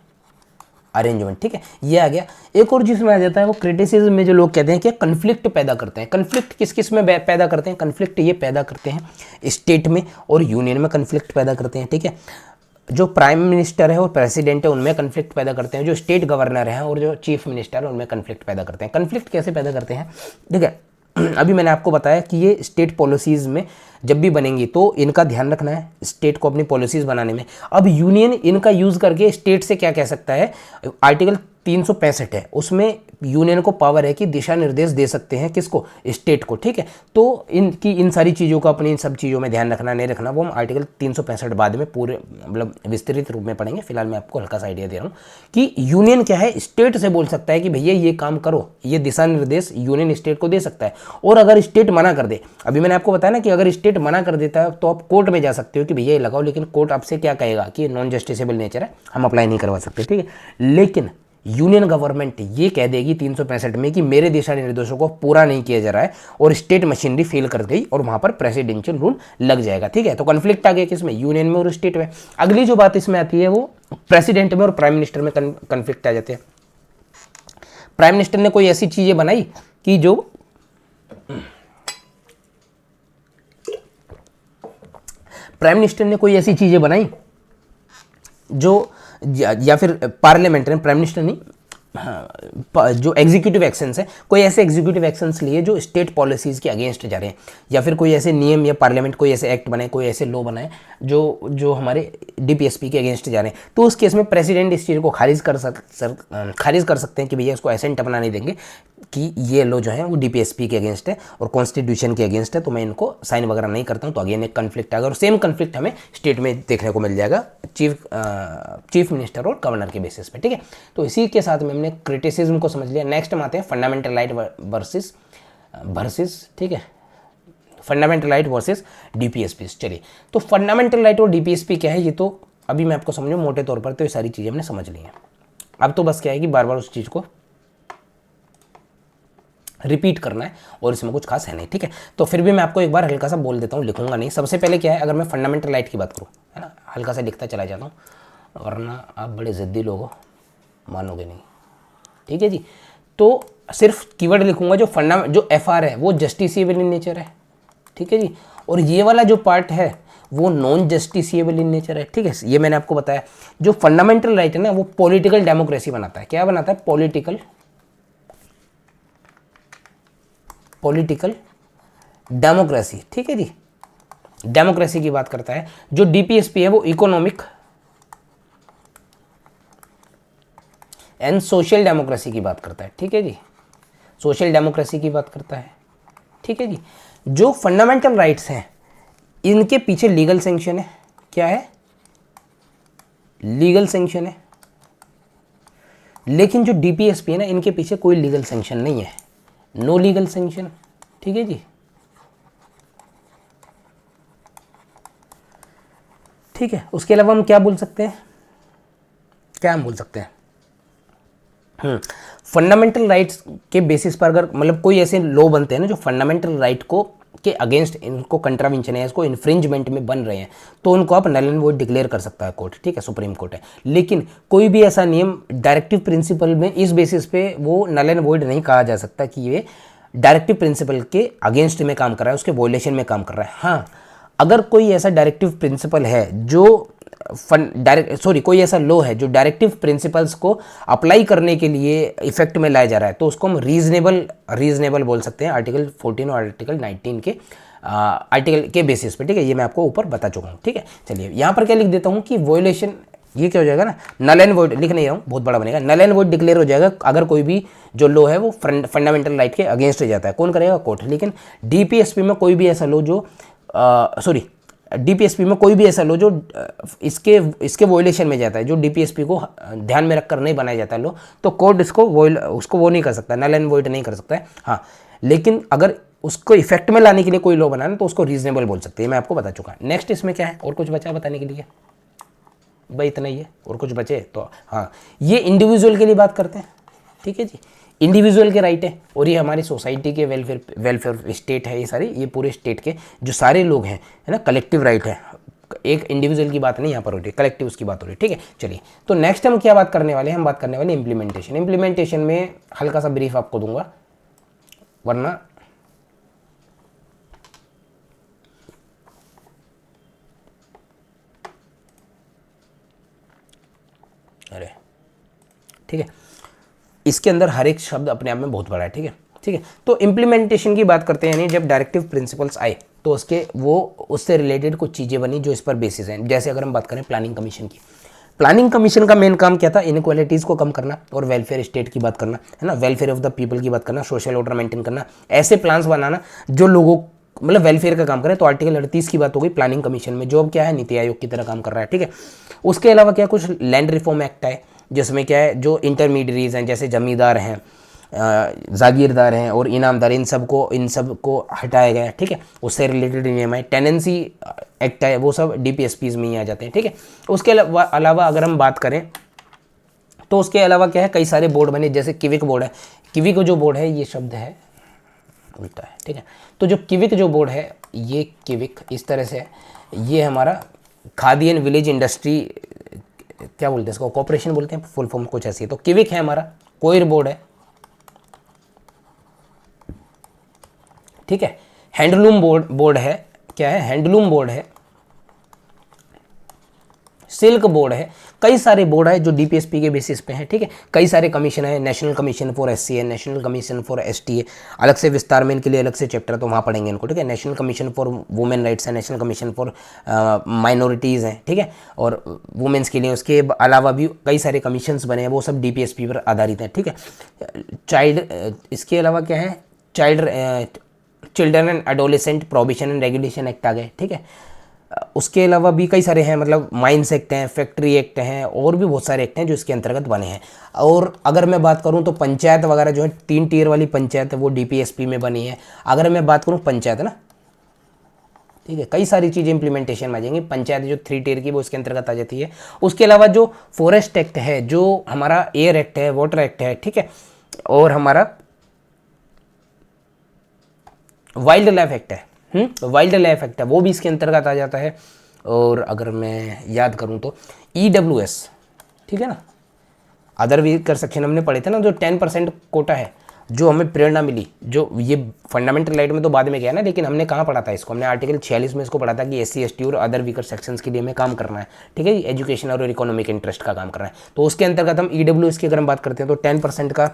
अरेंजमेंट, ठीक है, ये आ गया। एक और जिसमें आ जाता है वो क्रिटिसिज्म में जो लोग कहते हैं कि कन्फ्लिक्ट पैदा करते हैं। कन्फ्लिक्ट किस किस में पैदा करते हैं, कन्फ्लिक्ट ये पैदा करते हैं स्टेट में और यूनियन में कन्फ्लिक्ट पैदा करते हैं, ठीक है। जो प्राइम मिनिस्टर है और प्रेसिडेंट है उनमें कन्फ्लिक्ट पैदा करते हैं, जो स्टेट गवर्नर है और जो चीफ मिनिस्टर है उनमें कन्फ्लिक्ट पैदा करते हैं। कन्फ्लिक्ट कैसे पैदा करते हैं, ठीक है, अभी मैंने आपको बताया कि ये स्टेट पॉलिसीज़ में जब भी बनेंगी तो इनका ध्यान रखना है स्टेट को अपनी पॉलिसीज़ बनाने में। अब यूनियन इनका यूज़ करके स्टेट से क्या कह सकता है, आर्टिकल 365 है उसमें यूनियन को पावर है कि दिशा निर्देश दे सकते हैं किसको, स्टेट को, ठीक है। तो इन सारी चीज़ों का अपनी इन सब चीज़ों में ध्यान रखना नहीं रखना वो हम आर्टिकल 365 बाद में पूरे मतलब विस्तृत रूप में पढ़ेंगे। फिलहाल मैं आपको हल्का सा आइडिया दे रहा हूँ कि यूनियन क्या है, स्टेट से बोल सकता है कि भैया ये काम करो, ये दिशा निर्देश यूनियन स्टेट को दे सकता है। और अगर स्टेट मना कर दे, अभी मैंने आपको बताया ना कि अगर स्टेट मना कर देता है तो आप कोर्ट में जा सकते हो कि भैया ये लगाओ, लेकिन कोर्ट आपसे क्या कहेगा कि नॉन जस्टिसेबल नेचर है, हम अप्लाई नहीं करवा सकते, ठीक है। लेकिन यूनियन गवर्नमेंट ये कह देगी 365 में कि मेरे दिशा निर्देशों को पूरा नहीं किया जा रहा है और स्टेट मशीनरी फेल कर गई और वहां पर प्रेसिडेंशियल रूल लग जाएगा, ठीक है। तो कॉन्फ्लिक्ट आ गया किसमें, यूनियन में और स्टेट में। अगली जो बात इसमें आती है वो प्रेसिडेंट में और प्राइम मिनिस्टर में कॉन्फ्लिक्ट आ जाते हैं। प्राइम मिनिस्टर ने कोई ऐसी चीजें बनाई कि जो प्राइम मिनिस्टर ने कोई ऐसी चीजें बनाई जो या फिर पार्लियामेंट ने, प्राइम मिनिस्टर नहीं, हाँ, जो एग्जीक्यूटिव एक्शंस है, कोई ऐसे एग्जीक्यूटिव एक्शंस लिए जो स्टेट पॉलिसीज़ के अगेंस्ट जा रहे हैं, या फिर कोई ऐसे नियम या पार्लियामेंट कोई ऐसे एक्ट बनाए, कोई ऐसे लॉ बनाए जो हमारे डीपीएसपी के अगेंस्ट जा रहे हैं, तो उस केस में प्रेसिडेंट इस चीज़ को खारिज कर सकते हैं कि भैया इसको ऐसे इंटरप्रेट नहीं देंगे कि ये लॉ जो है वो डीपीएसपी के अगेंस्ट है और कॉन्स्टिट्यूशन के अगेंस्ट है, तो मैं इनको साइन वगैरह नहीं करता हूँ। तो अगेन एक कन्फ्लिक्ट आएगा और सेम कन्फ्लिक्ट हमें स्टेट में देखने को मिल जाएगा चीफ मिनिस्टर और गवर्नर के बेसिस पे, ठीक है। तो इसी के साथ में हमने क्रिटिसिज्म को समझ लिया। नेक्स्ट हम आते हैं फंडामेंटल राइट वर्सेस, ठीक है, फंडामेंटल राइट वर्सेस डीपीएसपी। चलिए, तो फंडामेंटल राइट और डीपीएसपी क्या है ये तो अभी मैं आपको समझूँ मोटे तौर पर, तो ये सारी चीज़ें हमने समझ ली हैं। अब तो बस क्या है कि बार बार उस चीज़ को रिपीट करना है और इसमें कुछ खास है नहीं, ठीक है। तो फिर भी मैं आपको एक बार हल्का सा बोल देता हूँ, लिखूंगा नहीं। सबसे पहले क्या है, अगर मैं फंडामेंटल राइट की बात करूँ, है ना, हल्का सा लिखता चला जाता हूँ, वरना आप बड़े ज़िद्दी लोग हो, मानोगे नहीं, ठीक है जी। तो सिर्फ कीवर्ड लिखूंगा, जो एफआर है वो जस्टिसिएबल इन नेचर है, ठीक है जी, और ये वाला जो पार्ट है वो नॉन जस्टिसिएबल इन नेचर है, ठीक है। ये मैंने आपको बताया। जो फंडामेंटल राइट है ना वो पॉलिटिकल डेमोक्रेसी बनाता है। क्या बनाता है, पॉलिटिकल डेमोक्रेसी, ठीक है जी, डेमोक्रेसी की बात करता है। जो डीपीएसपी है वो इकोनॉमिक एंड सोशल डेमोक्रेसी की बात करता है, ठीक है जी, सोशल डेमोक्रेसी की बात करता है, ठीक है जी। जो फंडामेंटल राइट्स हैं इनके पीछे लीगल सैंक्शन है। क्या है, लीगल सैंक्शन है। लेकिन जो डीपीएसपी है ना इनके पीछे कोई लीगल सैंक्शन नहीं है, नो लीगल सैंक्शन, ठीक है जी, ठीक है। उसके अलावा हम क्या बोल सकते हैं, क्या हम बोल सकते हैं, फंडामेंटल राइट्स के बेसिस पर अगर मतलब कोई ऐसे लॉ बनते हैं ना जो फंडामेंटल राइट को के अगेंस्ट, इनको कंट्रावेंशन है, इसको इन्फ्रिंजमेंट में बन रहे हैं, तो उनको आप नल एंड वॉइड डिक्लेयर कर सकता है कोर्ट, ठीक है, सुप्रीम कोर्ट है। लेकिन कोई भी ऐसा नियम डायरेक्टिव प्रिंसिपल में इस बेसिस पे वो नल एंड वॉइड नहीं कहा जा सकता कि ये डायरेक्टिव प्रिंसिपल के अगेंस्ट में काम कर रहा है, उसके वॉयलेशन में काम कर रहा है। हाँ, अगर कोई ऐसा डायरेक्टिव प्रिंसिपल है जो कोई ऐसा लॉ है जो डायरेक्टिव प्रिंसिपल्स को अप्लाई करने के लिए इफेक्ट में लाया जा रहा है, तो उसको हम रीजनेबल बोल सकते हैं आर्टिकल 14 और आर्टिकल 19 के आर्टिकल के बेसिस पे, ठीक है। ये मैं आपको ऊपर बता चुका हूँ, ठीक है। चलिए यहाँ पर क्या लिख देता हूँ कि वॉयलेशन, ये क्या हो जाएगा ना, नल एंड वॉइड, लिख नहीं रहा हूँ, बहुत बड़ा बनेगा, नल एंड वॉइड डिक्लेयर हो जाएगा अगर कोई भी जो लॉ है वो फंडामेंटल राइट के अगेंस्ट जाता है। कौन करेगा, कोर्ट। लेकिन डीपीएसपी में कोई भी ऐसा लॉ जो डीपीएसपी में कोई भी ऐसा लो जो इसके वॉयलेशन में जाता है, जो डीपीएसपी को ध्यान में रखकर नहीं बनाया जाता लो, तो कोर्ट उसको वो नहीं कर सकता, नल एंड वॉइड नहीं कर सकता है। हाँ, लेकिन अगर उसको इफेक्ट में लाने के लिए कोई लॉ बनाना तो उसको रीजनेबल बोल सकते हैं, मैं आपको बता चुका। नेक्स्ट इसमें क्या है, और कुछ बचा बताने के लिए, भाई इतना ही है, और कुछ बचे तो हाँ, ये इंडिविजुअल के लिए बात करते हैं, ठीक है जी, इंडिविजुअल के राइट है, और ये हमारी सोसाइटी के वेलफेयर स्टेट है, ये सारी, ये पूरे स्टेट के जो सारे लोग हैं, है ना, कलेक्टिव राइट है। एक इंडिविजुअल की बात नहीं यहाँ पर हो रही है, कलेक्टिव उसकी बात हो रही है, ठीक है। चलिए, तो नेक्स्ट हम क्या बात करने वाले हैं, हम बात करने वाले इंप्लीमेंटेशन। इंप्लीमेंटेशन में हल्का सा ब्रीफ आपको दूंगा, वरना अरे ठीक है, इसके अंदर हर एक शब्द अपने आप में बहुत बड़ा है, ठीक है, ठीक है। तो इम्प्लीमेंटेशन की बात करते हैं, यानी जब डायरेक्टिव प्रिंसिपल्स आए तो उससे रिलेटेड कुछ चीज़ें बनी जो इस पर बेसिस हैं। जैसे अगर हम बात करें प्लानिंग कमीशन की, प्लानिंग कमीशन का मेन काम क्या था, इनक्वालिटीज़ को कम करना और वेलफेयर स्टेट की बात करना, है ना, वेलफेयर ऑफ द पीपल की बात करना, सोशल ऑर्डर मेंटेन करना, ऐसे प्लान्स बनाना जो लोगों मतलब वेलफेयर का काम करे। तो आर्टिकल 38 की बात हो गई प्लानिंग कमीशन में, जो अब क्या है नीति आयोग की तरह काम कर रहा है, ठीक है। उसके अलावा क्या कुछ लैंड रिफॉर्म एक्ट है, जिसमें क्या है जो इंटरमीडियरीज हैं जैसे जमींदार हैं, जागीरदार हैं और इनामदार, इन सब को हटाया गया है, ठीक है। उससे रिलेटेड नियम है। टेनेंसी एक्ट है, वो सब डीपीएसपीज में ही आ जाते हैं, ठीक है। उसके अलावा अगर हम बात करें तो उसके अलावा क्या है कई सारे बोर्ड बने, जैसे किविक बोर्ड है। किविक जो बोर्ड है, ये शब्द है उल्टा है, ठीक है। तो जो किविक जो बोर्ड है, ये किविक इस तरह से है, ये हमारा खादी एंड विलेज इंडस्ट्री क्या बोलते हैं इसको, कॉर्पोरेशन बोलते हैं, फुल फॉर्म कुछ ऐसी है। तो किविक है हमारा, कोयर बोर्ड है, ठीक है। हैंडलूम बोर्ड है, क्या है, हैंडलूम बोर्ड है, सिल्क बोर्ड है, कई सारे बोर्ड है जो डीपीएसपी के बेसिस पे हैं, ठीक है। कई सारे कमीशन है, नेशनल कमीशन फॉर एससी है, नेशनल कमीशन फॉर एसटी है, अलग से विस्तार में इनके लिए अलग से चैप्टर, तो वहाँ पढ़ेंगे इनको, ठीक है। National commission for women rights है, नेशनल कमीशन फॉर माइनॉरिटीज़ हैं, ठीक है, और वुमेन्स के लिए उसके अलावा भी कई सारे कमीशंस बने हैं, वो सब डीपीएसपी पर आधारित हैं, ठीक है। इसके अलावा क्या है, children and adolescent prohibition and regulation act आ गए, ठीक है। उसके अलावा भी कई सारे हैं, मतलब माइंस एक्ट हैं, फैक्ट्री एक्ट हैं, और भी बहुत सारे एक्ट हैं जो इसके अंतर्गत बने हैं। और अगर मैं बात करूं तो पंचायत वगैरह जो है, 3 टियर वाली पंचायत है वो डीपीएसपी में बनी है। अगर मैं बात करूं पंचायत ना, ठीक है, कई सारी चीज़ें इंप्लीमेंटेशन में आ जाएंगी। पंचायत जो 3 टियर की वो इसके अंतर्गत आ जाती है। उसके अलावा जो फॉरेस्ट एक्ट है, जो हमारा एयर एक्ट है, वाटर एक्ट है, ठीक है, और हमारा वाइल्ड लाइफ एक्ट है, वाइल्ड लाइफ एक्ट है, वो भी इसके अंतर्गत आ जाता है। और अगर मैं याद करूं तो EWS, ठीक है ना, अदर व्हीकल सेक्शन हमने पढ़े थे ना, जो 10% कोटा है, जो हमें प्रेरणा मिली, जो ये फंडामेंटल राइट में तो बाद में गया ना, लेकिन हमने कहाँ पढ़ा था इसको, हमने आर्टिकल 46 में इसको पढ़ा था कि SC ST और अदर वीकर सेक्शंस के लिए हमें काम करना है, ठीक है, एजुकेशन और इकोनॉमिक इंटरेस्ट का काम करना है। तो उसके अंतर्गत हम EWS की अगर हम बात करते हैं तो 10% का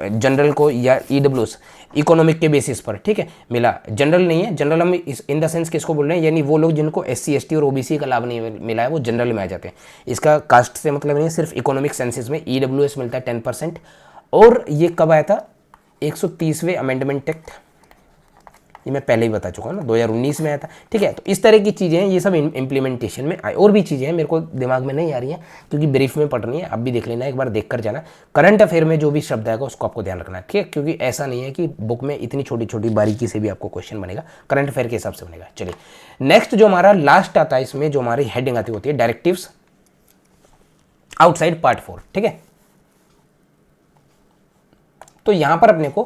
जनरल को या EWS इकोनॉमिक के बेसिस पर, ठीक है, मिला। जनरल नहीं है, जनरल हम इन द सेंस किसको बोल रहे हैं, यानी वो लोग जिनको SC ST और OBC का लाभ नहीं मिला है वो जनरल में आ जाते हैं। इसका कास्ट से मतलब नहीं है, सिर्फ इकोनॉमिक सेंसेस में EWS मिलता है 10%। और ये कब आया था, 130वें अमेंडमेंट एक्ट, ये मैं पहले ही बता चुका हूँ ना, 2019 में आया था, ठीक है। तो इस तरह की चीज़ें हैं, ये सब इम्प्लीमेंटेशन में आए। और भी चीज़ें हैं मेरे को दिमाग में नहीं आ रही हैं क्योंकि ब्रीफ में पढ़नी है, अब भी देख लेना, एक बार देख कर जाना। करंट अफेयर में जो भी शब्द आएगा उसको आपको ध्यान रखना है, ठीक है, क्योंकि ऐसा नहीं है कि बुक में इतनी छोटी छोटी बारीकी से भी आपको क्वेश्चन बनेगा, करंट अफेयर के हिसाब से बनेगा। चलिए नेक्स्ट जो हमारा लास्ट आता है, इसमें जो हमारी हेडिंग आती होती है डायरेक्टिव्स आउटसाइड पार्ट 4, ठीक है। तो यहां पर अपने को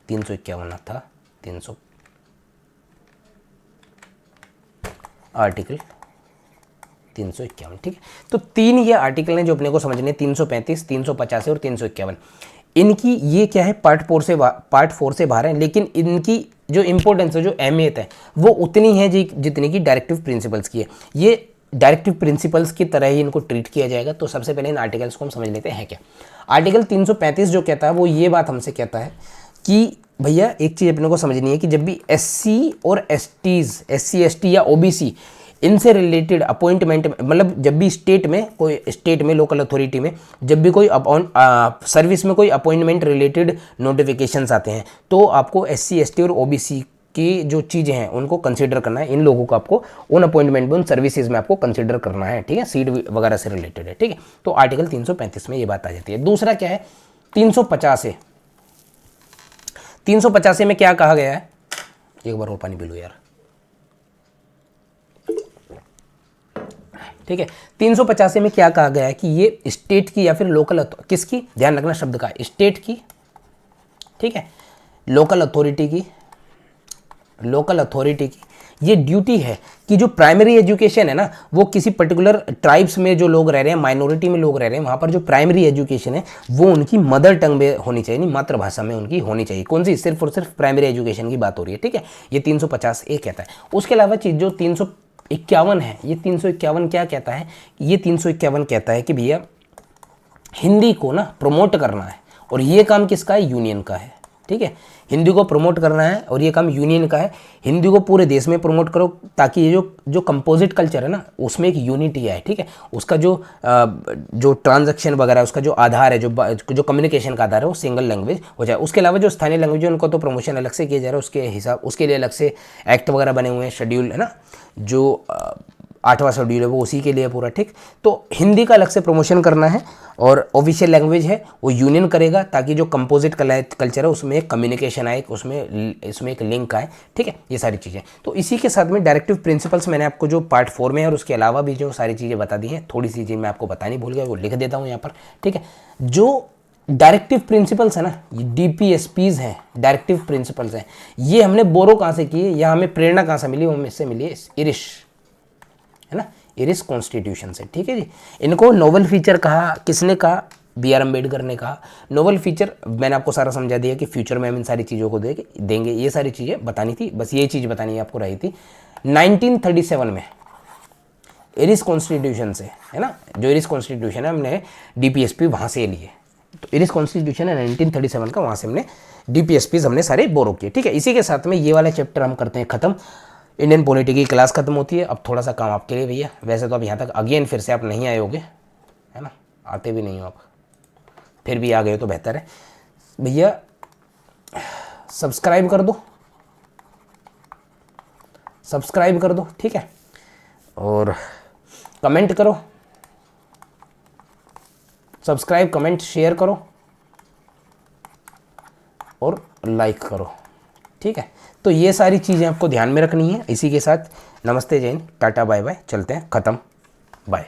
$351 था, 300 आर्टिकल 351, ठीक है। तो 3 ये आर्टिकल हैं जो अपने को समझने, 335, 385 और 351। इनकी ये क्या है, पार्ट 4 से बाहर है, लेकिन इनकी जो इंपॉर्टेंस है, जो अहमियत है, वो उतनी है जितनी की डायरेक्टिव प्रिंसिपल्स की है। ये डायरेक्टिव प्रिंसिपल्स की तरह ही इनको ट्रीट किया जाएगा। तो सबसे पहले इन आर्टिकल्स को हम समझ लेते हैं क्या। आर्टिकल 335 जो कहता है वो ये बात हमसे कहता है कि भैया एक चीज़ अपने को समझनी है कि जब भी SC और SC ST या OBC इनसे रिलेटेड अपॉइंटमेंट, मतलब जब भी स्टेट में लोकल अथॉरिटी में जब भी कोई सर्विस में कोई अपॉइंटमेंट रिलेटेड नोटिफिकेशंस आते हैं, तो आपको SC ST और OBC की जो चीज़ें हैं उनको कंसीडर करना है। इन लोगों को आपको उन अपॉइंटमेंट में, उन सर्विसेज में आपको कंसीडर करना है, ठीक है, सीट वगैरह से रिलेटेड है, ठीक है। तो आर्टिकल 335 में ये बात आ जाती है। दूसरा क्या है, 350 है। 350 में क्या कहा गया है, एक बार और पानी पी लो यार, ठीक है। 350 में क्या कहा गया है कि ये स्टेट की या फिर लोकल, किसकी, ध्यान रखना शब्द का, स्टेट की, ठीक है, लोकल अथॉरिटी की ये ड्यूटी है कि जो प्राइमरी एजुकेशन है ना, वो किसी पर्टिकुलर ट्राइब्स में जो लोग रह रहे हैं, माइनॉरिटी में लोग रह रहे हैं, वहाँ पर जो प्राइमरी एजुकेशन है वो उनकी मदर टंग में होनी चाहिए, नहीं मातृभाषा में उनकी होनी चाहिए। कौन सी, सिर्फ और सिर्फ प्राइमरी एजुकेशन की बात हो रही है, ठीक है। ये 350 कहता है। उसके अलावा चीज़ जो 351 है, ये 351 क्या कहता है, ये 351 कहता है कि भैया हिंदी को ना प्रमोट करना है और ये काम किसका है, यूनियन का है, ठीक है। हिंदी को प्रमोट करना है और ये काम यूनियन का है। हिंदी को पूरे देश में प्रमोट करो ताकि ये जो कंपोजिट कल्चर है ना उसमें एक यूनिटी आए, ठीक है। उसका जो ट्रांजैक्शन वगैरह उसका जो आधार है, जो कम्युनिकेशन का आधार है वो सिंगल लैंग्वेज हो जाए। उसके अलावा जो स्थानीय लैंग्वेज है उनको तो प्रमोशन अलग से किया जा रहा है, उसके हिसाब उसके लिए अलग से एक्ट वगैरह बने हुए हैं, शेड्यूल है ना, जो 8वां शेड्यूल है वो उसी के लिए पूरा, ठीक। तो हिंदी का अलग से प्रमोशन करना है और ऑफिशियल लैंग्वेज है वो यूनियन करेगा ताकि जो कंपोजिट कल्चर है उसमें एक कम्युनिकेशन आए, इसमें एक लिंक आए, ठीक है। ये सारी चीज़ें तो इसी के साथ में डायरेक्टिव प्रिंसिपल्स मैंने आपको जो पार्ट 4 में है और उसके अलावा भी जो सारी चीज़ें बता दी हैं, थोड़ी सी चीज़ मैं आपको बतानी भूल गया वो लिख देता हूँ यहाँ पर, ठीक है। जो डायरेक्टिव प्रिंसिपल्स है ना, ये DPSPs हैं, डायरेक्टिव प्रिंसिपल्स हैं, ये हमने बोरो कहाँ से किए या हमें प्रेरणा कहाँ से मिली, वो इससे मिली है इरिश, है ना, इरिश कॉन्स्टिट्यूशन से, ठीक है जी। इनको नोबल फीचर कहा, किसने कहा, BR अम्बेडकर ने कहा। नोबल फीचर मैंने आपको सारा समझा दिया कि फ्यूचर में हम इन सारी चीज़ों को देंगे, ये सारी चीज़ें बतानी थी, बस ये चीज़ बतानी आपको रही थी। 1937 में इरिश कॉन्स्टिट्यूशन से, है ना, जो इरिश कॉन्स्टिट्यूशन है हमने DPSP वहाँ से लिए, तो इरिश कॉन्स्टिट्यूशन है 1937 का, वहाँ से हमने DPSPs हमने सारे बोरो किए, ठीक है। इसी के साथ में ये वाला चैप्टर हम करते हैं ख़त्म। इंडियन पॉलिटी की क्लास खत्म होती है। अब थोड़ा सा काम आपके लिए भैया, वैसे तो अब यहाँ तक अगेन फिर से आप नहीं आए होगे, है ना, आते भी नहीं हो आप, फिर भी आ गए तो बेहतर है भैया। सब्सक्राइब कर दो, सब्सक्राइब कर दो, ठीक है, और कमेंट करो, सब्सक्राइब कमेंट शेयर करो और लाइक करो, ठीक है। तो ये सारी चीज़ें आपको ध्यान में रखनी है। इसी के साथ नमस्ते, जैन, टाटा, बाय बाय, चलते हैं, ख़त्म, बाय।